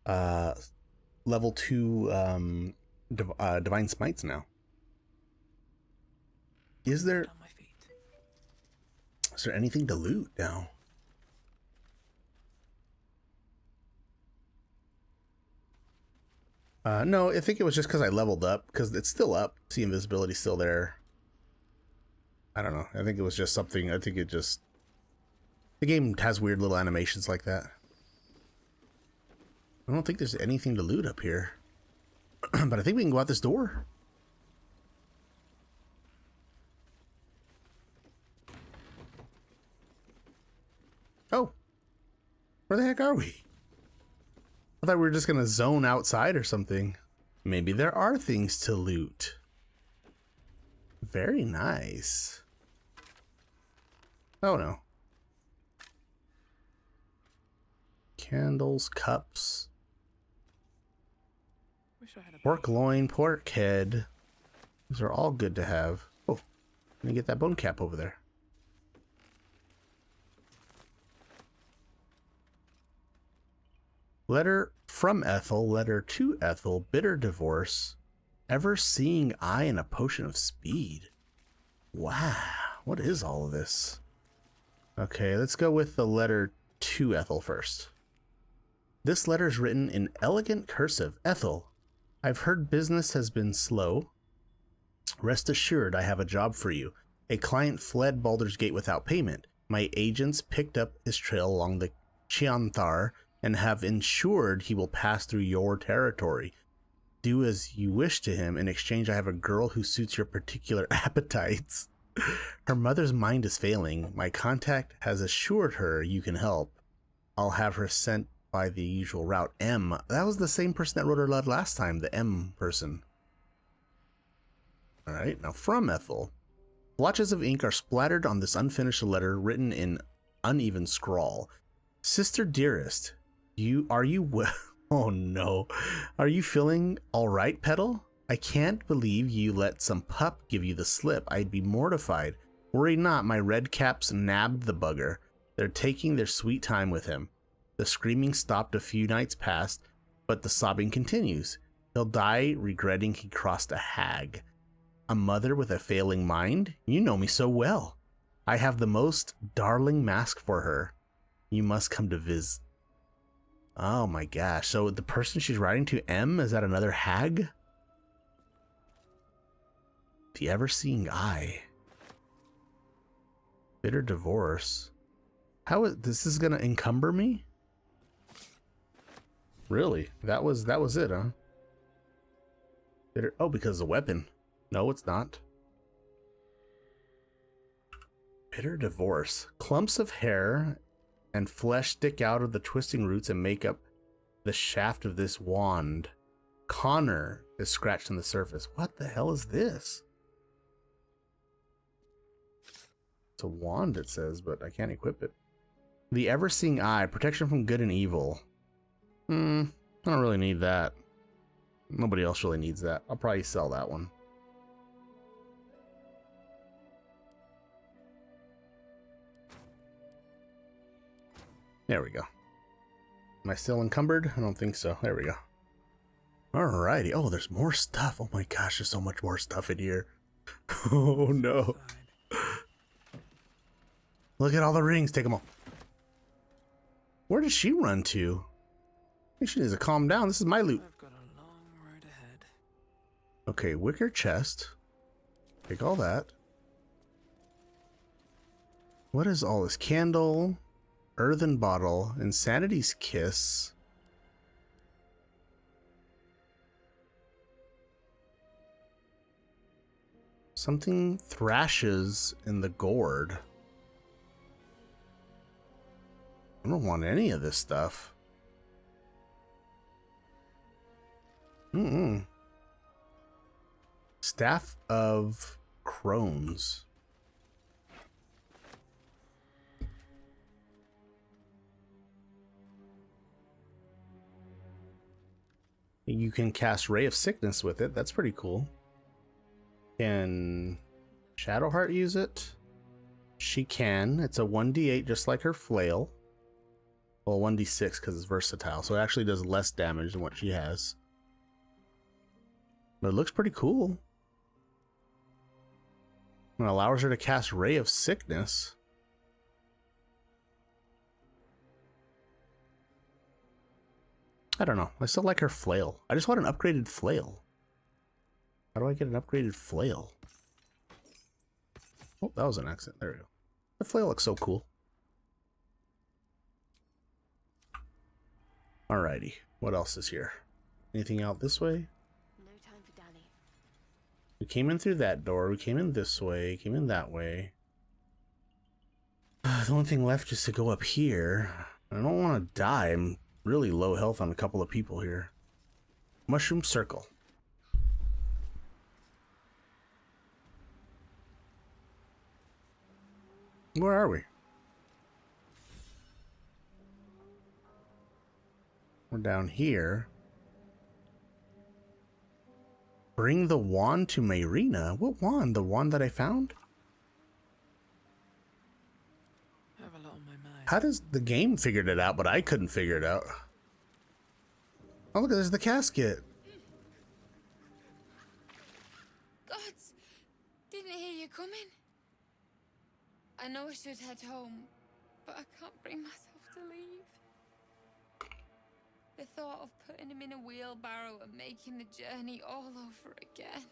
level 2 divine smites now. Is there anything to loot now? No, I think it was just because I leveled up, because it's still up. See, invisibility's still there. I don't know. I think it was just something. I think it just... The game has weird little animations like that. I don't think there's anything to loot up here. But I think we can go out this door. Oh. Where the heck are we? I thought we were just going to zone outside or something. Maybe there are things to loot. Very nice. Oh no. Candles, cups. Pork loin, pork head. These are all good to have. Oh, let me get that bone cap over there. Letter from Ethel, letter to Ethel, bitter divorce, ever seeing eye and a potion of speed. Wow, what is all of this? Okay, let's go with the letter to Ethel first. This letter is written in elegant cursive. Ethel, I've heard business has been slow. Rest assured, I have a job for you. A client fled Baldur's Gate without payment. My agents picked up his trail along the Chianthar and have ensured he will pass through your territory. Do as you wish to him. In exchange, I have a girl who suits your particular appetites. Her mother's mind is failing. My contact has assured her you can help. I'll have her sent by the usual route. M. That was the same person that wrote her letter last time, the M person. All right, now from Ethel. Blotches of ink are splattered on this unfinished letter written in uneven scrawl. Sister dearest, are you well? Oh no. Are you feeling all right, Petal? I can't believe you let some pup give you the slip. I'd be mortified. Worry not, my red caps nabbed the bugger. They're taking their sweet time with him. The screaming stopped a few nights past, but the sobbing continues. He'll die regretting he crossed a hag. A mother with a failing mind? You know me so well. I have the most darling mask for her. You must come to visit. Oh my gosh. So the person she's writing to, M, is that another hag? The ever-seeing eye. Bitter divorce. How is this is gonna encumber me? Really? That was it, huh? Bitter, oh, because of the weapon. No, it's not. Bitter divorce. Clumps of hair and flesh stick out of the twisting roots and make up the shaft of this wand. Connor is scratched on the surface. What the hell is this? It's a wand, it says, but I can't equip it. The ever-seeing eye, protection from good and evil. I don't really need that. Nobody else really needs that. I'll probably sell that one. There we go. Am I still encumbered? I don't think so. There we go. Alrighty. Oh, there's more stuff. Oh my gosh, there's so much more stuff in here. Oh no. Look at all the rings. Take them all. Where did she run to? I think she needs to calm down. This is my loot. I've got a long road ahead. Okay, wicker chest. Take all that. What is all this? Candle, earthen bottle, insanity's kiss. Something thrashes in the gourd. I don't want any of this stuff. Staff of Crones. You can cast Ray of Sickness with it. That's pretty cool. Can Shadowheart use it? She can. It's a 1d8 just like her flail. Well, 1d6 because it's versatile. So it actually does less damage than what she has. But it looks pretty cool. It allows her to cast Ray of Sickness. I don't know. I still like her flail. I just want an upgraded flail. How do I get an upgraded flail? Oh, that was an accident. There we go. The flail looks so cool. Alrighty. What else is here? Anything out this way? No time for Danny. We came in through that door. We came in this way. Came in that way. The only thing left is to go up here. I don't want to die. I'm really low health on a couple of people here. Mushroom circle. Where are we? We're down here. Bring the wand to Mayrina. What wand? The wand that I found? I have a lot on my mind. How does the game figured it out, but I couldn't figure it out? Oh, look, there's the casket. Gods, didn't hear you coming. I know I should head home, but I can't bring myself to leave. The thought of putting him in a wheelbarrow and making the journey all over again.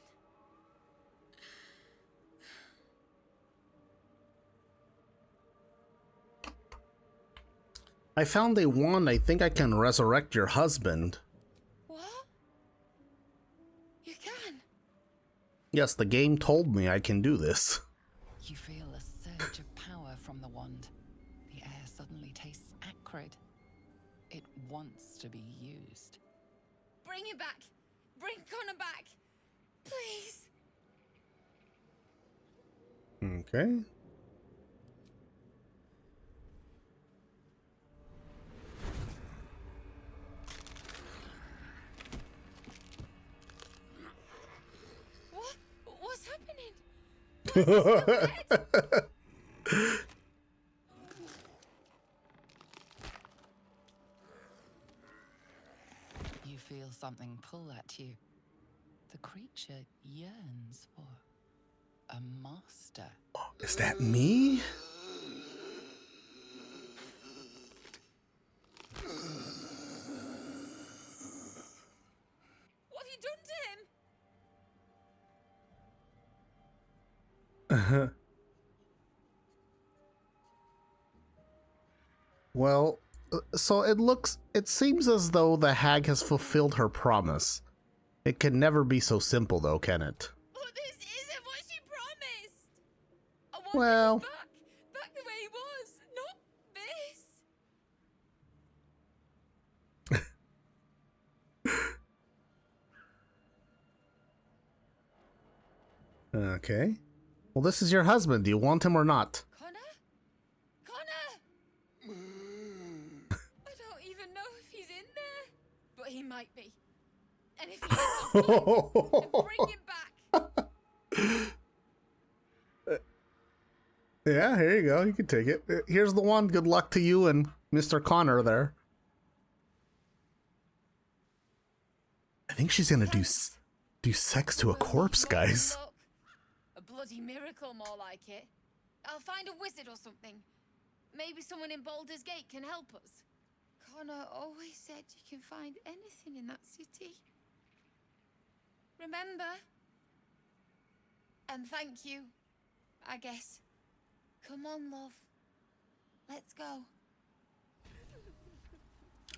I found a wand. I think I can resurrect your husband. What? You can? Yes, the game told me I can do this. You feel a surge of power from the wand. The air suddenly tastes acrid. It wants to be used. Bring him back! Bring Connor back! Please! Okay. What? What's happening? Why is he still dead? You feel something pull at you. The creature yearns for a master. Is that me? What have you done to him? Well, so it seems as though the hag has fulfilled her promise. It can never be so simple though, can it? But this isn't what she promised. I want Well, him back the way he was, not this. okay. Well, this is your husband. Do you want him or not? Connor? I don't even know if he's in there, but he might be. And if he is, I'll find him and bring him back. Yeah, here you go. You can take it. Here's the one. Good luck to you and Mr. Connor there. I think she's gonna do sex to a corpse, guys. Look, a bloody miracle, more like it. I'll find a wizard or something. Maybe someone in Baldur's Gate can help us. Connor always said you can find anything in that city. Remember? And thank you, I guess. Come on, love. Let's go.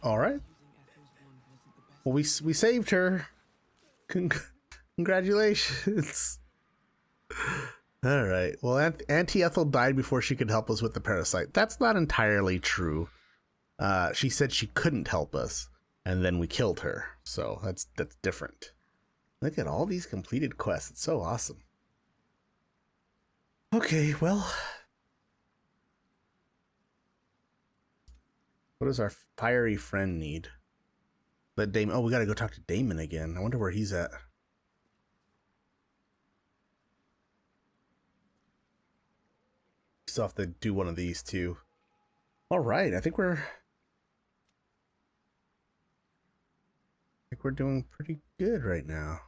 All right. Well, we saved her. Congratulations. All right. Well, Auntie Ethel died before she could help us with the parasite. That's not entirely true. She said she couldn't help us, and then we killed her. So that's different. Look at all these completed quests. It's so awesome. Okay, well. What does our fiery friend need? Let Damon. Oh, we gotta go talk to Damon again. I wonder where he's at. Still have to do one of these too. All right, I think we're doing pretty good right now.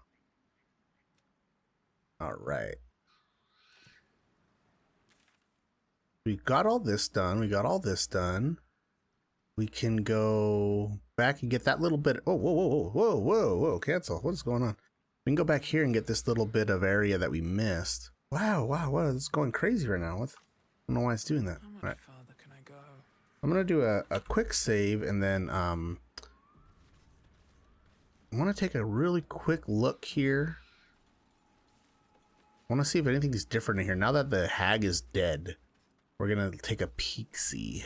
All right. We got all this done. We got all this done. We can go back and get that little bit. Oh, whoa, cancel. What is going on? We can go back here and get this little bit of area that we missed. Wow, this is going crazy right now. I don't know why it's doing that. How much All right. farther can I go? I'm going to do a quick save, and then I want to take a really quick look here. I want to see if anything's different in here. Now that the hag is dead, we're going to take a peek-see.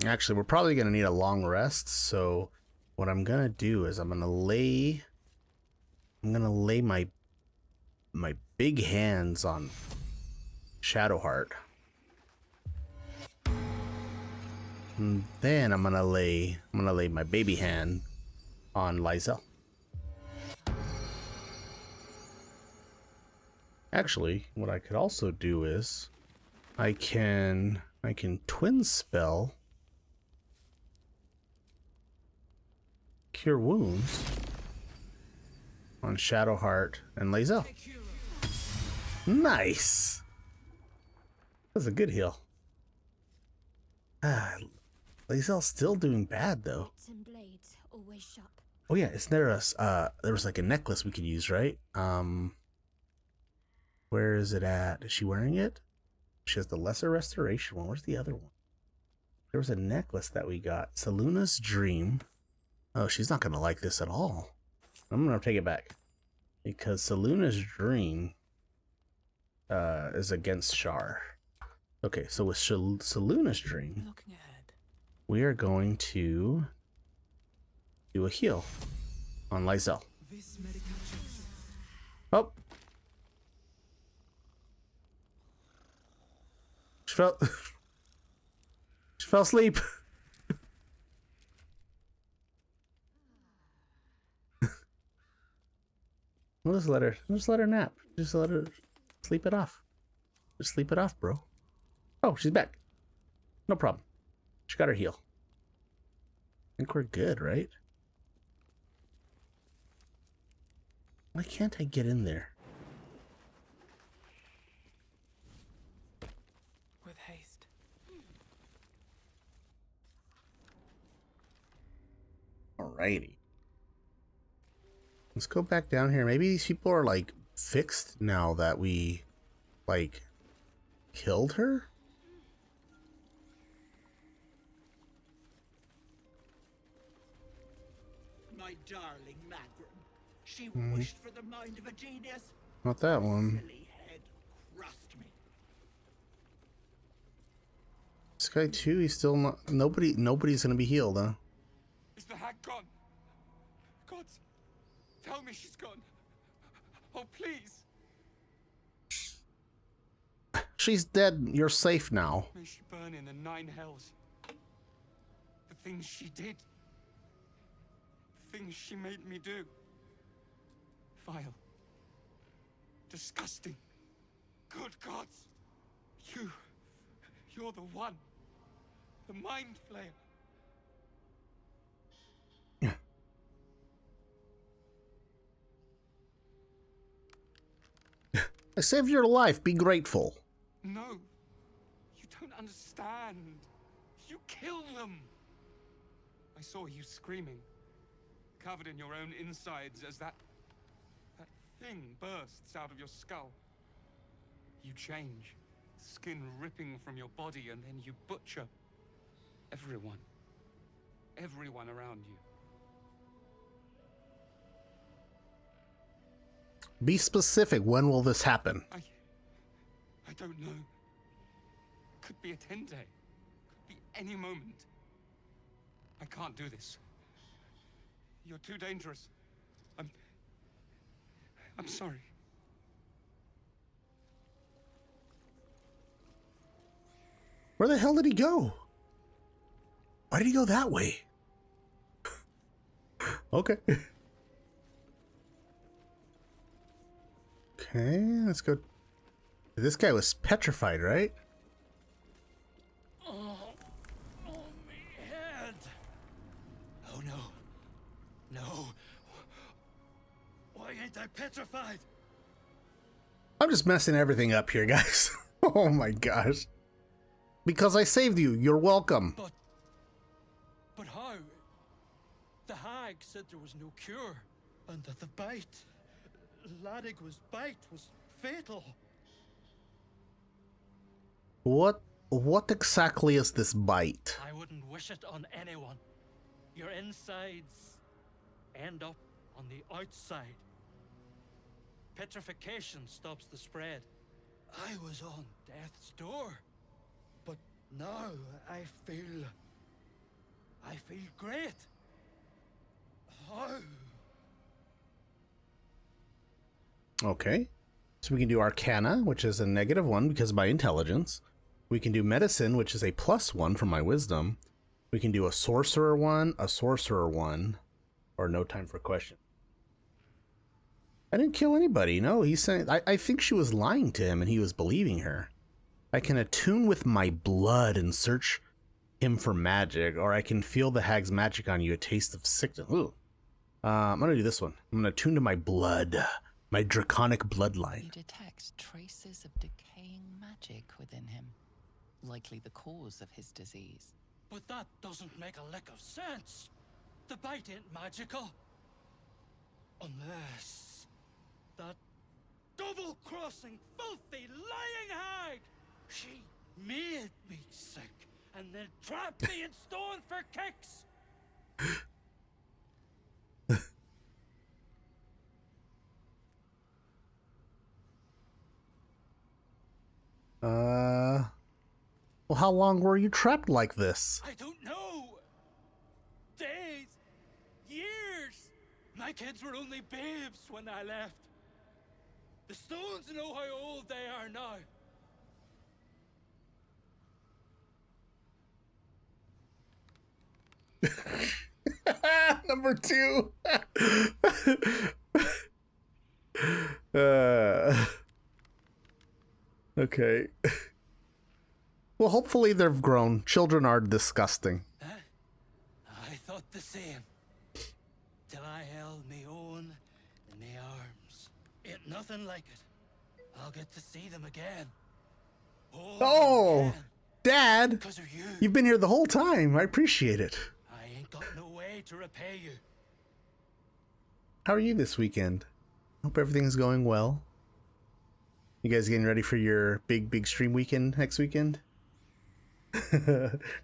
Actually, we're probably going to need a long rest, so what I'm going to do is I'm going to lay my big hands on Shadowheart. And then I'm going to lay my baby hand on Lysel. Actually, what I could also do is I can twin spell Cure Wounds on Shadowheart and Lysel. Nice. That's a good heal. Lysel's still doing bad though. And blades always sharp. Oh yeah, isn't there there was like a necklace we could use, right? Where is it at? Is she wearing it? She has the lesser restoration one. Where's the other one? There was a necklace that we got. Saluna's Dream. Oh, she's not gonna like this at all. I'm gonna take it back because Saluna's Dream is against Shar. Okay, so with Saluna's Dream, Looking ahead. we are going to do a heal on Lysel. This medication. Oh, she fell. She fell asleep. We'll just let her nap. Just let her sleep it off. Just sleep it off, bro. Oh, she's back. No problem. She got her heal. I think we're good, right? Why can't I get in there? With haste. Alrighty. Let's go back down here. Maybe these people are like fixed now that we like killed her? My darling Magrum. She wished for the mind of a genius. Not that one. Silly head crushed me. This guy too, he's still not nobody's gonna be healed, huh? Is the hag gone? God, tell me she's gone. Oh, please. she's dead. You're safe now. May she burn in the 9 hells. The things she did. The things she made me do. Vile. Disgusting. Good gods. You're the one. The mind flayer. I saved your life. Be grateful. No. You don't understand. You killed them. I saw you screaming. Covered in your own insides as that thing bursts out of your skull. You change. Skin ripping from your body, and then you butcher everyone. Everyone around you. Be specific. When will this happen? I don't know. Could be a 10-day. Could be any moment. I can't do this. You're too dangerous. I'm sorry. Where the hell did he go? Why did he go that way? Okay. Okay, let's go. This guy was petrified, right? Oh, me head. Oh no. No. Why ain't I petrified? I'm just messing everything up here, guys. Oh my gosh. Because I saved you. You're welcome. But how? The hag said there was no cure, and that the bite, Ladigwa's bite, was fatal. What exactly is this bite? I wouldn't wish it on anyone. Your insides end up on the outside. Petrification stops the spread. I was on death's door. But now I feel great. How? Okay. So we can do Arcana, which is a -1 because of my intelligence. We can do Medicine, which is a +1 from my wisdom. We can do a Sorcerer 1, a Sorcerer 1, or No Time for Question. I didn't kill anybody. No, he's saying... I think she was lying to him and he was believing her. I can attune with my blood and search him for magic, or I can feel the hag's magic on you, a taste of sickness. Ooh. I'm going to do this one. I'm going to attune to my blood, my draconic bloodline. You detect traces of decaying magic within him, likely the cause of his disease. But that doesn't make a lick of sense. The bite ain't magical. Unless that double-crossing, filthy, lying hag, she made me sick and then trapped me in stone for kicks. Well, how long were you trapped like this? I don't know. Days, years. My kids were only babes when I left. The stones know how old they are now. Number 2. Okay. Well, hopefully they've grown. Children are disgusting. Huh? I thought the same. Till I held me own in me arms. Ain't nothing like it. I'll get to see them again. Oh, again. Dad! 'Cause of you. You've been here the whole time. I appreciate it. I ain't got no way to repay you. How are you this weekend? Hope everything's going well. You guys getting ready for your big stream weekend next weekend?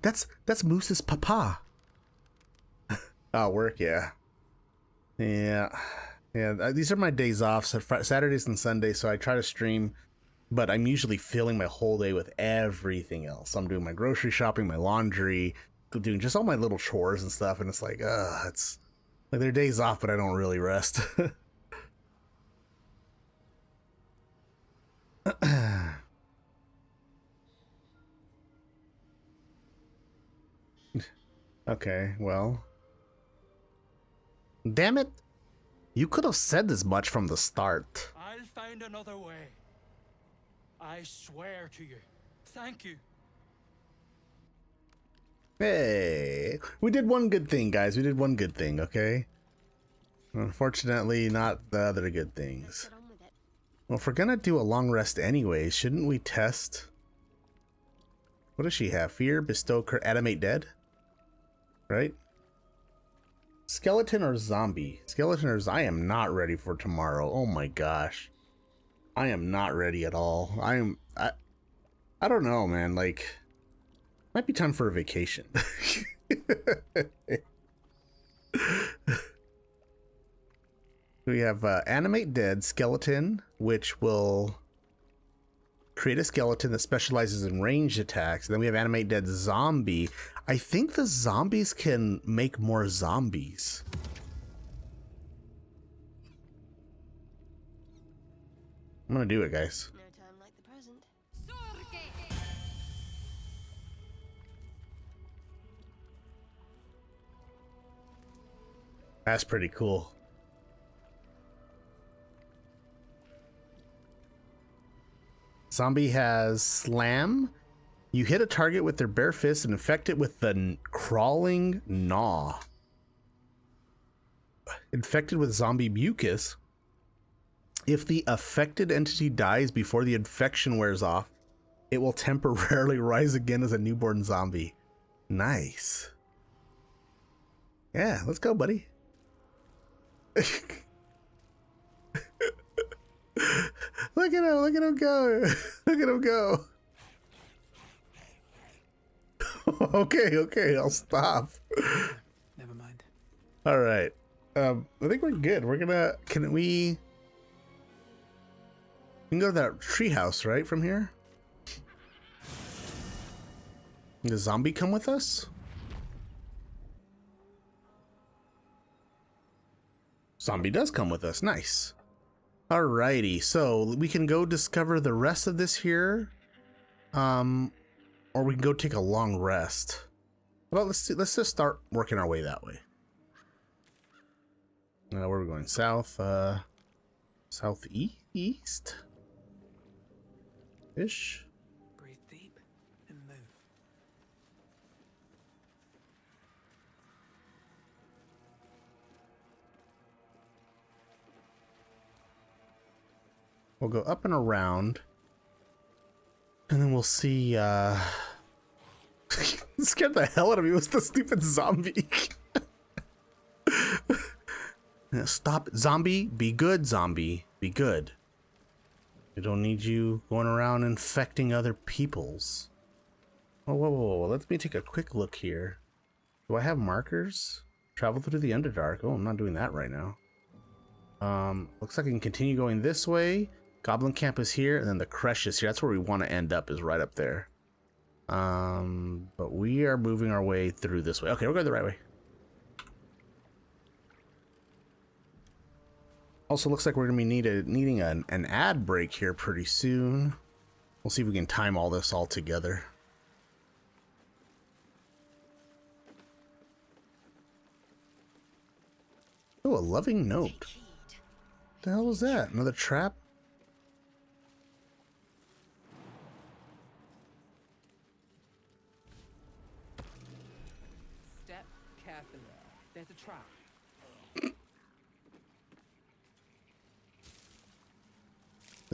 That's Moose's papa. Oh, work, yeah. Yeah. These are my days off, so Saturdays and Sundays, so I try to stream, but I'm usually filling my whole day with everything else. I'm doing my grocery shopping, my laundry, doing just all my little chores and stuff, and it's like, it's like they're days off, but I don't really rest. Okay, well. Damn it! You could have said this much from the start. I'll find another way. I swear to you. Thank you. Hey, we did one good thing, guys. We did one good thing, okay? Unfortunately, not the other good things. Get on with it. Well, if we're gonna do a long rest anyway, shouldn't we test? What does she have? Fear, bestow, animate dead? Right? Skeleton or zombie? Skeleton or I am not ready for tomorrow. Oh my gosh. I am not ready at all. I don't know, man. Like, might be time for a vacation. We have animate dead skeleton, which will create a skeleton that specializes in ranged attacks. And then we have animate dead zombie. I think the zombies can make more zombies. I'm gonna do it, guys. No time like the present. That's pretty cool. Zombie has slam. You hit a target with their bare fist and infect it with the crawling gnaw. Infected with zombie mucus. If the affected entity dies before the infection wears off, it will temporarily rise again as a newborn zombie. Nice. Yeah, let's go, buddy. Look at him go. Look at him go. Okay, I'll stop. Never mind. All right. I think we're good. Can we can go to that treehouse, right, from here? Does zombie come with us? Zombie does come with us. Nice. Alrighty, so we can go discover the rest of this here, or we can go take a long rest. Well, let's just start working our way that way. Where are we going? South, southeast ish. Breathe deep and move. We'll go up and around, and then we'll see. Scared the hell out of me with the stupid zombie. Stop, zombie. Be good, zombie. Be good. I don't need you going around infecting other peoples. Oh, whoa. Let me take a quick look here. Do I have markers? Travel through the Underdark. Oh, I'm not doing that right now. Looks like I can continue going this way. Goblin camp is here, and then the creche is here. That's where we want to end up, is right up there. But we are moving our way through this way. Okay, we're going the right way. Also looks like we're going to be needing an ad break here pretty soon. We'll see if we can time all this all together. Oh, a loving note. What the hell was that? Another trap? Step carefully. There's a trap.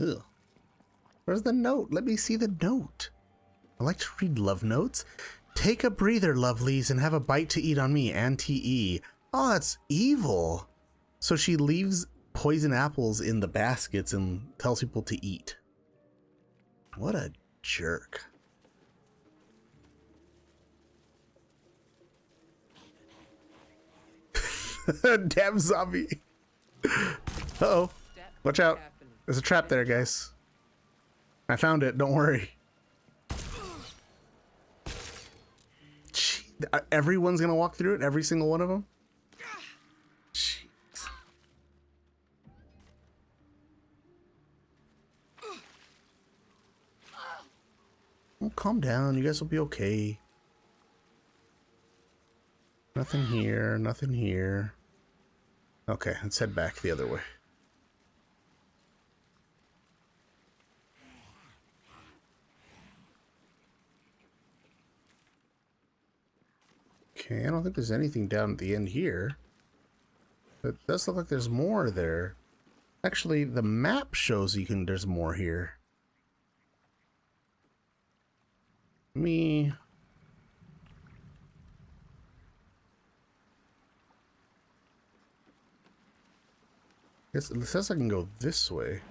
Ugh. Where's the note? Let me see the note. I like to read love notes. Take a breather, lovelies, and have a bite to eat on me, Auntie E. Oh, that's evil. So she leaves poison apples in the baskets and tells people to eat. What a jerk. Damn zombie. Uh-oh. Watch out. There's a trap there, guys. I found it. Don't worry. Gee, everyone's gonna walk through it? Every single one of them? Jeez. Oh, calm down. You guys will be okay. Nothing here, nothing here. Okay, let's head back the other way. Okay, I don't think there's anything down at the end here. But it does look like there's more there. Actually, the map shows there's more here. Me. Guess it says I can go this way.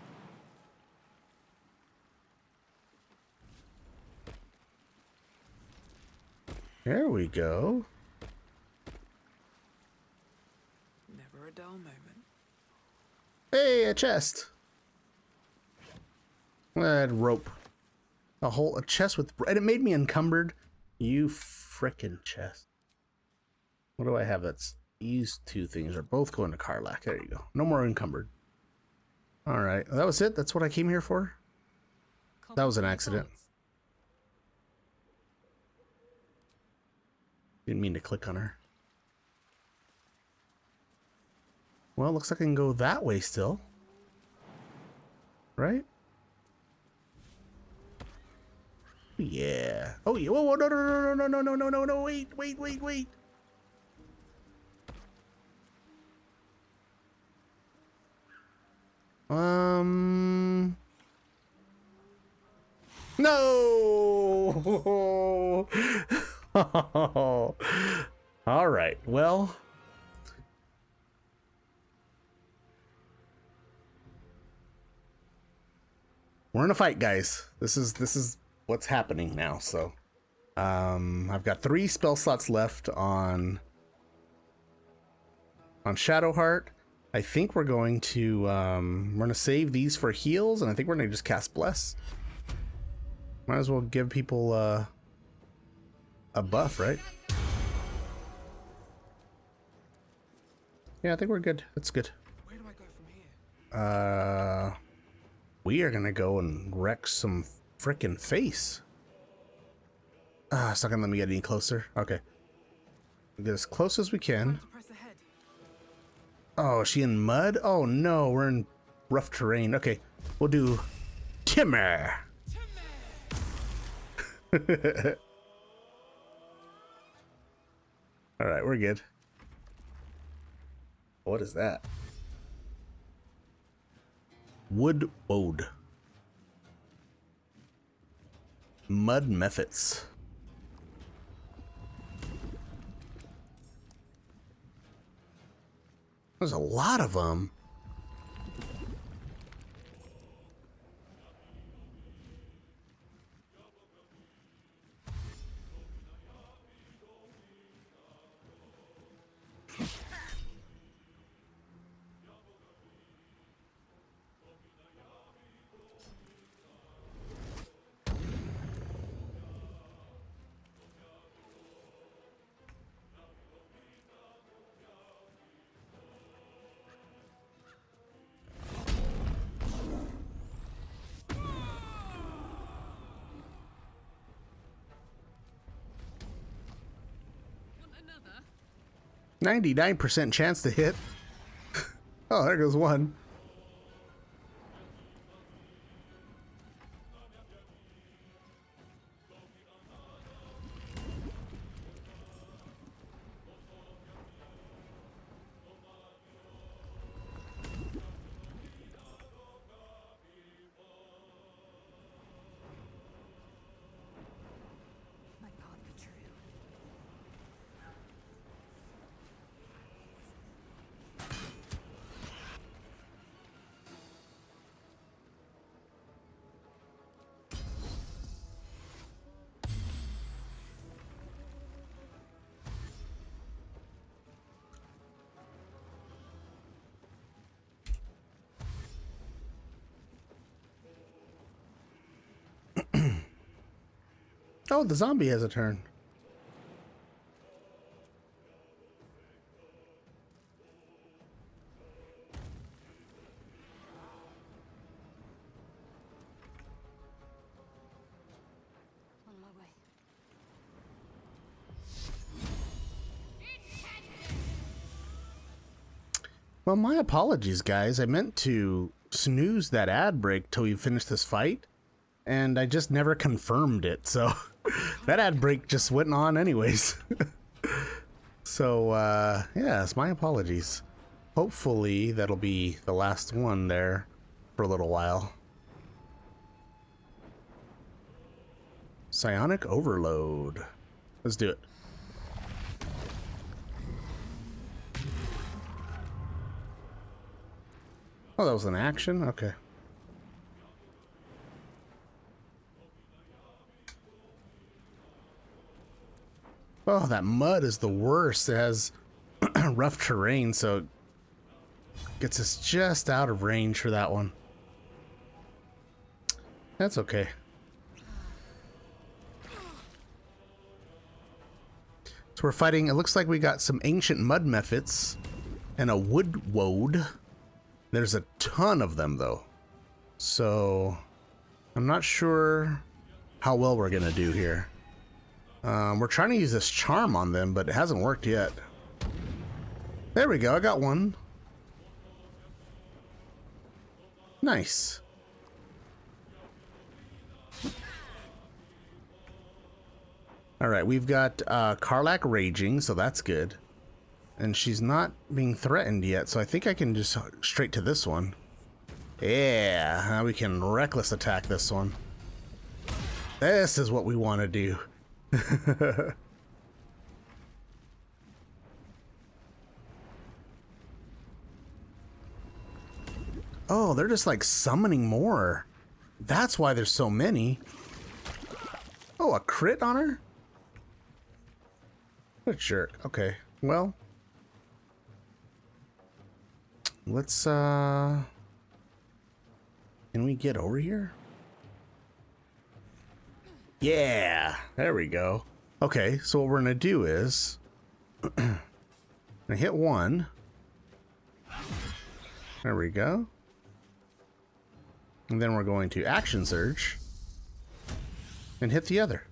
There we go. Never a dull moment. Hey, a chest. Rope. A chest with, and it made me encumbered. You frickin' chest. What do I have? That's these two things are both going to Karlach. There you go. No more encumbered. All right, that was it. That's what I came here for. That was an accident. Didn't mean to click on her. Well, looks like I can go that way still. Right? Yeah. Oh, yeah. Whoa, whoa, no, no, no, no, no, no, no, no, no, wait, wait, wait, wait. No! All right. Well, we're in a fight, guys. This is what's happening now. So, I've got 3 spell slots left on Shadowheart. I think we're going to save these for heals, and I think we're gonna just cast Bless. Might as well give people a buff, right? Yeah, I think we're good. That's good. Where do I go from here? We are gonna go and wreck some frickin' face. It's not gonna let me get any closer. Okay. Get as close as we can. Oh, is she in mud? Oh no, we're in rough terrain. Okay, we'll do Timmer. All right, we're good. What is that? Wood Ode. Mud Methods. There's a lot of them. Another? 99% chance to hit. Oh, there goes one. Oh, the zombie has a turn. On my way. Well, my apologies, guys. I meant to snooze that ad break till we finish this fight, and I just never confirmed it, so that ad break just went on anyways. So, yeah, it's my apologies. Hopefully that'll be the last one there for a little while. Psionic Overload. Let's do it. Oh, that was an action? Okay. Oh, that mud is the worst. It has rough terrain, so it gets us just out of range for that one. That's okay. So we're fighting, it looks like we got some ancient mud mephits and a wood woad. There's a ton of them though. So I'm not sure how well we're gonna do here. We're trying to use this charm on them, but it hasn't worked yet. There we go, I got one. Nice. Alright, we've got Karlach raging, so that's good. And she's not being threatened yet, so I think I can just straight to this one. Yeah, now we can reckless attack this one. This is what we want to do. Oh, they're just like summoning more. That's why there's so many. Oh, a crit on her? What a jerk. Okay, well. Let's, can we get over here? Yeah, there we go. Okay, so what we're gonna do is gonna hit one. There we go. And then we're going to action surge and hit the other.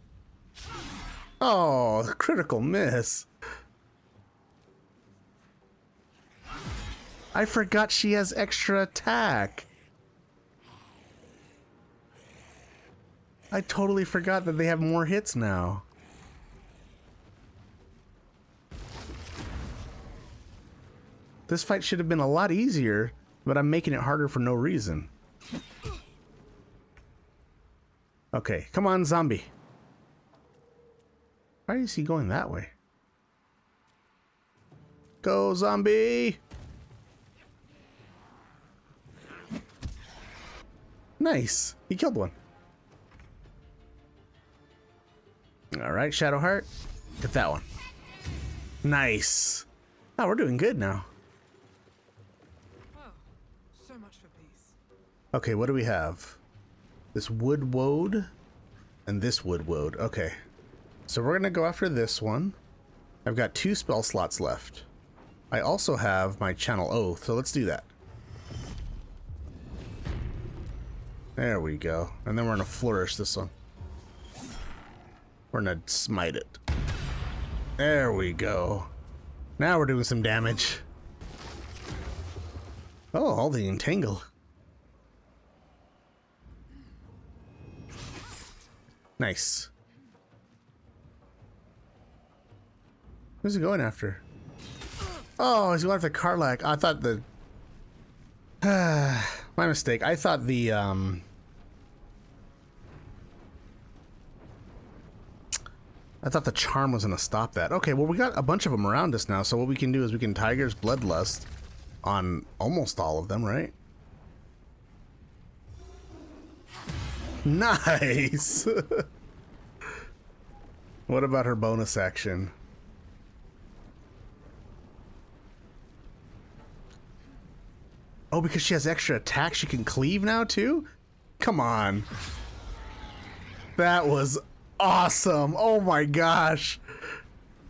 Oh, critical miss. I forgot she has extra attack. I totally forgot that they have more hits now. This fight should have been a lot easier, but I'm making it harder for no reason. Okay, come on, zombie. Why is he going that way? Go, zombie! Nice. He killed one. Alright, Shadowheart. Get that one. Nice. Oh, we're doing good now. Oh, so much for peace. Okay, what do we have? This wood woad and this wood woad. Okay. So we're gonna go after this one. I've got 2 spell slots left. I also have my channel oath, so let's do that. There we go. And then we're gonna flourish this one. We're gonna smite it. There we go. Now we're doing some damage. Oh, all the entangle. Nice. Who's he going after? Oh, he's going after Karlach. I thought the... my mistake. I thought the... I thought the charm was going to stop that. Okay, well, we got a bunch of them around us now, so what we can do is we can Tiger's Bloodlust on almost all of them, right? Nice! What about her bonus action? Oh, because she has extra attack, she can cleave now too? Come on. That was awesome. Oh my gosh.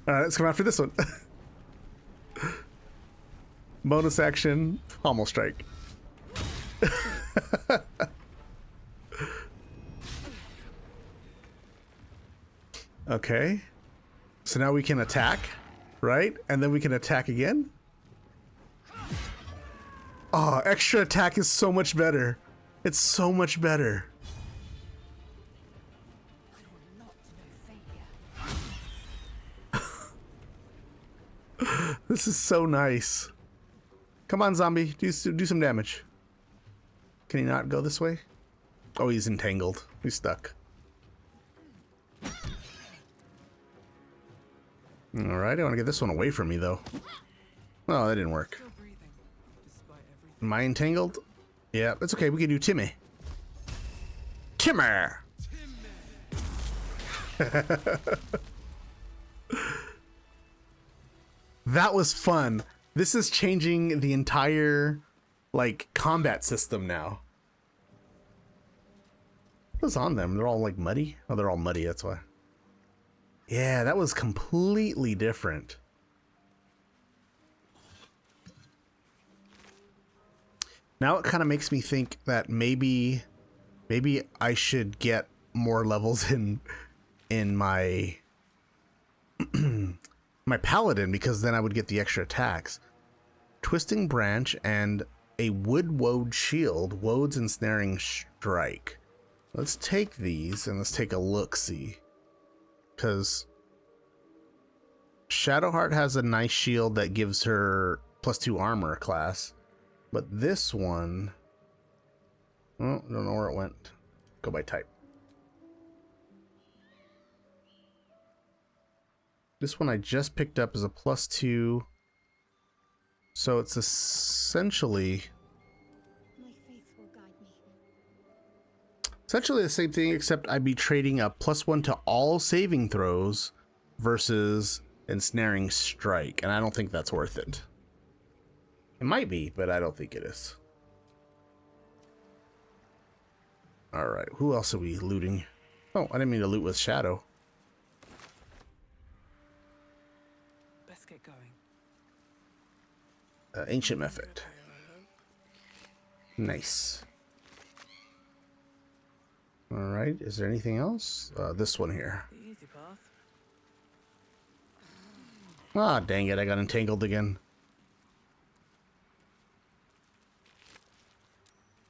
Alright, let's come after this one. Bonus action, Pommel Strike. Okay. So now we can attack, right? And then we can attack again. Oh, extra attack is so much better. It's so much better. This is so nice. Come on, zombie. Do some damage. Can he not go this way? Oh, he's entangled. He's stuck. Alright, I want to get this one away from me, though. Oh, that didn't work. Am I entangled? Yeah, it's okay. We can do Timmy. Timmer! That was fun. This is changing the entire, like, combat system now. What's on them? They're all, like, muddy? Oh, they're all muddy, that's why. Yeah, that was completely different. Now it kind of makes me think that maybe I should get more levels in my my paladin, because then I would get the extra attacks. Twisting branch and a wood woad shield, woads ensnaring strike. Let's take these and let's take a look-see. Because Shadowheart has a nice shield that gives her +2 armor class. But this one, oh, I don't know where it went. Go by type. This one I just picked up as a +2. So it's essentially the same thing, except I'd be trading a +1 to all saving throws versus ensnaring strike, and I don't think that's worth it. It might be, but I don't think it is. Alright, who else are we looting? Oh, I didn't mean to loot with Shadow. Let's get going. Ancient method. Nice. Alright, is there anything else? This one here. The easy path. Ah, dang it, I got entangled again.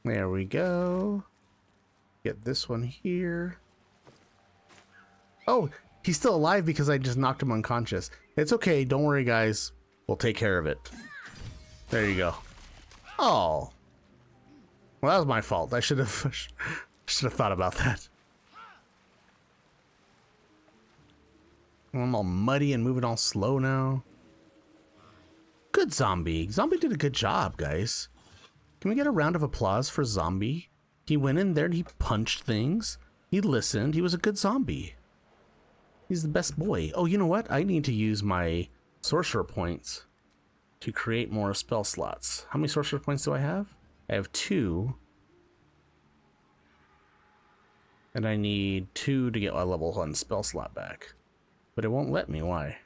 There we go. Get this one here. Oh, he's still alive because I just knocked him unconscious. It's okay, don't worry guys. We'll take care of it. There you go. Oh. Well, that was my fault. I should have thought about that. I'm all muddy and moving all slow now. Good zombie. Zombie did a good job, guys. Can we get a round of applause for Zombie? He went in there and he punched things. He listened. He was a good zombie. He's the best boy. Oh, you know what? I need to use my sorcerer points to create more spell slots. How many sorcerer points do I have? I have 2. And I need 2 to get my level 1 spell slot back. But it won't let me. Why?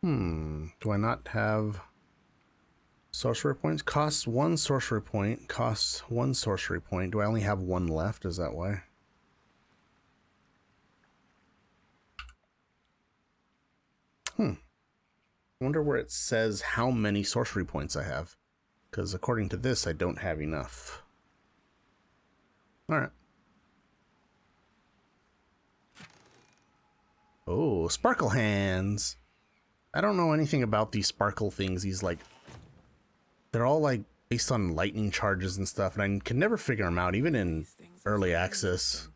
Do I not have sorcery points? Costs 1 sorcery point. Costs 1 sorcery point. Do I only have 1 left? Is that why? I wonder where it says how many sorcery points I have. Because according to this, I don't have enough. Alright. Oh, sparkle hands. I don't know anything about these sparkle things. These, like, they're all, like, based on lightning charges and stuff, and I can never figure them out, even in early access.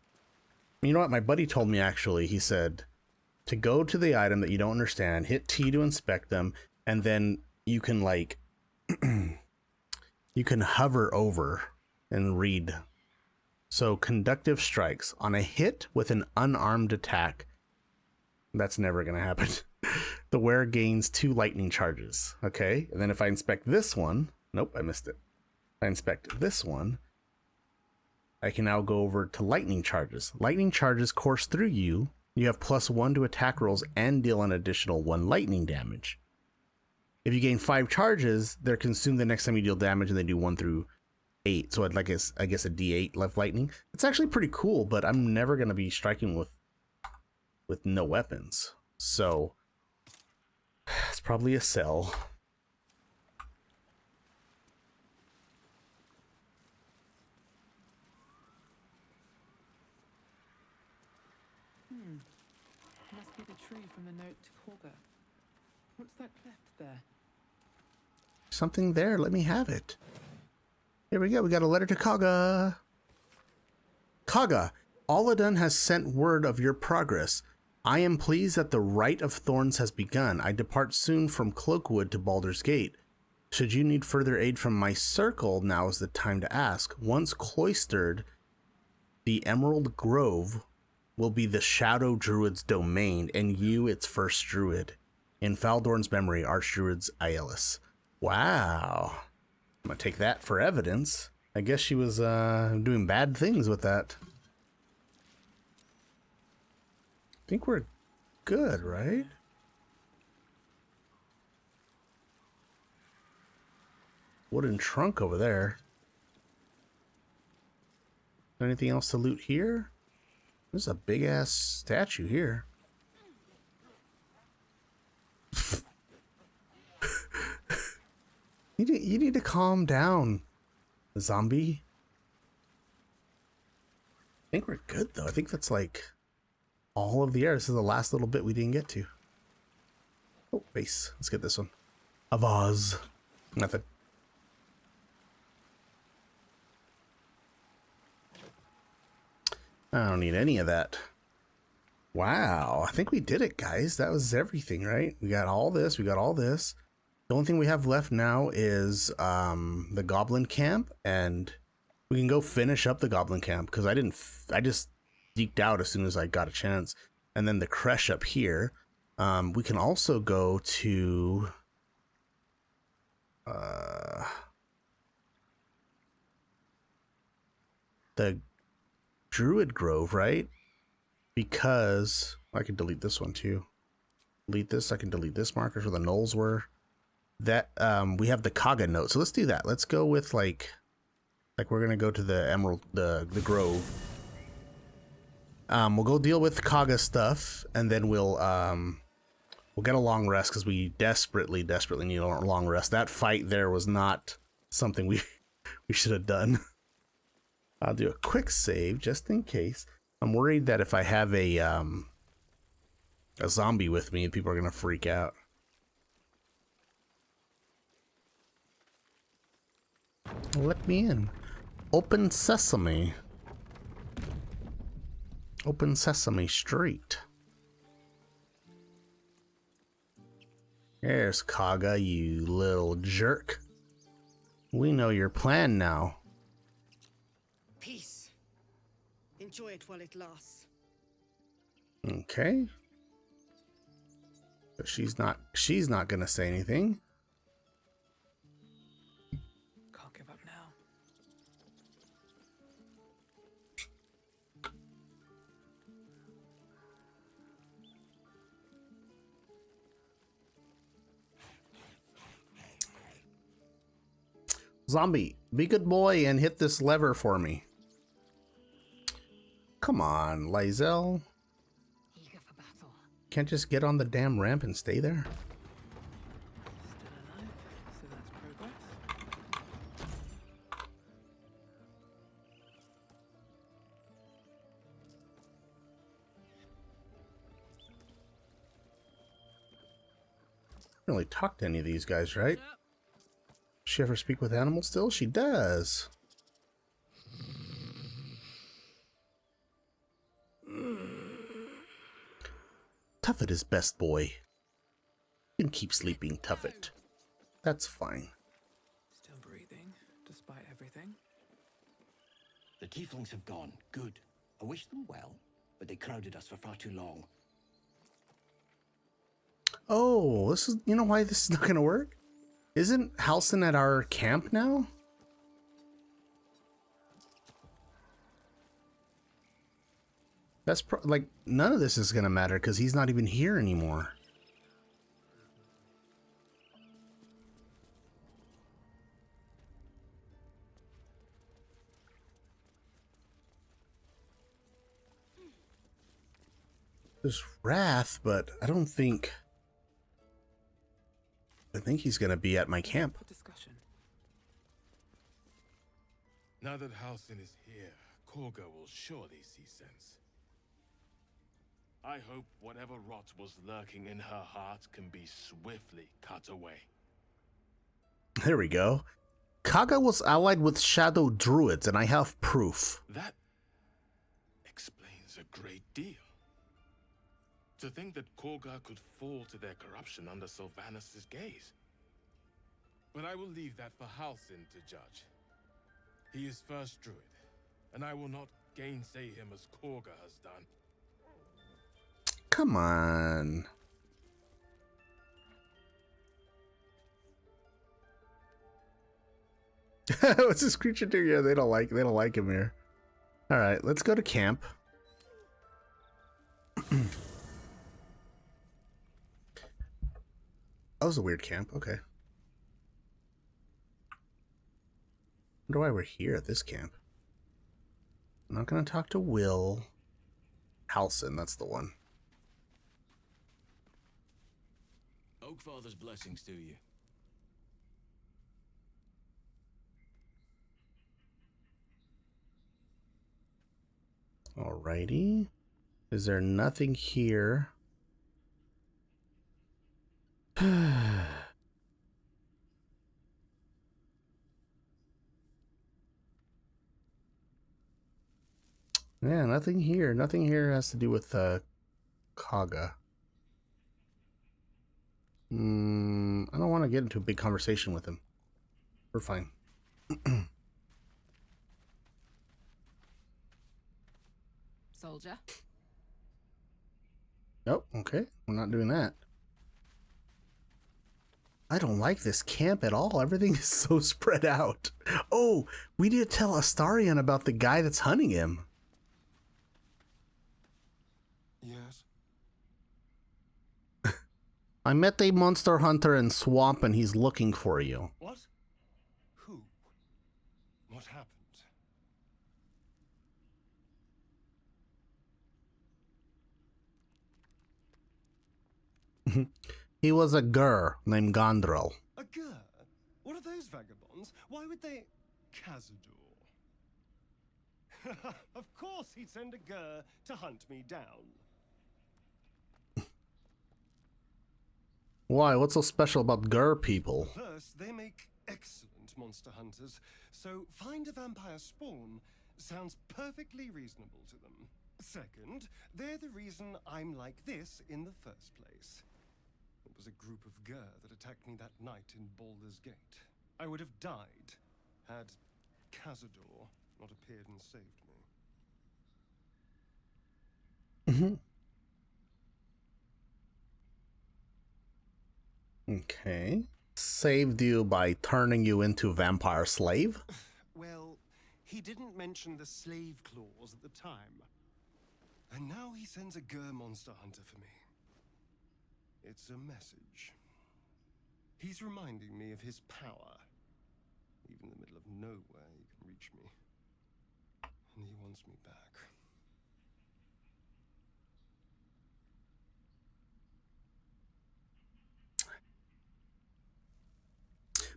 You know what? My buddy told me, actually, he said, to go to the item that you don't understand, hit T to inspect them, and then you can, like, you can hover over and read. So, conductive strikes. On a hit with an unarmed attack. That's never going to happen. The wearer gains 2 lightning charges. Okay, and then if I inspect this one, nope, I missed it. If I inspect this one, I can now go over to lightning charges. Lightning charges course through you. You have +1 to attack rolls and deal an additional 1 lightning damage. If you gain 5 charges, they're consumed the next time you deal damage, and they do 1 through 8. So I'd like a, I guess a D8 left lightning. It's actually pretty cool, but I'm never going to be striking with no weapons. So It's probably a cell. Must be the tree from the note to Korga. What's that cleft there? Something there. Let me have it. Here we go. We got a letter to Kaga. Kaga, Aladdin has sent word of your progress. I am pleased that the Rite of Thorns has begun. I depart soon from Cloakwood to Baldur's Gate. Should you need further aid from my circle, now is the time to ask. Once cloistered, the Emerald Grove will be the Shadow Druid's domain, and you its first druid. In Faldorn's memory, Archdruid's Aelis. Wow. I'm gonna take that for evidence. I guess she was doing bad things with that. I think we're good, right? Wooden trunk over there. Anything else to loot here? There's a big ass statue here. You need to calm down, zombie. I think we're good though. I think that's like all of the air. This is the last little bit we didn't get to. Oh, base. Let's get this one. A vase. Nothing. I don't need any of that. Wow, I think we did it, guys. That was everything, right? We got all this. We got all this. The only thing we have left now is the goblin camp, and we can go finish up the goblin camp because I just geeked out as soon as I got a chance. And then the creche up here. We can also go to the Druid Grove, right? Because I can delete this one too. Delete this. I can delete this markers where the knolls were. That we have the Kaga note, so let's do that. Let's go with like we're gonna go to the Emerald, the Grove. We'll go deal with Kaga stuff, and then we'll get a long rest because we desperately need a long rest. That fight there was not something we should have done. I'll do a quick save just in case. I'm worried that if I have a zombie with me, people are gonna freak out. Let me in. Open Sesame. Open Sesame Street. There's Kaga, you little jerk. We know your plan now. Peace. Enjoy it while it lasts. Okay. But she's not gonna say anything. Can't give up now. Zombie, be good boy and hit this lever for me. Come on, Lysel. Eager for battle. Can't just get on the damn ramp and stay there? Still alive, so that's progress. I don't really talk to any of these guys, right? Does she ever speak with animals still? She does. Tuffet is best boy. You can keep sleeping, Tuffet. That's fine. Still breathing, despite everything. The tieflings have gone. Good. I wish them well, but they crowded us for far too long. Oh, this is, you know why this is not gonna work? Isn't Halson at our camp now? That's like, none of this is gonna matter because he's not even here anymore. There's Wrath, but I don't think think he's gonna be at my camp. For discussion. Now that Halsin is here, Korga will surely see sense. I hope whatever rot was lurking in her heart can be swiftly cut away. There we go. Kaga was allied with shadow druids, and I have proof. That explains a great deal. To think that Korga could fall to their corruption under Sylvanus' gaze. But I will leave that for Halsin to judge. He is first druid, and I will not gainsay him as Korga has done. Come on. What's this creature do? Yeah, they don't like him here. All right, let's go to camp. That was a weird camp. Okay. Wonder why we're here at this camp. I'm not gonna talk to Will. Halsin, that's the one. Oakfather's blessings to you. Alrighty. Is there nothing here? Yeah, nothing here. Nothing here has to do with Kaga. I don't want to get into a big conversation with him. We're fine. Soldier. Oh, okay. We're not doing that. I don't like this camp at all. Everything is so spread out. Oh, we need to tell Astarion about the guy that's hunting him. Yes. I met a monster hunter in swamp and he's looking for you. What? Who? What happened? He was a gur named Gondrel. A gur? What are those vagabonds? Why would they... Cazador. Of course he'd send a gur to hunt me down. Why? What's so special about gur people? First, they make excellent monster hunters, so find a vampire spawn sounds perfectly reasonable to them. Second, they're the reason I'm like this in the first place. It was a group of gur that attacked me that night in Baldur's Gate. I would have died had Cazador not appeared and saved me. Okay. Saved you by turning you into vampire slave? Well, he didn't mention the slave clause at the time. And now he sends a gur monster hunter for me. It's a message. He's reminding me of his power. Even in the middle of nowhere, he can reach me. And he wants me back.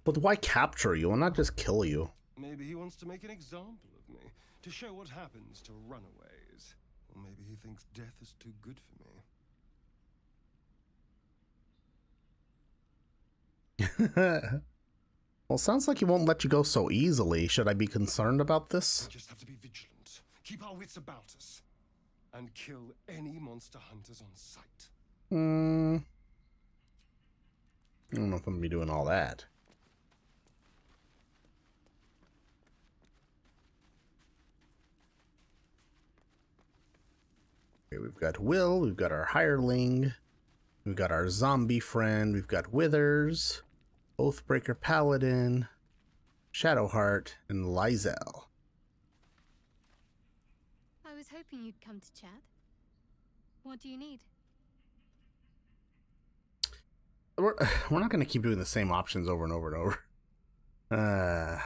But why capture you and not just kill you? Maybe he wants to make an example of me, to show what happens to runaways. Or maybe he thinks death is too good for me. Well, sounds like he won't let you go so easily. Should I be concerned about this? We just have to be vigilant, keep our wits about us, and kill any monster hunters on sight. I don't know if I'm gonna be doing all that. Okay, we've got Will, we've got our hireling, we've got our zombie friend, we've got Withers, Oathbreaker Paladin, Shadowheart, and Lizel. I was hoping you'd come to chat. What do you need? We're not going to keep doing the same options over and over and over.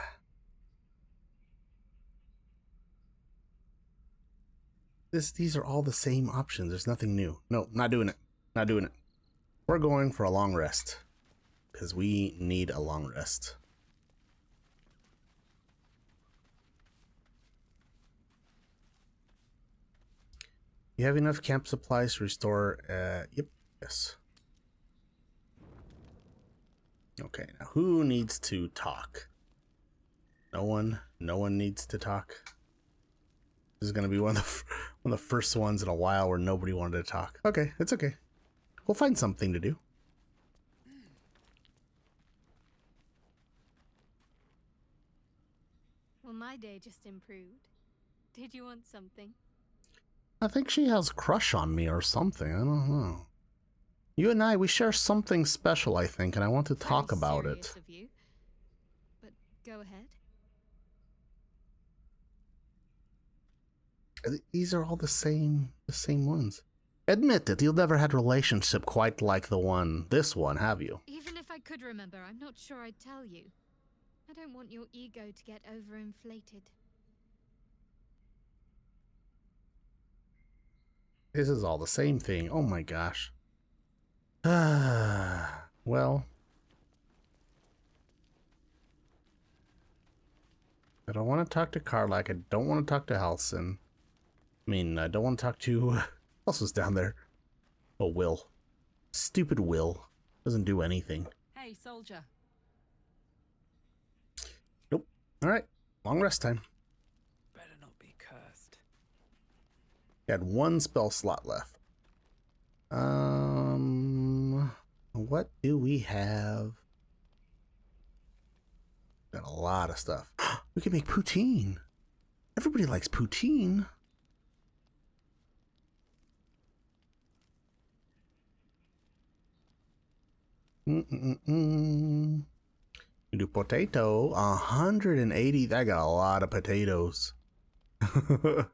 These are all the same options. There's nothing new. No, not doing it. Not doing it. We're going for a long rest. because we need a long rest. You have enough camp supplies to restore, yep, yes. Okay, now who needs to talk? No one needs to talk. This is gonna be one of the first ones in a while where nobody wanted to talk. Okay, it's okay. We'll find something to do. Well, my day just improved. Did you want something? I think she has a crush on me or something. I don't know. You and I, we share something special, I think, and I want to talk about it. Of you. But go ahead. These are all the same ones. Admit it, you've never had a relationship quite like this one, have you? Even if I could remember, I'm not sure I'd tell you. I don't want your ego to get overinflated. This is all the same thing. Oh my gosh. Well. I don't want to talk to Karlach. I don't want to talk to Halsin. I mean, I don't want to talk to... Who else was down there? Oh, Will. Stupid Will. Doesn't do anything. Hey, soldier. Nope. Alright. Long rest time. Better not be cursed. Had one spell slot left. What do we have? Got a lot of stuff. We can make poutine. Everybody likes poutine. We do potato. 180. I got a lot of potatoes. I'm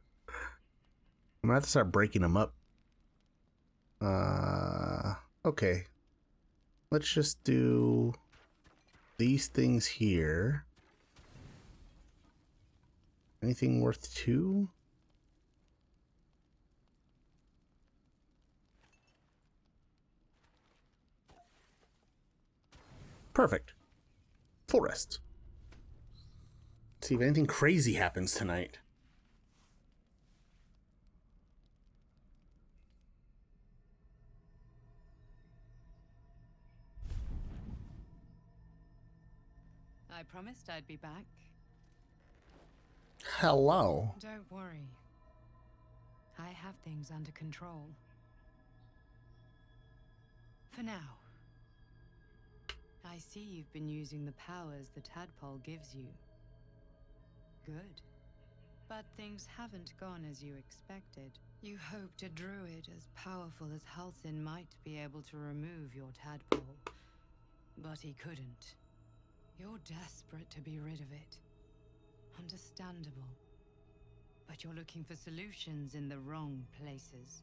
gonna have to start breaking them up. Okay. Let's just do these things here. Anything worth 2? Perfect. Full rest. See if anything crazy happens tonight. I promised I'd be back. Hello. Don't worry. I have things under control. For now. I see you've been using the powers the tadpole gives you. Good. But things haven't gone as you expected. You hoped a druid as powerful as Halsin might be able to remove your tadpole. But he couldn't. You're desperate to be rid of it. Understandable. But you're looking for solutions in the wrong places.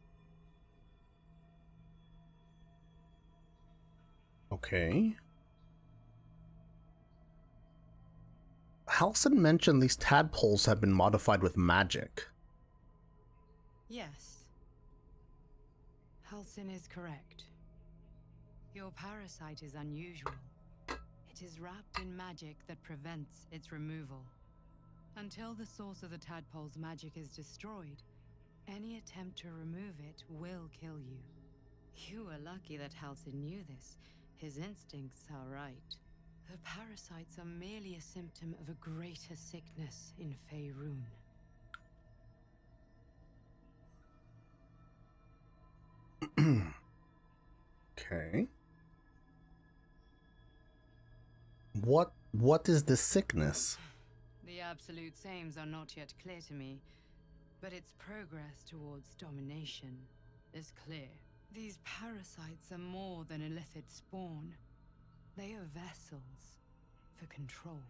Okay. Halsin mentioned these tadpoles have been modified with magic. Yes. Halsin is correct. Your parasite is unusual. It is wrapped in magic that prevents its removal. Until the source of the tadpole's magic is destroyed, any attempt to remove it will kill you. You were lucky that Halsin knew this. His instincts are right. The parasites are merely a symptom of a greater sickness in Faerun. Okay. What is this sickness? The absolute sames are not yet clear to me, but its progress towards domination is clear. These parasites are more than illithid spawn. They are vessels for control.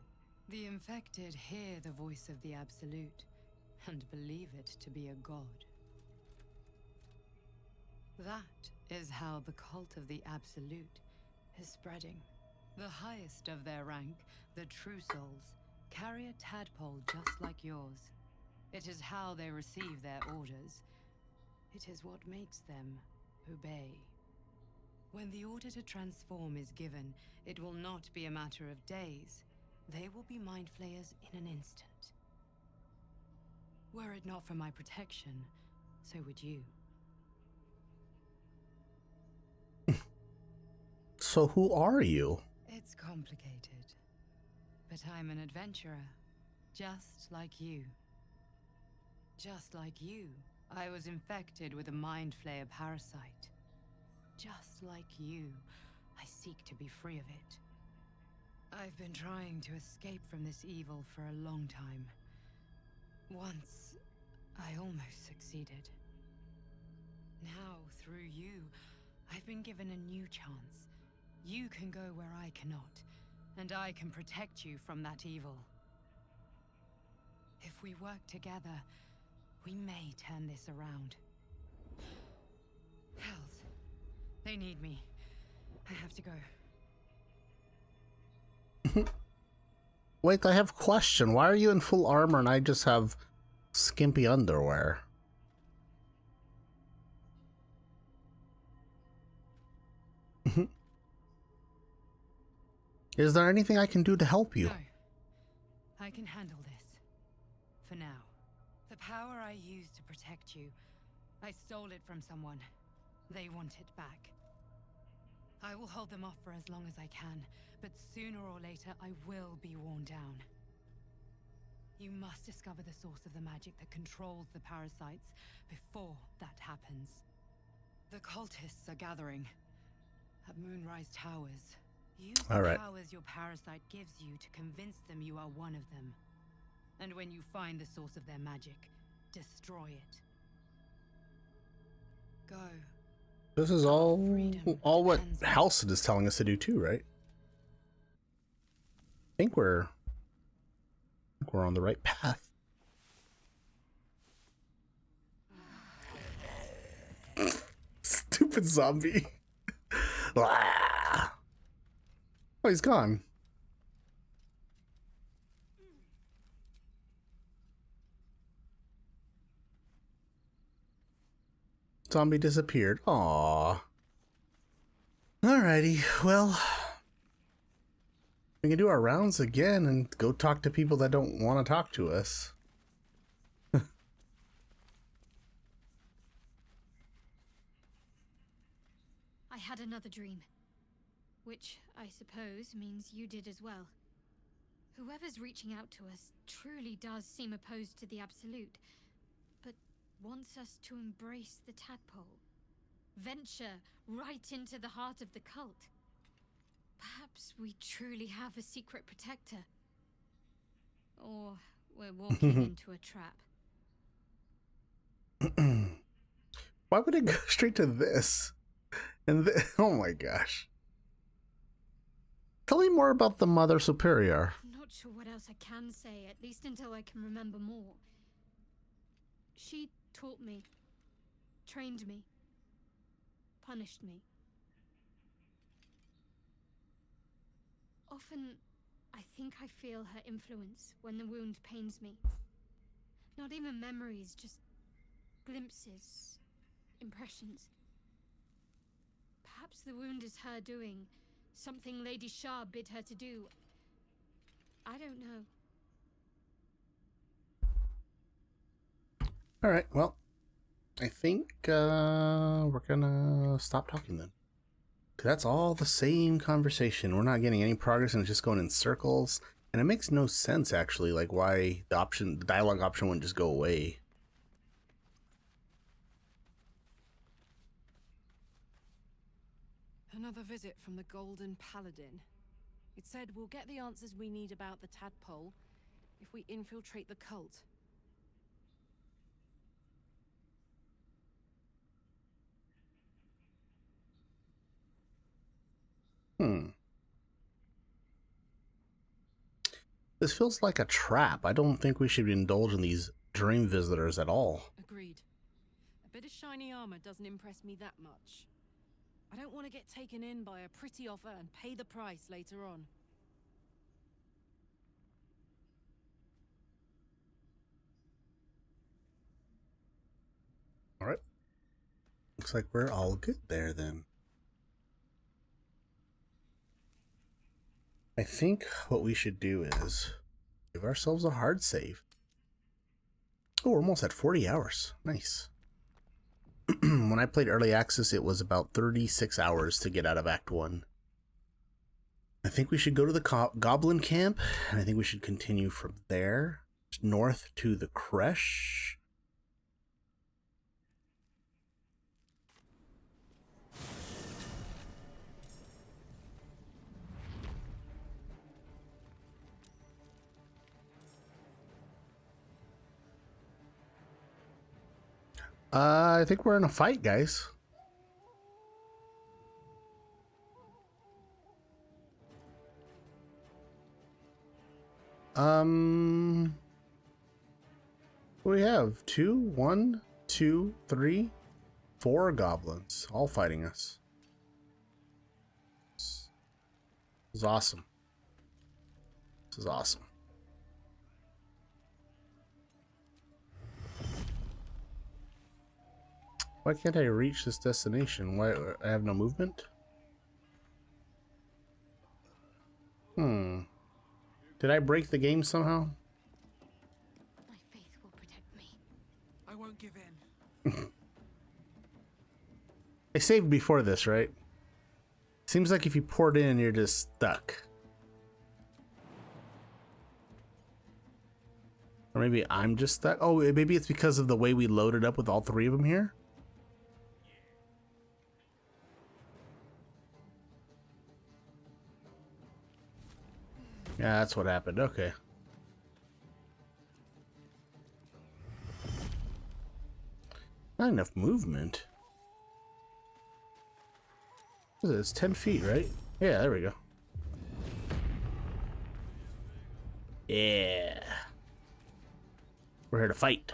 The infected hear the voice of the Absolute and believe it to be a god. That is how the cult of the Absolute is spreading. The highest of their rank, the True Souls, carry a tadpole just like yours. It is how they receive their orders. It is what makes them obey. When the order to transform is given, it will not be a matter of days. They will be mind flayers in an instant. Were it not for my protection, so would you. So who are you? It's complicated. But I'm an adventurer, just like you. Just like you, I was infected with a mind flayer parasite. Just like you, I seek to be free of it. I've been trying to escape from this evil for a long time. Once, I almost succeeded. Now, through you, I've been given a new chance. You can go where I cannot, and I can protect you from that evil. If we work together, we may turn this around. Hells, they need me. I have to go. Wait, I have a question. Why are you in full armor and I just have skimpy underwear? Is there anything I can do to help you? No. I can handle this. For now. The power I used to protect you, I stole it from someone. They want it back. I will hold them off for as long as I can, but sooner or later I will be worn down. You must discover the source of the magic that controls the parasites before that happens. The cultists are gathering at Moonrise Towers. Use the powers your parasite gives you to convince them you are one of them. And when you find the source of their magic, destroy it. Go. This is all what Halcyon is telling us to do too, right? I think we're on the right path. Stupid zombie. Oh, he's gone. Zombie disappeared. Aww. Alrighty, well, we can do our rounds again and go talk to people that don't want to talk to us. I had another dream. Which, I suppose, means you did as well. Whoever's reaching out to us truly does seem opposed to the Absolute, but wants us to embrace the tadpole. Venture right into the heart of the cult. Perhaps we truly have a secret protector. Or we're walking into a trap. Why would it go straight to this? And oh my gosh. Tell me more about the Mother Superior. I'm not sure what else I can say, at least until I can remember more. She taught me, trained me, punished me. Often, I think I feel her influence when the wound pains me. Not even memories, just glimpses, impressions. Perhaps the wound is her doing, something Lady Shah bid her to do. I don't know. Alright, well, I think we're gonna stop talking then. 'Cause that's all the same conversation. We're not getting any progress and it's just going in circles. And it makes no sense actually, like why the dialogue option wouldn't just go away. Another visit from the Golden Paladin. It said we'll get the answers we need about the tadpole if we infiltrate the cult. This feels like a trap. I don't think we should indulge in these dream visitors at all. Agreed. A bit of shiny armor doesn't impress me that much. I don't want to get taken in by a pretty offer and pay the price later on. Alright. Looks like we're all good there then. I think what we should do is give ourselves a hard save. Oh, we're almost at 40 hours. Nice. When I played Early Access, it was about 36 hours to get out of Act 1. I think we should go to the Goblin Camp, and I think we should continue from there north to the Creche. I think we're in a fight, guys. We have 1, 2, 3, 4 goblins all fighting us. This is awesome. This is awesome. Why can't I reach this destination? Why I have no movement? Did I break the game somehow? My faith will protect me. I won't give in. I saved before this, right? Seems like if you port in, you're just stuck. Or maybe I'm just stuck. Oh, maybe it's because of the way we loaded up with all 3 of them here. Yeah, that's what happened. Okay. Not enough movement. What is it? It's 10 feet, right? Yeah, there we go. Yeah. We're here to fight.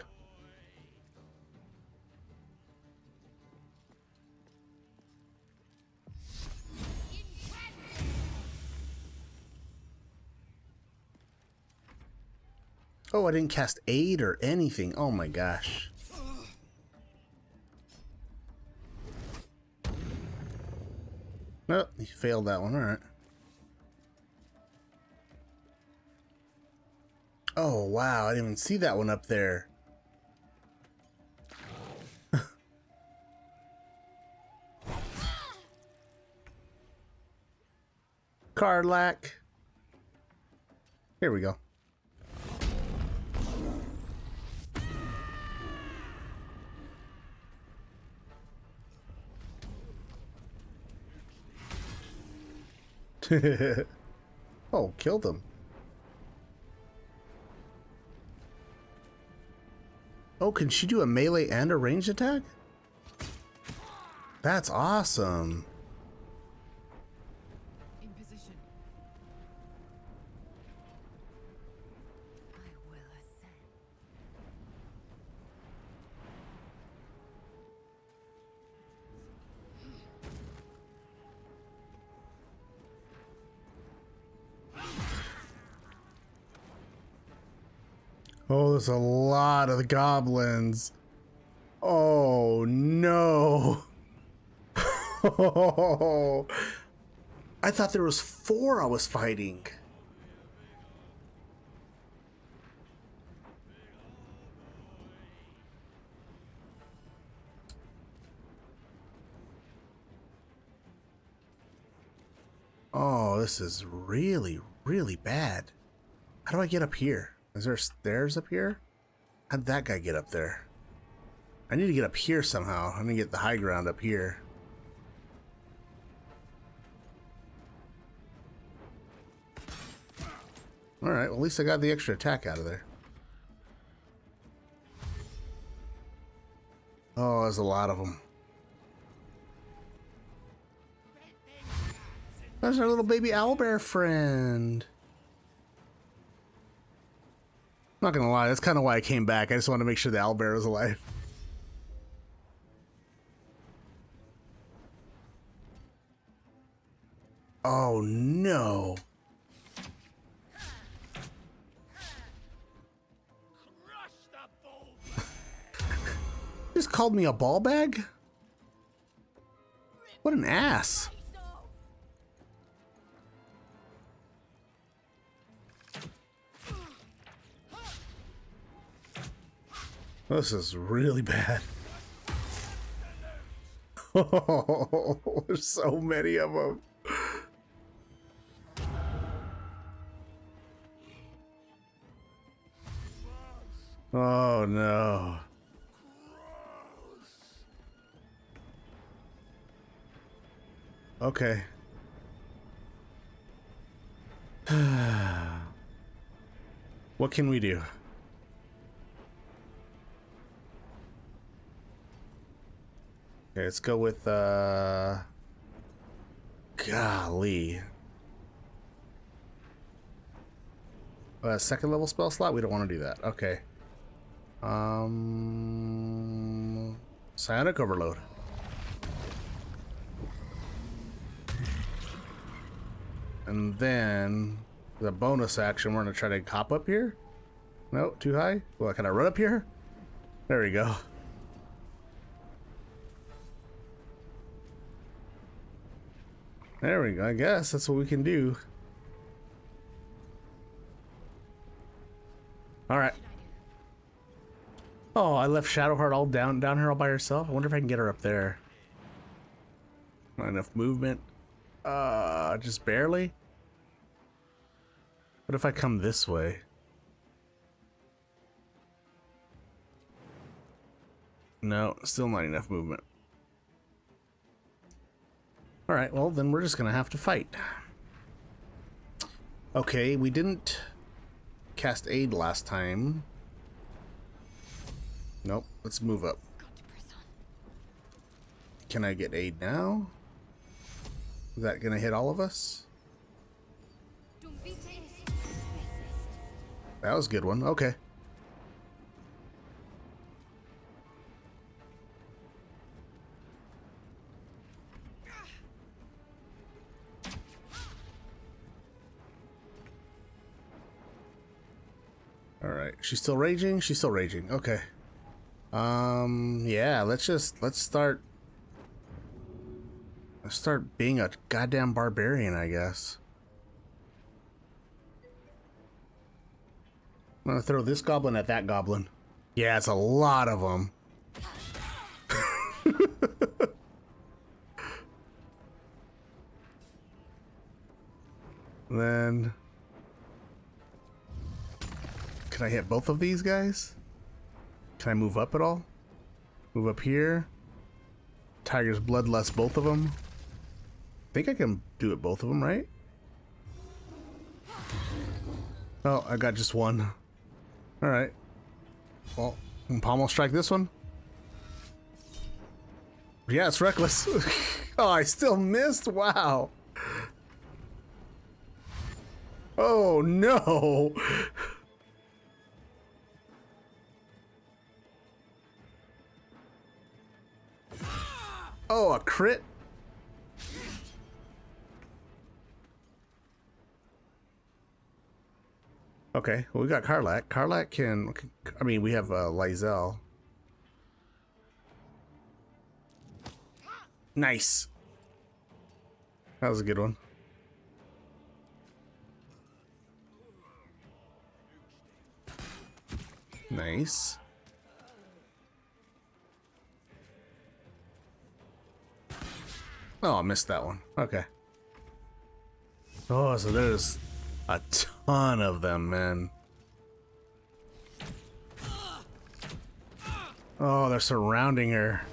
Oh, I didn't cast aid or anything. Oh my gosh. No, he failed that one. All right. Oh, wow. I didn't even see that one up there. Cardlack. Here we go. Oh, killed him. Oh, can she do a melee and a ranged attack? That's awesome. In position. I will ascend. Oh, there's a lot of the goblins. Oh, no. Oh, I thought there was 4 I was fighting. Oh, this is really, really bad. How do I get up here? Is there stairs up here? How did that guy get up there? I need to get up here somehow. I'm gonna get the high ground up here. Alright, well, at least I got the extra attack out of there. Oh, there's a lot of them. There's our little baby owlbear friend. I'm not gonna lie, that's kind of why I came back. I just wanted to make sure the owlbear was alive. Oh no. Just called me a ball bag? What an ass. This is really bad. Oh, there's so many of them. Oh no. Okay. What can we do? Okay, let's go with golly. Second level spell slot? We don't want to do that. Okay. Psionic Overload. And then the bonus action, we're gonna try to hop up here. No, too high. Well, can I run up here? There we go. There we go. I guess that's what we can do. All right. Oh, I left Shadowheart all down here all by herself. I wonder if I can get her up there. Not enough movement. Just barely. What if I come this way? No, still not enough movement. All right, well, then we're just gonna have to fight. Okay, we didn't cast aid last time. Nope, let's move up. Can I get aid now? Is that gonna hit all of us? That was a good one. Okay. All right. She's still raging? She's still raging. Okay. Yeah, let's start being a goddamn barbarian, I guess. I'm gonna throw this goblin at that goblin. Yeah, it's a lot of them. Then can I hit both of these guys? Can I move up at all? Move up here. Tiger's Bloodlust, both of them. I think I can do it both of them, right? Oh, I got just one. All right. Well, can Pommel strike this one? Yeah, it's reckless. Oh, I still missed. Wow. Oh no. Oh, a crit. Okay, well, we got Karlak. Karlak can, I mean, we have Lysel. Nice. That was a good one. Nice. Oh, I missed that one. Okay. Oh, so there's a ton of them, man. Oh, they're surrounding her.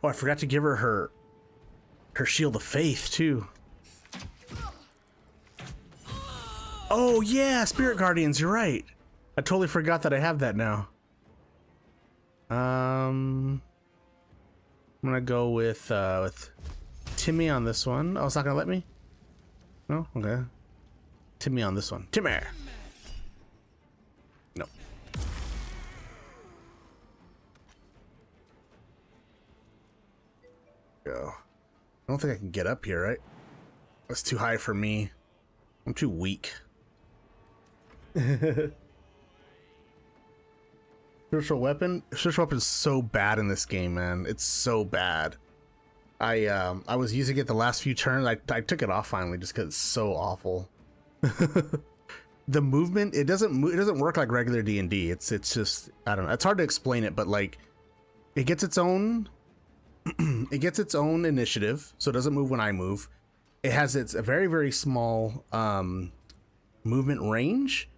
Oh, I forgot to give her her Shield of Faith, too. Oh, yeah, Spirit Guardians, you're right. I totally forgot that I have that now. I'm gonna go with Timmy on this one. Oh, it's not gonna let me? No? Okay. Timmy on this one. Timmy! No. Go. I don't think I can get up here, right? That's too high for me. I'm too weak. Spiritual weapon? Spiritual weapon is so bad in this game, man. It's so bad. I was using it the last few turns. I took it off finally just because it's so awful. The movement, it doesn't work like regular D&D. It's just, I don't know. It's hard to explain it, but like it gets its own it gets its own initiative, so it doesn't move when I move. It has a very, very small movement range.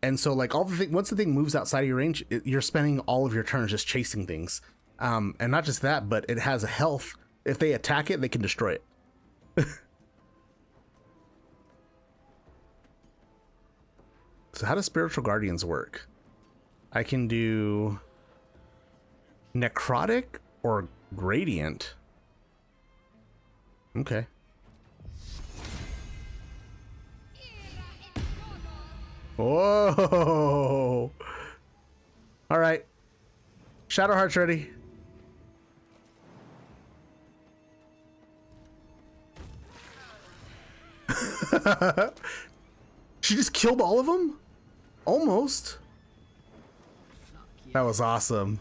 And so like once the thing moves outside of your range, you're spending all of your turns just chasing things. And not just that, but it has a health. If they attack it, they can destroy it. So how does spiritual guardians work? I can do necrotic or gradient. Okay. Whoa. All right. Shadowheart's ready. She just killed all of them? Almost. That was awesome.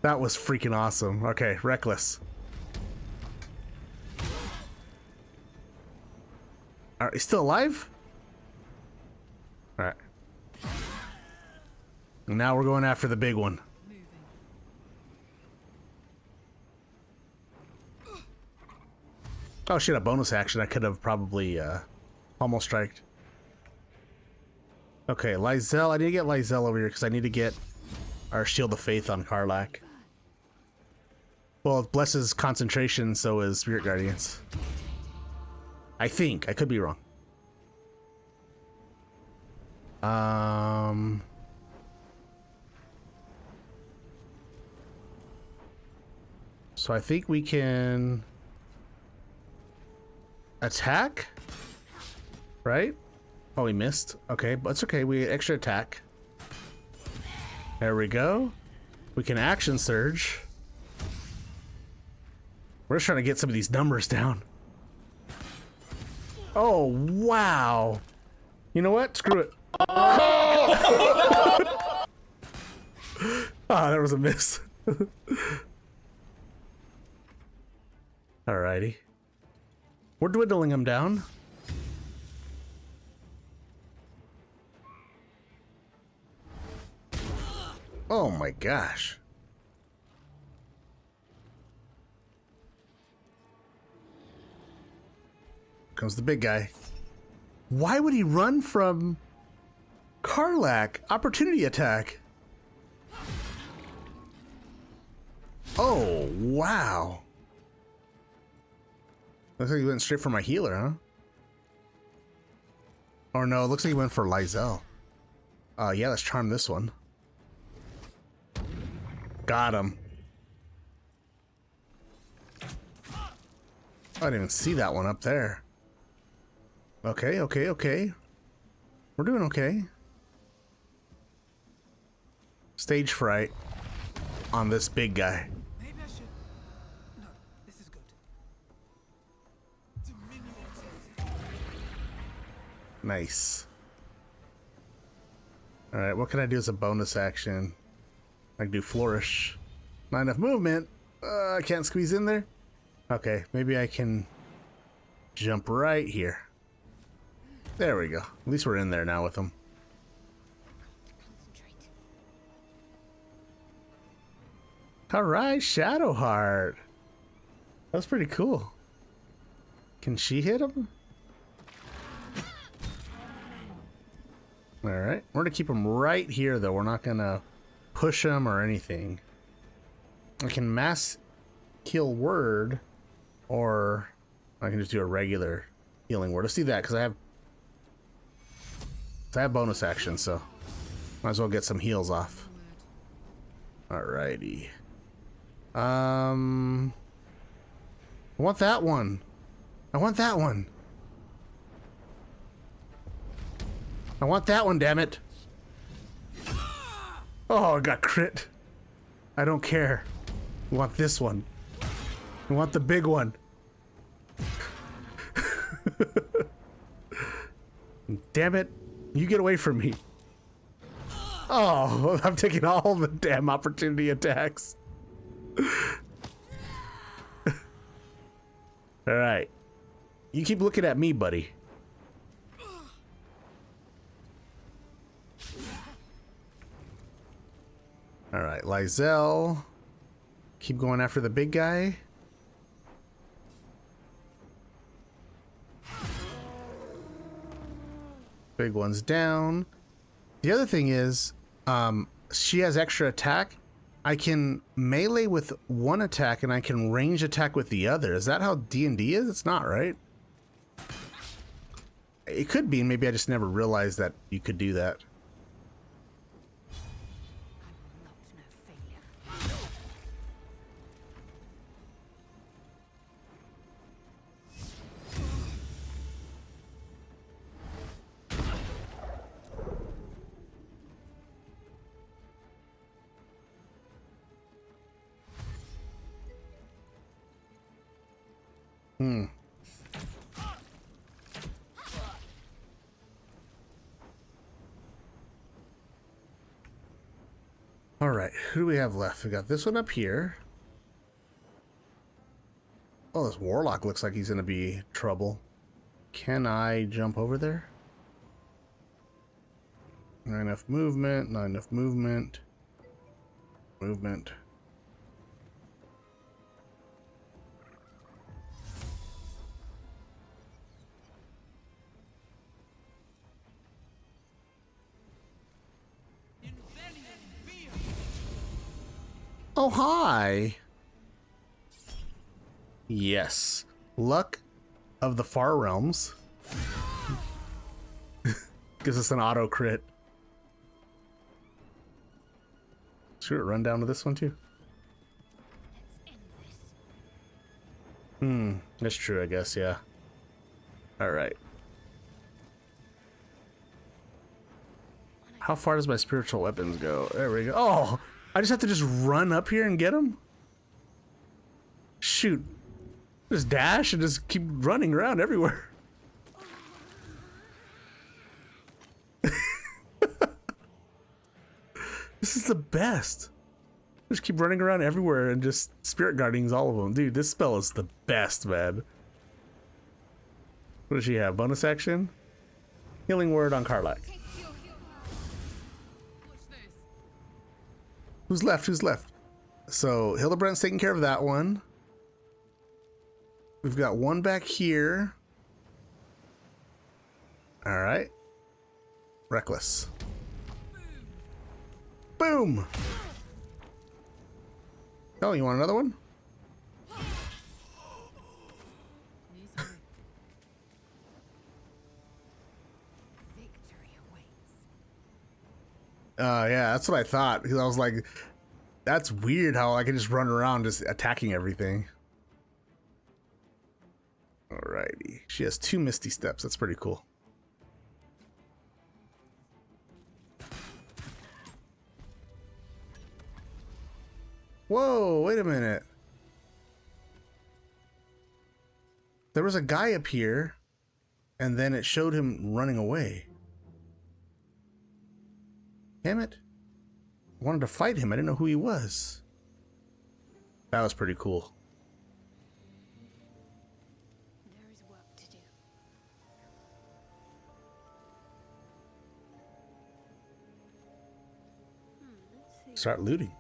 That was freaking awesome. Okay, reckless. Are you still alive? All right. And now we're going after the big one. Oh shit, a bonus action. I could have probably almost striked. Okay, Lysel. I need to get Lysel over here because I need to get our Shield of Faith on Karlach. Well, it blesses concentration, so is Spirit Guardians. I think. I could be wrong. So I think we can attack, right? Oh, we missed. Okay, but it's okay. We get extra attack. There we go. We can action surge. We're just trying to get some of these numbers down. Oh, wow. You know what? Screw it. Oh, there was a miss. Alrighty. We're dwindling them down. Oh my gosh. Comes the big guy. Why would he run from Karlach? Opportunity attack. Oh, wow. Looks like he went straight for my healer, huh? Or no, it looks like he went for Lysel. Yeah, let's charm this one. Got him. I didn't even see that one up there. Okay, okay, okay. We're doing okay. Stage fright on this big guy. Maybe I should. No, this is good. Nice. Alright, what can I do as a bonus action? I can do flourish. Not enough movement. I can't squeeze in there. Okay, maybe I can jump right here. There we go. At least we're in there now with him. Alright, Shadowheart. That's pretty cool. Can she hit him? Alright, we're gonna keep him right here though. We're not gonna push him or anything. I can mass heal word, or I can just do a regular healing word. Let's do that because I have bonus action, so might as well get some heals off. Alrighty. I want that one. I want that one. I want that one, damn it. Oh, I got crit. I don't care. I want this one. I want the big one. Damn it. You get away from me. Oh, I'm taking all the damn opportunity attacks. Alright. You keep looking at me, buddy. All right, Lysel. Keep going after the big guy. Big one's down. The other thing is, she has extra attack. I can melee with one attack and I can range attack with the other. Is that how D&D is? It's not, right? It could be, and maybe I just never realized that you could do that. All right, who do we have left? We got this one up here. Oh, this warlock looks like he's gonna be trouble. Can I jump over there? Not enough movement, not enough movement. Movement. Oh, hi. Yes. Luck of the Far Realms. Gives us an auto crit. Should it run down to this one too? That's true, I guess, yeah. Alright. How far does my spiritual weapons go? There we go. Oh! I just have to just run up here and get him? Shoot. Just dash and just keep running around everywhere. This is the best. Just keep running around everywhere and just spirit guardings all of them. Dude, this spell is the best, man. What does she have? Bonus action? Healing word on Karlach. Who's left? Who's left? So Hildebrandt's taking care of that one. We've got one back here. All right. Reckless. Boom. Oh, you want another one? Yeah, that's what I thought. Because I was like, that's weird how I can just run around just attacking everything. Alrighty. She has 2 Misty Steps. That's pretty cool. Whoa, wait a minute. There was a guy up here, and then it showed him running away. Damn it. I wanted to fight him. I didn't know who he was. That was pretty cool. There is work to do. Let's see. Start looting.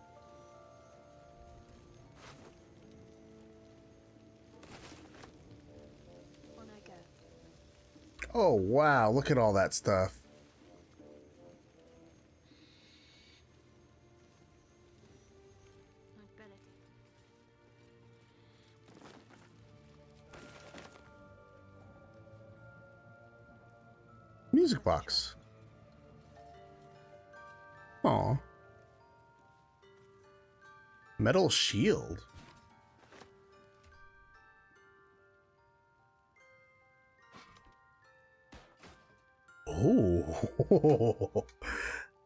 On I go. Oh, wow. Look at all that stuff. I'd better do. Music box. Aw. Metal shield. Oh,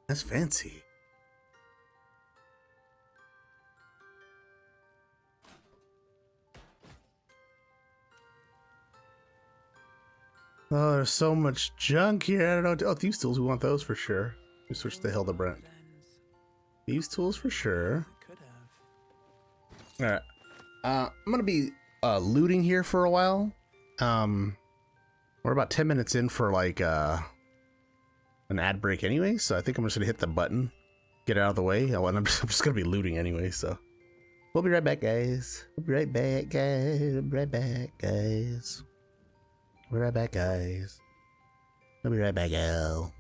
that's fancy. Oh, there's so much junk here. I don't know. Oh, thieves tools. We want those for sure. We switch to Hildebrandt. Thieves tools for sure. All right. I'm gonna be looting here for a while. We're about 10 minutes in for like an ad break anyway, so I think I'm just gonna hit the button, get it out of the way. Oh, and I'm just gonna be looting anyway, so we'll be right back, guys. We'll be right back, guys. We'll be right back, guys. We'll be right back, guys. We'll be right back, Al.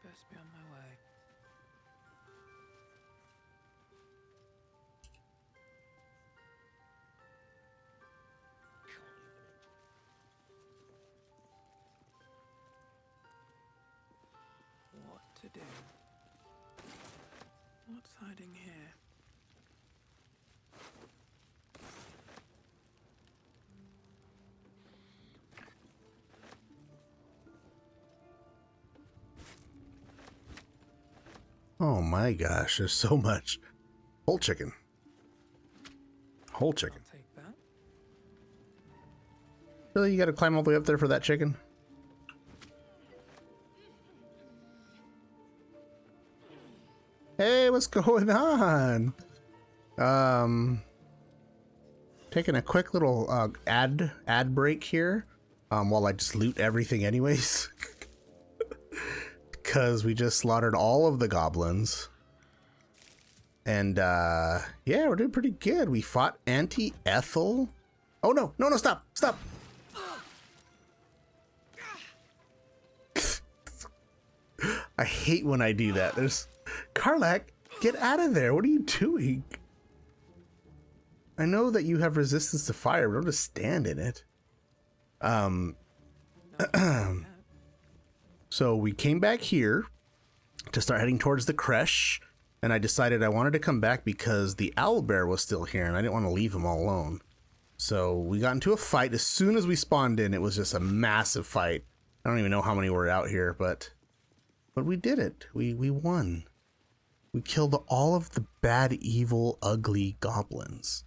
Best be on my way. What to do? What's hiding here? Oh my gosh, there's so much. Whole chicken. Whole chicken. Take that. Really, you gotta climb all the way up there for that chicken? Hey, what's going on? Taking a quick little ad break here, while I just loot everything anyways. Because we just slaughtered all of the goblins. And yeah, we're doing pretty good. We fought Auntie Ethel. Oh no, stop. I hate when I do that. There's Karlach, get out of there. What are you doing? I know that you have resistance to fire, but don't just stand in it. So we came back here to start heading towards the creche, and I decided I wanted to come back because the owlbear was still here and I didn't want to leave him all alone. So we got into a fight. As soon as we spawned in, it was just a massive fight. I don't even know how many were out here, but we did it. We won. We killed all of the bad, evil, ugly goblins.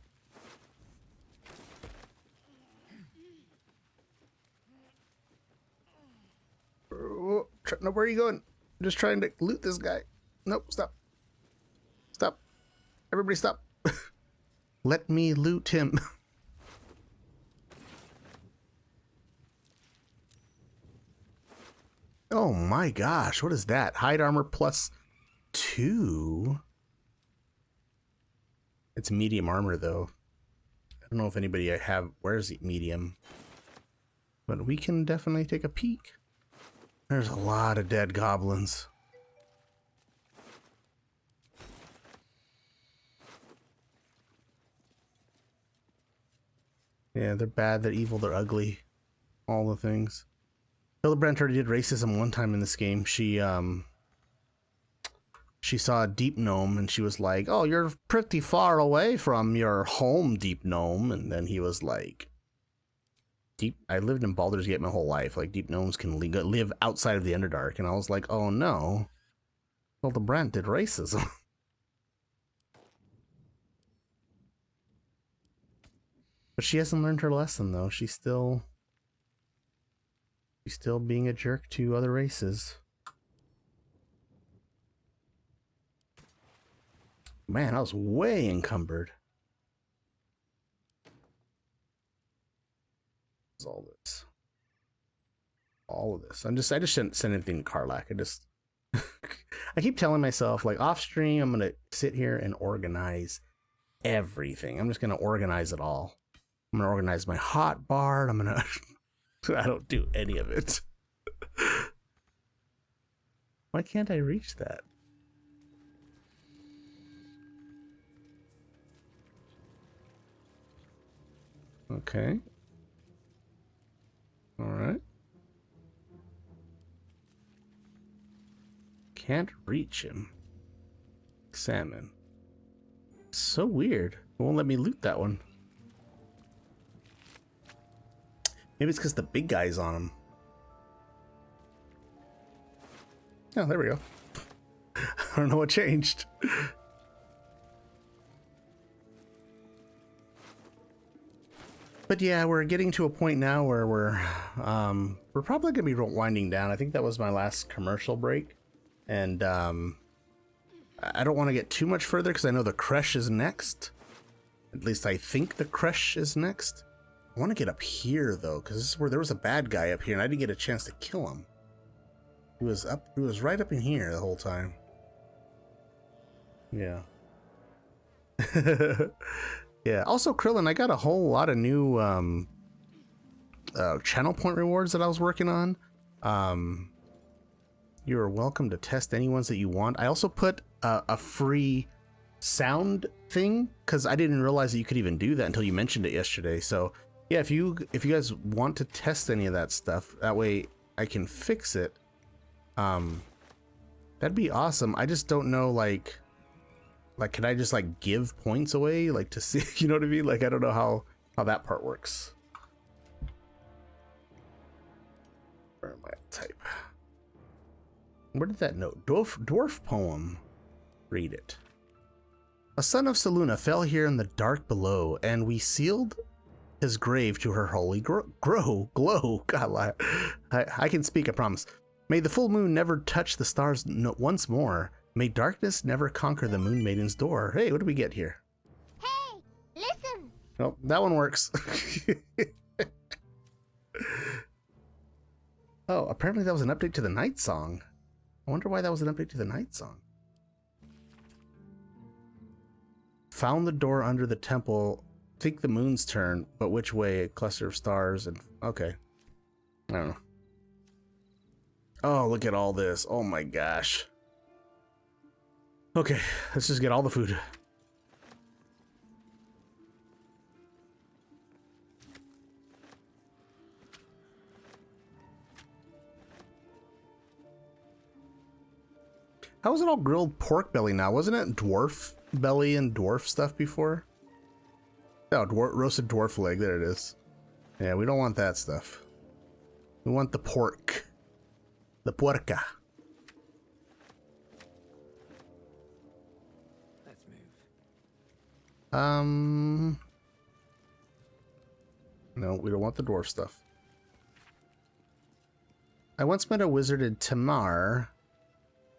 No, where are you going? I'm just trying to loot this guy. Nope, stop. Stop. Everybody stop. Let me loot him. Oh my gosh, what is that? Hide armor +2? It's medium armor though. I don't know if anybody wears medium. But we can definitely take a peek. There's a lot of dead goblins. Yeah, they're bad, they're evil, they're ugly. All the things. HILDEBRANDT already did racism one time in this game. She saw a deep gnome and she was like, "Oh, you're pretty far away from your home, deep gnome." And then he was like, I lived in Baldur's Gate my whole life. Like, deep gnomes can live outside of the Underdark. And I was like, oh no. HILDEBRANDT did racism. But she hasn't learned her lesson though. She's still being a jerk to other races. Man, I was way encumbered. All of this. I just shouldn't send anything to Karlach. I keep telling myself, like, off stream, I'm gonna sit here and organize everything. I'm just gonna organize it all. I'm gonna organize my hotbar. I don't do any of it. Why can't I reach that? Okay. All right. Can't reach him. Examine. So weird. It won't let me loot that one. Maybe it's because the big guy's on him. Oh, there we go. I don't know what changed. But yeah, we're getting to a point now where we're probably gonna be winding down. I think that was my last commercial break, and I don't want to get too much further because I know the creche is next. At least I think the creche is next. I want to get up here though, because this is where there was a bad guy up here, and I didn't get a chance to kill him. He was right up in here the whole time. Yeah. Yeah. Also, Krillin, I got a whole lot of new channel point rewards that I was working on. You are welcome to test any ones that you want. I also put a free sound thing because I didn't realize that you could even do that until you mentioned it yesterday. So yeah, if you guys want to test any of that stuff, that way I can fix it. That'd be awesome. I just don't know, like can I just like give points away, like to see, you know what I mean? Like I don't know how that part works. Where am I at type? Where did that note? Dwarf poem. Read it. A son of Seluna fell here in the dark below, and we sealed his grave to her holy glow. God, I can speak, I promise. May the full moon never touch the stars once more. May darkness never conquer the moon maiden's door. Hey, what do we get here? Hey, listen. Oh, that one works. Oh, apparently that was an update to the night song. I wonder why that was an update to the night song. Found the door under the temple. Think the moon's turn, but which way? A cluster of stars and... Okay. I don't know. Oh, look at all this. Oh my gosh. Okay, let's just get all the food. How was it all grilled pork belly now? Wasn't it dwarf belly and dwarf stuff before? Oh, roasted dwarf leg. There it is. Yeah, we don't want that stuff. We want the pork. The puerca. Let's move. No, we don't want the dwarf stuff. I once met a wizard in Tamar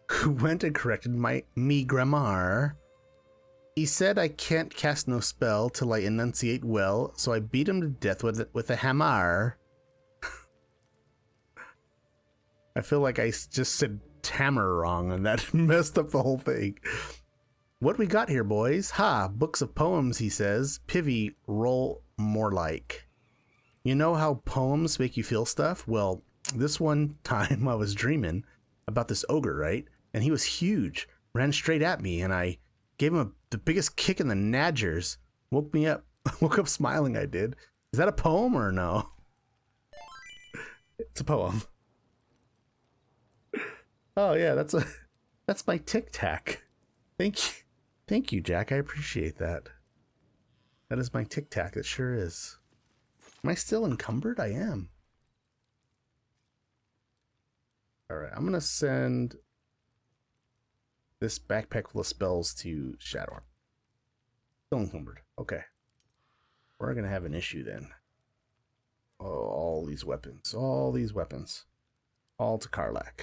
who went and corrected me grammar. He said I can't cast no spell till I enunciate well, so I beat him to death with a hammer. I feel like I just said hammer wrong and that messed up the whole thing. What we got here, boys? Ha, books of poems, he says. Pivy, roll more like. You know how poems make you feel stuff? Well, this one time I was dreaming about this ogre, right? And he was huge, ran straight at me, and I gave him the biggest kick in the nadgers. Woke me up. Woke up smiling, I did. Is that a poem or no? It's a poem. Oh yeah, that's my tic tac. Thank you, Jack. I appreciate that. That is my tic tac. It sure is. Am I still encumbered? I am. All right, I'm gonna send this backpack full of spells to Shadow. Still encumbered. Okay. We're gonna have an issue then. Oh, all these weapons. All these weapons. All to Karlach.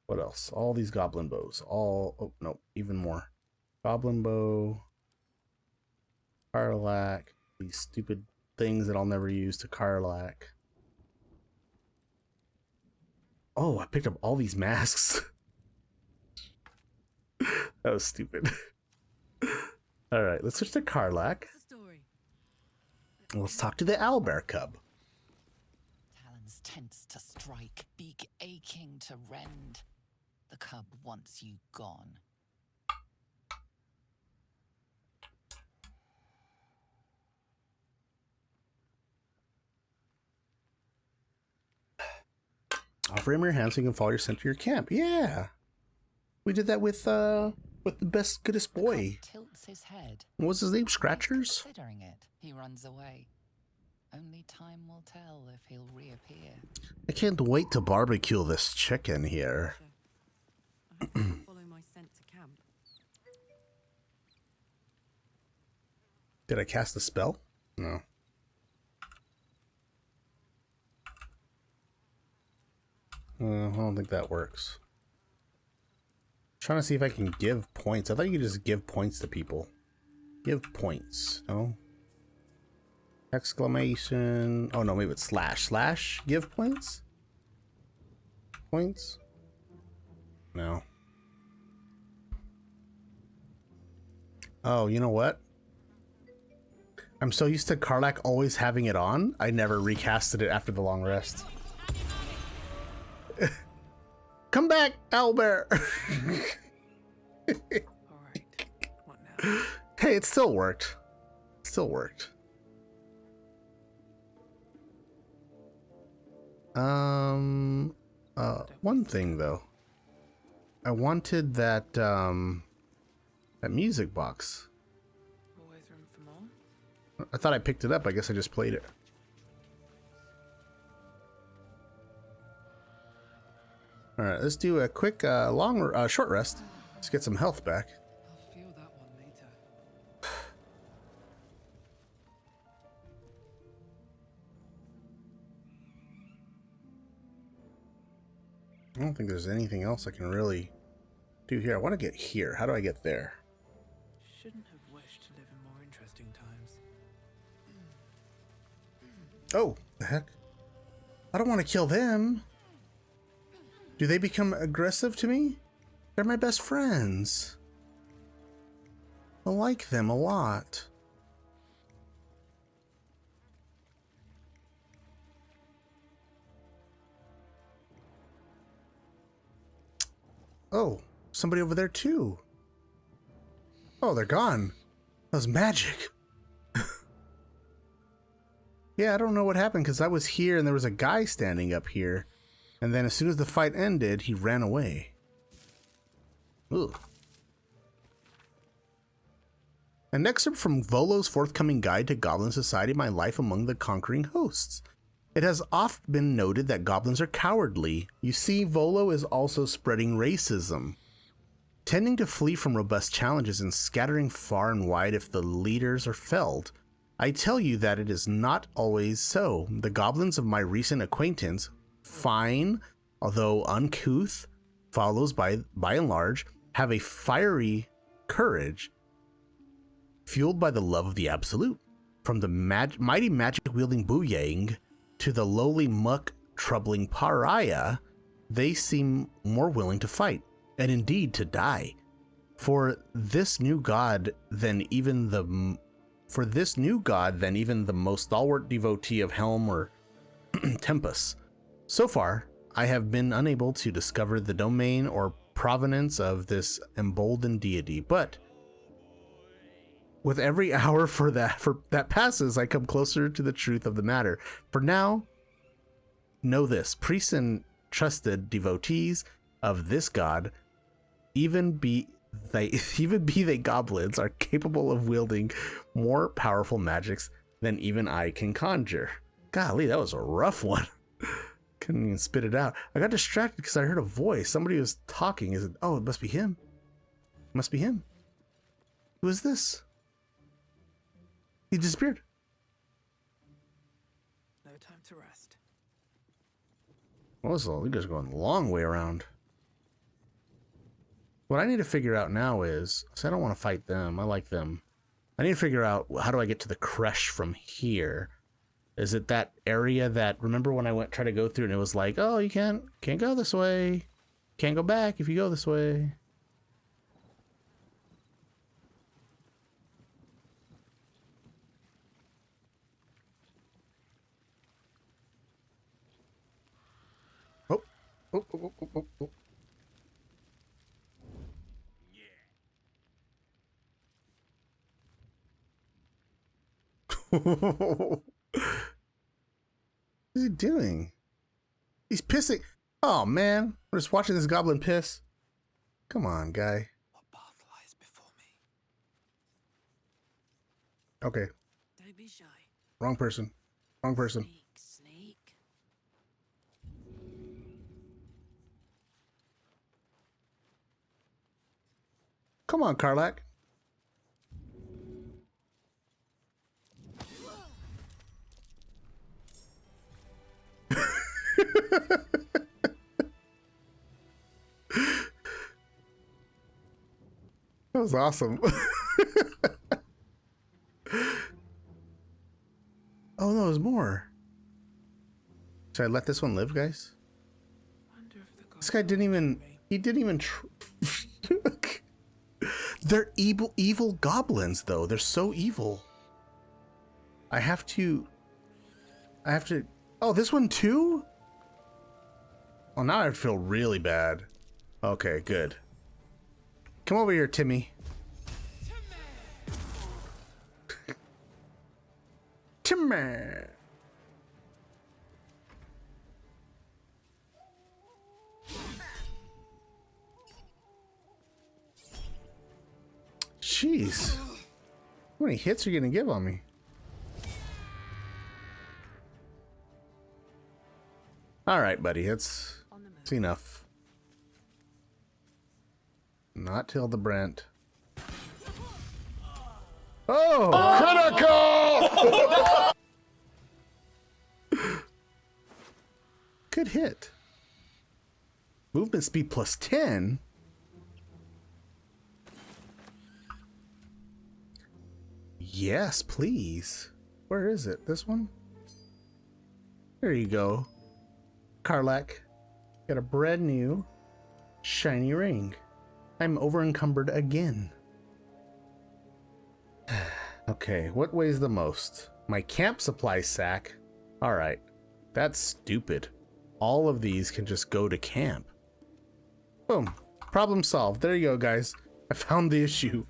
What else? All these goblin bows. All... Oh, no. Even more. Goblin bow. Karlach. These stupid things that I'll never use to Karlach. Oh, I picked up all these masks. That was stupid. Alright, let's switch to Karlach. Let's talk to the owlbear cub. Talons tense to strike, beak aching to rend. The cub wants you gone. Offer him your hand so you can follow your scent to your camp. Yeah. We did that with the best, goodest boy. Tilts his head. What was his name? Scratchers? Considering it, he runs away. Only time will tell if he'll reappear. I can't wait to barbecue this chicken here. I have to follow my scent to camp. Did I cast a spell? No. I don't think that works. Trying to see if I can give points. I thought you could just give points to people. Give points. No. Exclamation. Oh no, maybe it's slash. Slash. Give points. points? No. Oh, you know what? I'm so used to Karlach always having it on, I never recasted it after the long rest. Come back, Owlbear! Alright, what now? Hey, it still worked. Still worked. One thing though. I wanted that, that music box. Always room for more? I thought I picked it up. I guess I just played it. All right, let's do a quick, short rest. Let's get some health back. I'll feel that one later. I don't think there's anything else I can really do here. I want to get here. How do I get there? Shouldn't have wished to live in more interesting times. Oh, the heck? I don't want to kill them. Do they become aggressive to me? They're my best friends. I like them a lot. Oh, somebody over there too. Oh, they're gone. That was magic. Yeah, I don't know what happened because I was here and there was a guy standing up here. And then as soon as the fight ended, he ran away. Ooh. An excerpt from Volo's forthcoming guide to Goblin Society, My Life Among the Conquering Hosts. It has oft been noted that goblins are cowardly. You see, Volo is also spreading racism, tending to flee from robust challenges and scattering far and wide if the leaders are felled. I tell you that it is not always so. The goblins of my recent acquaintance, fine, although uncouth, follows by and large, have a fiery courage fueled by the love of the absolute. From the mighty magic-wielding Booyang to the lowly muck-troubling pariah, they seem more willing to fight, and indeed to die. For this new god than even the most stalwart devotee of Helm or Tempest. So far, I have been unable to discover the domain or provenance of this emboldened deity, but with every hour that passes, I come closer to the truth of the matter. For now, know this: priests and trusted devotees of this god, even be they goblins, are capable of wielding more powerful magics than even I can conjure. Golly, that was a rough one. Couldn't even spit it out. I got distracted because I heard a voice. Somebody was talking. Is it? Oh, it must be him. Must be him. Who is this? He disappeared. No time to rest. Well, this is just going a long way around. What I need to figure out now is, so I don't want to fight them. I like them. I need to figure out, how do I get to the creche from here? Is it that area that, remember when I tried to go through and it was like, oh, you can't go this way. Can't go back if you go this way. Oh. Oh, oh, oh, oh, oh. What is he doing? He's pissing. Oh man, we're just watching this goblin piss. Come on, guy. What path lies before me? Okay. Don't be shy. Wrong person. Wrong person. Sneak. Come on, Karlach. That was awesome. Oh no, there's more. Should I let this one live, guys? Wonder if the This guy didn't even, he didn't even they're evil goblins though. They're so evil. I have to, oh, this one too? Oh, now I feel really bad. Okay, good. Come over here, Timmy. Timmy. Jeez. How many hits are you gonna give on me? Alright, buddy, it's enough. Not Hildebrandt. Oh! Critical! Good hit. Movement speed plus 10. Yes, please. Where is it? This one? There you go. Karlach, got a brand new shiny ring. I'm over encumbered again. Okay, what weighs the most? My camp supply sack. Alright, that's stupid. All of these can just go to camp. Boom. Problem solved. There you go, guys. I found the issue.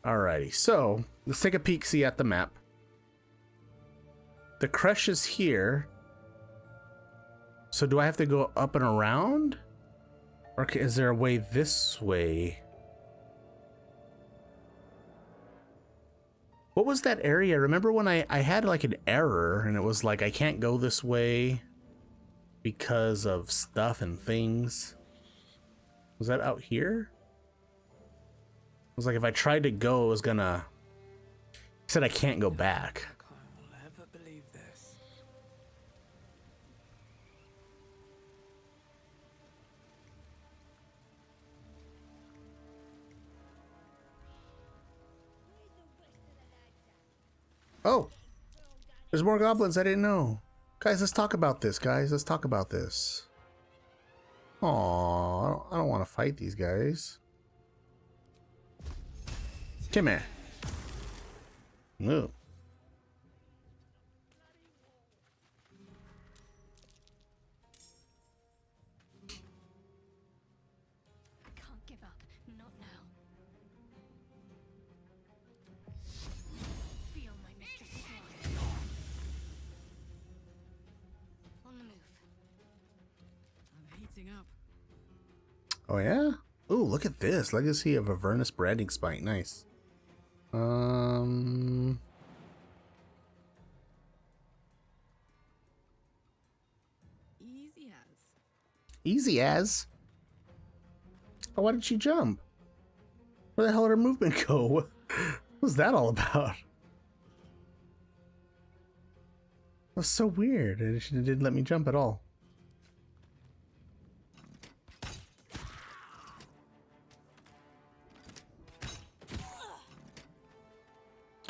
Alrighty, so let's take a peek-see at the map. The creche is here. So do I have to go up and around? Or is there a way this way? What was that area? Remember when I had like an error and it was like I can't go this way because of stuff and things? Was that out here? It was like if I tried to go, it was gonna... It said I can't go back. Oh, there's more goblins I didn't know. Guys, let's talk about this, guys. Let's talk about this. Aw, I don't want to fight these guys. Come here. No. I can't give up. Not now. Feel my mistress's wrath. On the move. I'm heating up. Oh yeah? Ooh, look at this. Legacy of Avernus branding spike. Nice. Easy as. Easy as? Oh, why did she jump? Where the hell did her movement go? What was that all about? That's so weird. She didn't let me jump at all.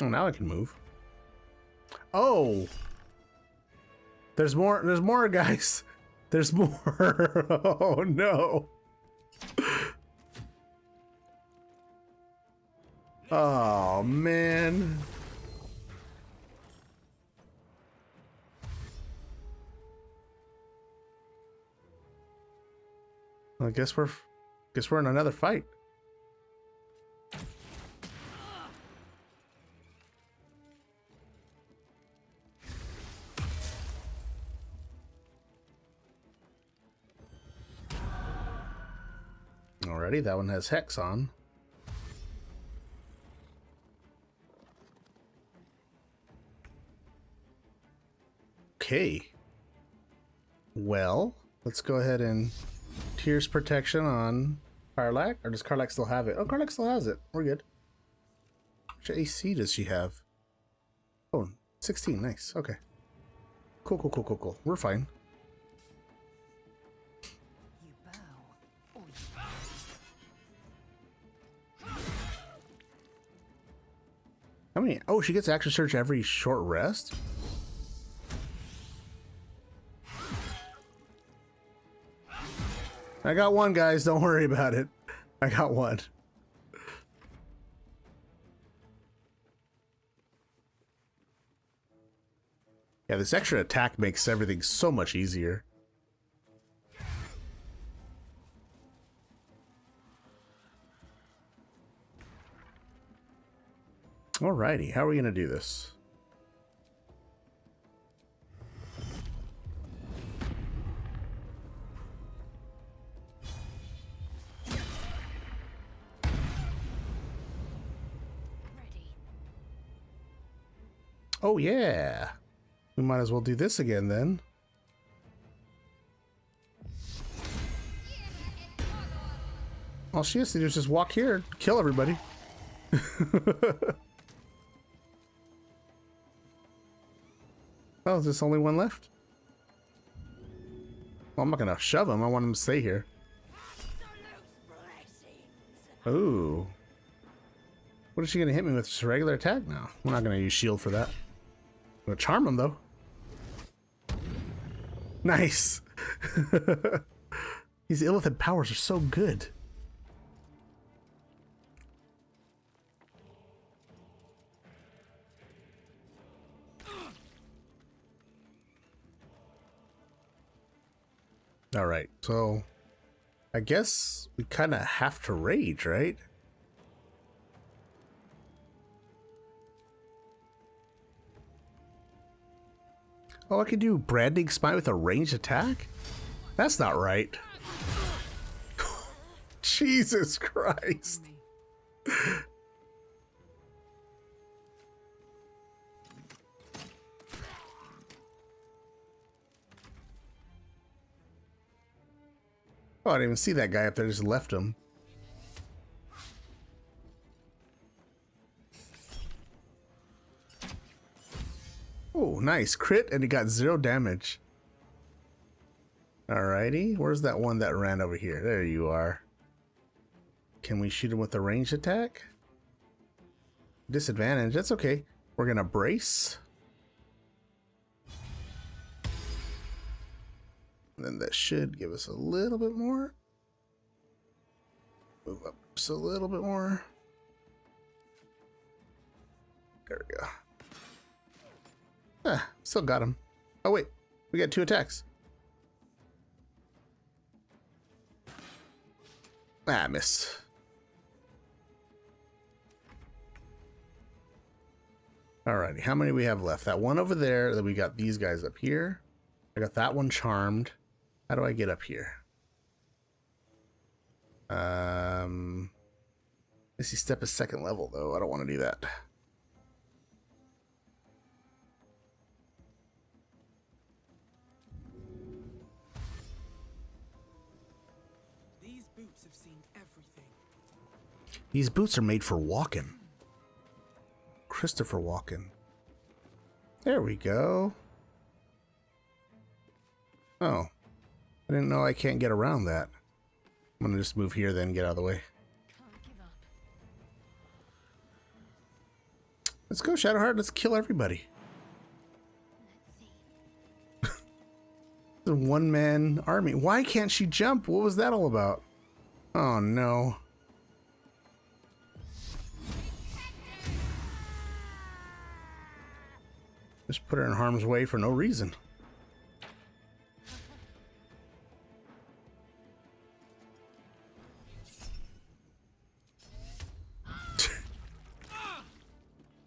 Oh, now I can move. Oh! There's more guys. There's more. Oh no. Oh man. I guess we're in another fight. Alrighty, that one has Hex on. Okay. Well, let's go ahead and Tears Protection on Karlach. Or does Karlach still have it? Oh, Karlach still has it. We're good. Which AC does she have? Oh, 16. Nice. Okay. Cool. We're fine. How many? Oh, she gets Action Search every short rest? I got one, guys. Don't worry about it. I got one. Yeah, this extra attack makes everything so much easier. Alrighty, how are we gonna do this? Oh yeah, we might as well do this again then. All she has to do is just walk here, kill everybody. Oh, is this only one left? Well, I'm not gonna shove him. I want him to stay here. Ooh. What is she gonna hit me with? Just a regular attack now? We're not gonna use shield for that. I'm gonna charm him though. Nice. These illithid powers are so good. All right, so I guess we kind of have to rage, right? Oh, I can do branding smite with a ranged attack? That's not right. Jesus Christ. Oh, I didn't even see that guy up there, just left him. Oh, nice. Crit, and he got 0 damage. Alrighty. Where's that one that ran over here? There you are. Can we shoot him with a ranged attack? Disadvantage. That's okay. We're going to brace. And then that should give us a little bit more. Move up just a little bit more. There we go. Ah, still got him. Oh wait, we got 2 attacks. Ah, miss. Alrighty, how many we have left? That one over there, then we got these guys up here. I got that one charmed. How do I get up here? Let's see, step a second level though. I don't want to do that. These boots have seen everything. These boots are made for walking. Christopher Walken. There we go. Oh. I didn't know I can't get around that. I'm gonna just move here then get out of the way. Let's go, Shadowheart. Let's kill everybody. The one-man army. Why can't she jump? What was that all about? Oh no. Just put her in harm's way for no reason.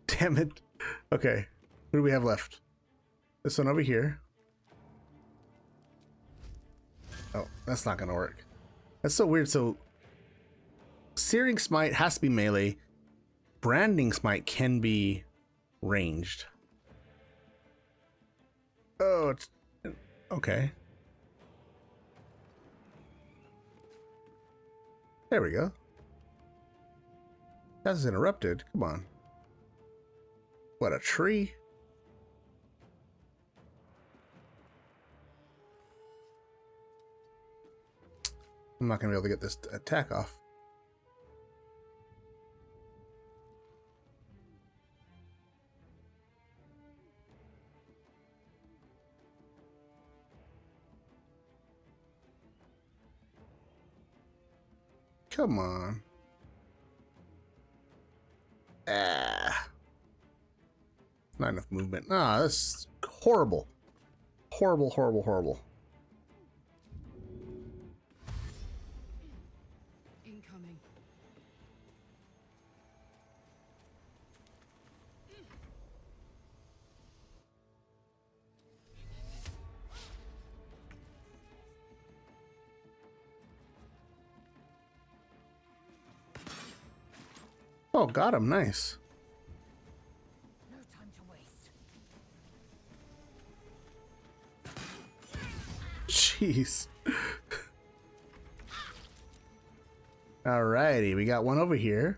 Damn it. Okay. Who do we have left? This one over here. Oh, that's not gonna work. That's so weird. So Searing Smite has to be melee. Branding Smite can be ranged. Oh, it's okay. There we go. That's interrupted. Come on. What, a tree? I'm not gonna be able to get this attack off. Come on. Ah. Not enough movement. Ah, that's horrible. Horrible, horrible, horrible. Incoming. Oh, got him. Nice. No time to waste. Jeez. Alrighty, we got one over here.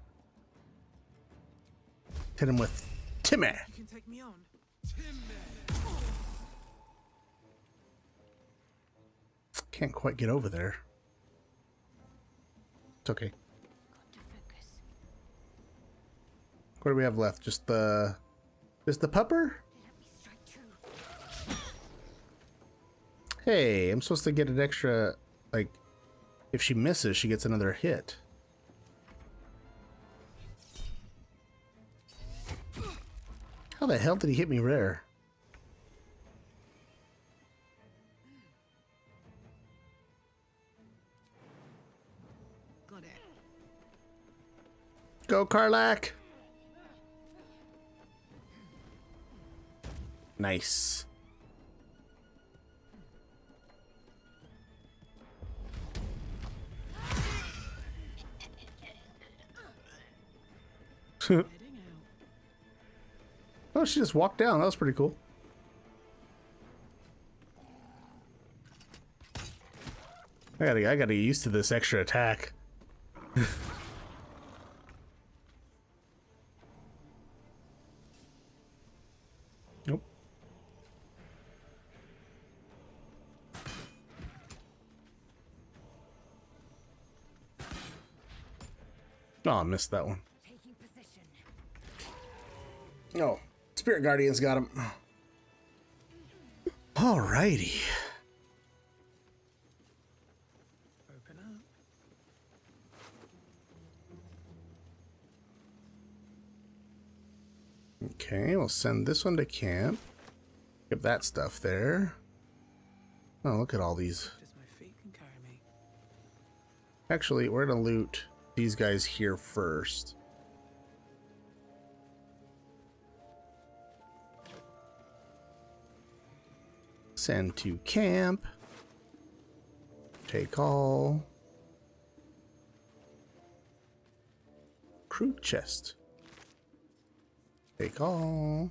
Hit him with Timmy. You can take me on. Can't quite get over there. It's okay. What do we have left? Just the pupper? Hey, I'm supposed to get an extra, like, if she misses, she gets another hit. How the hell did he hit me rare? Got it. Go, Karlak! Nice. Oh, she just walked down. That was pretty cool. I gotta get used to this extra attack. Nope. Oh, I missed that one. Oh, Spirit Guardians got him. Alrighty. Open up. Okay, we'll send this one to camp. Get that stuff there. Oh, look at all these. Just my feet can carry me. Actually, we're gonna loot these guys here first. Send to camp. Take all. Crew chest. Take all.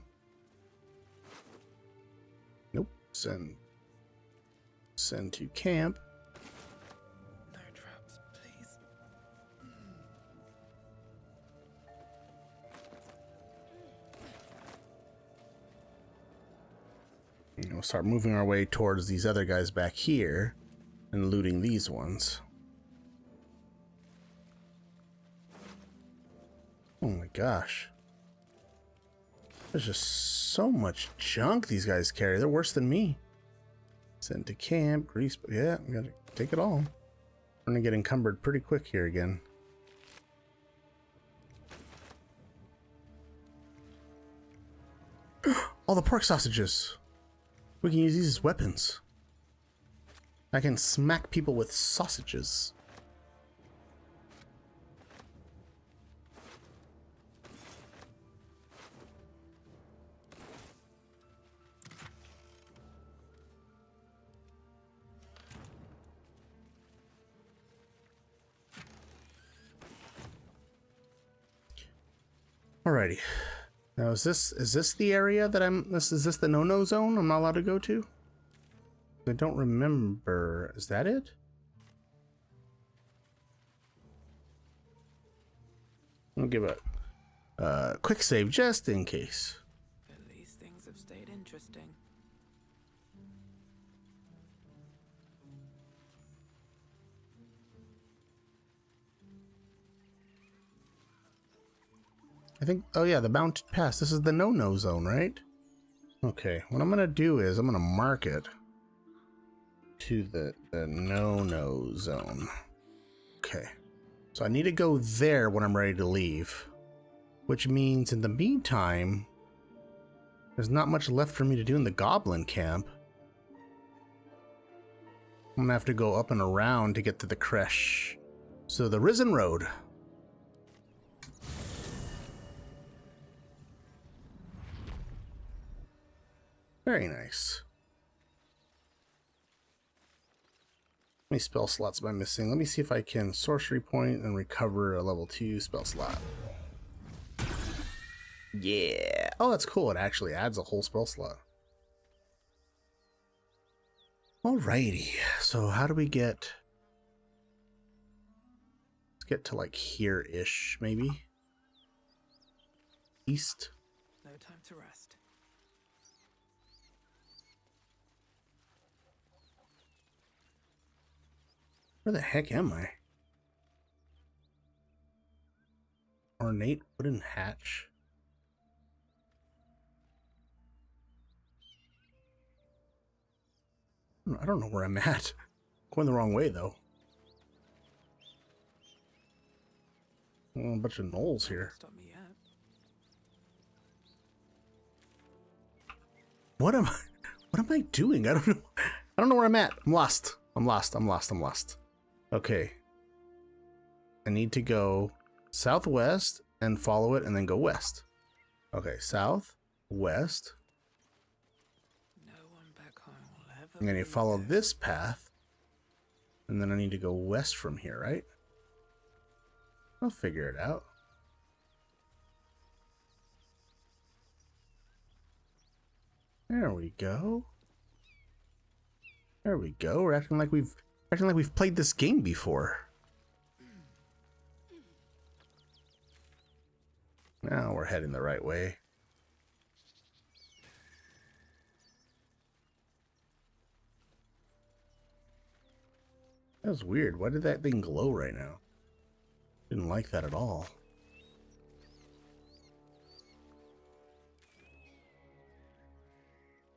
Nope. Send to camp. No traps, please. And we'll start moving our way towards these other guys back here and looting these ones. Oh my gosh. There's just so much junk these guys carry. They're worse than me. Send to camp, grease. Yeah, we gotta take it all. We're gonna get encumbered pretty quick here again. All the pork sausages. We can use these as weapons. I can smack people with sausages. Alrighty. Now is this the area that is this the no-no zone I'm not allowed to go to? I don't remember. Is that it? I'll give a quick save just in case. At least things have stayed interesting. I think, oh yeah, the Mountain Pass. This is the no-no zone, right? Okay, what I'm gonna do is I'm gonna mark it to the no-no zone. Okay. So I need to go there when I'm ready to leave. Which means in the meantime, there's not much left for me to do in the goblin camp. I'm gonna have to go up and around to get to the creche. So the Risen Road. Very nice. How many spell slots am I missing? Let me see if I can sorcery point and recover a level 2 spell slot. Yeah. Oh, that's cool. It actually adds a whole spell slot. Alrighty. So how do we get... Let's get to like here-ish, maybe. East. No time to rest. Where the heck am I? Ornate wooden hatch. I don't know where I'm at. Going the wrong way though. Oh, a bunch of gnolls here. Stop me yet. What am I doing? I don't know. I don't know where I'm at. I'm lost. I'm lost. Okay. I need to go southwest and follow it and then go west. Okay, south, west. No one back home will ever I'm going to follow this path. And then I need to go west from here, right? I'll figure it out. There we go. There we go. We're acting like we've played this game before. Now we're heading the right way. That was weird. Why did that thing glow right now? Didn't like that at all.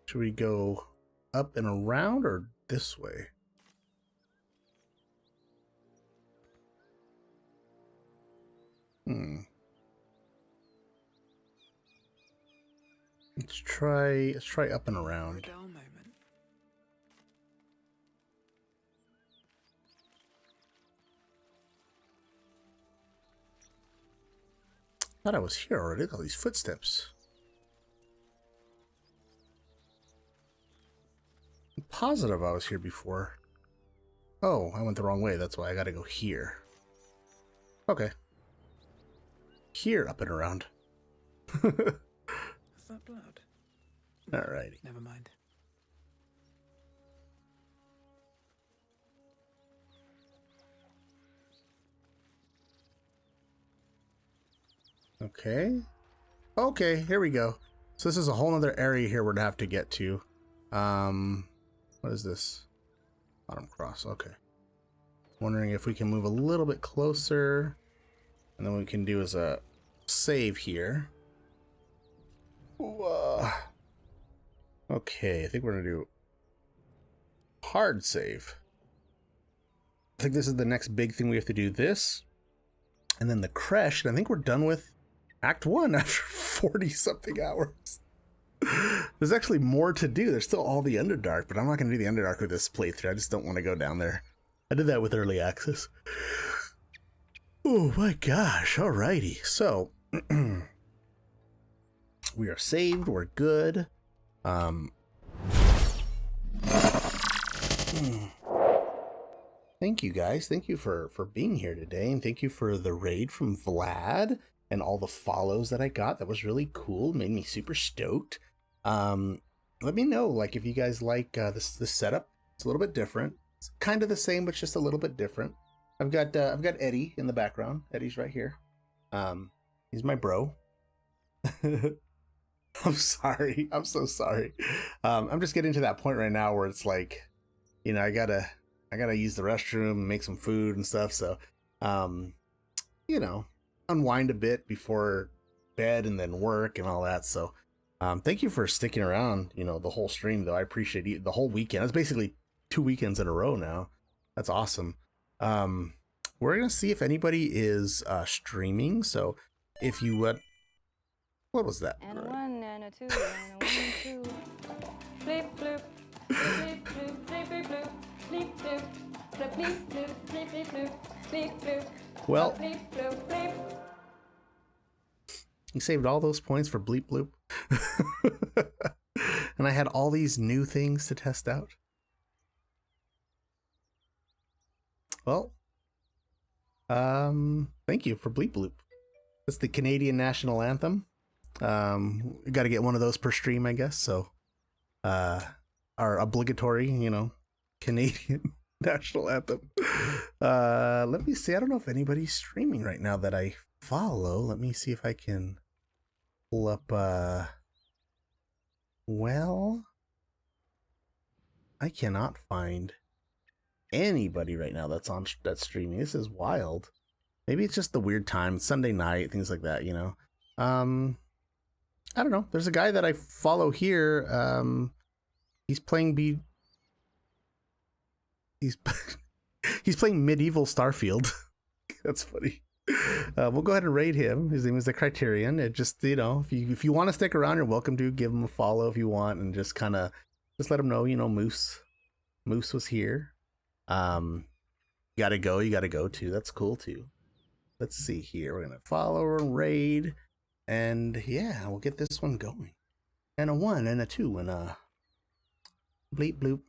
Should we go up and around or this way? Let's try up and around. I thought I was here already. Look at all these footsteps. I'm positive I was here before. Oh, I went the wrong way. That's why I gotta go here. Okay. Here, up and around. Is that blood? Alrighty. Never mind. Okay. Okay, here we go. So this is a whole other area here we'd have to get to. What is this? Bottom cross. Okay. Wondering if we can move a little bit closer. And then what we can do is a save here. Okay, I think we're gonna do hard save. I think this is the next big thing we have to do. This, and then the creche. And I think we're done with Act 1 after 40-something hours. There's actually more to do. There's still all the Underdark, but I'm not going to do the Underdark with this playthrough. I just don't want to go down there. I did that with early access. Oh my gosh. Alrighty. So, we are saved. We're good. Thank you guys. Thank you for being here today. And thank you for the raid from Vlad and all the follows that I got. That was really cool. Made me super stoked. Let me know, like, if you guys like this setup. It's a little bit different. It's kind of the same, but just a little bit different. I've got Eddie in the background. Eddie's right here. He's my bro. I'm sorry. I'm so sorry. I'm just getting to that point right now where it's like, you know, I gotta use the restroom and make some food and stuff. So, you know, unwind a bit before bed and then work and all that. So, thank you for sticking around, you know, the whole stream though. I appreciate it. The whole weekend. It's basically 2 weekends in a row now. That's awesome. we're gonna see if anybody is streaming. So if you what was that? And a 1 and a 2 and a 1 and 2. Bleep bloop. Bleep bloop. Bleep bloop bloop. Bleep bloop. Bleep bloop. Bleep bloop bloop. Bleep bloop. Well, bleep bloop bleep. You saved all those points for bleep bloop. And I had all these new things to test out. Well, thank you for bleep bloop. That's the Canadian national anthem. Got to get one of those per stream, I guess. So, our obligatory, Canadian national anthem. Let me see. I don't know if anybody's streaming right now that I follow. Let me see if I can pull up. Well, I cannot find anybody right now that's streaming. This is wild. Maybe it's just the weird time, Sunday night, things like that. I don't know. There's a guy that I follow here. He's playing he's playing medieval Starfield. That's funny. We'll go ahead and raid him. His name is the Criterion. It just, if you want to stick around, you're welcome to give him a follow if you want, and just let him know, Moose was here. You gotta go too. That's cool too. Let's see here. We're gonna follow and raid, and yeah, we'll get this one going. And a 1 and a 2 and a bleep bloop.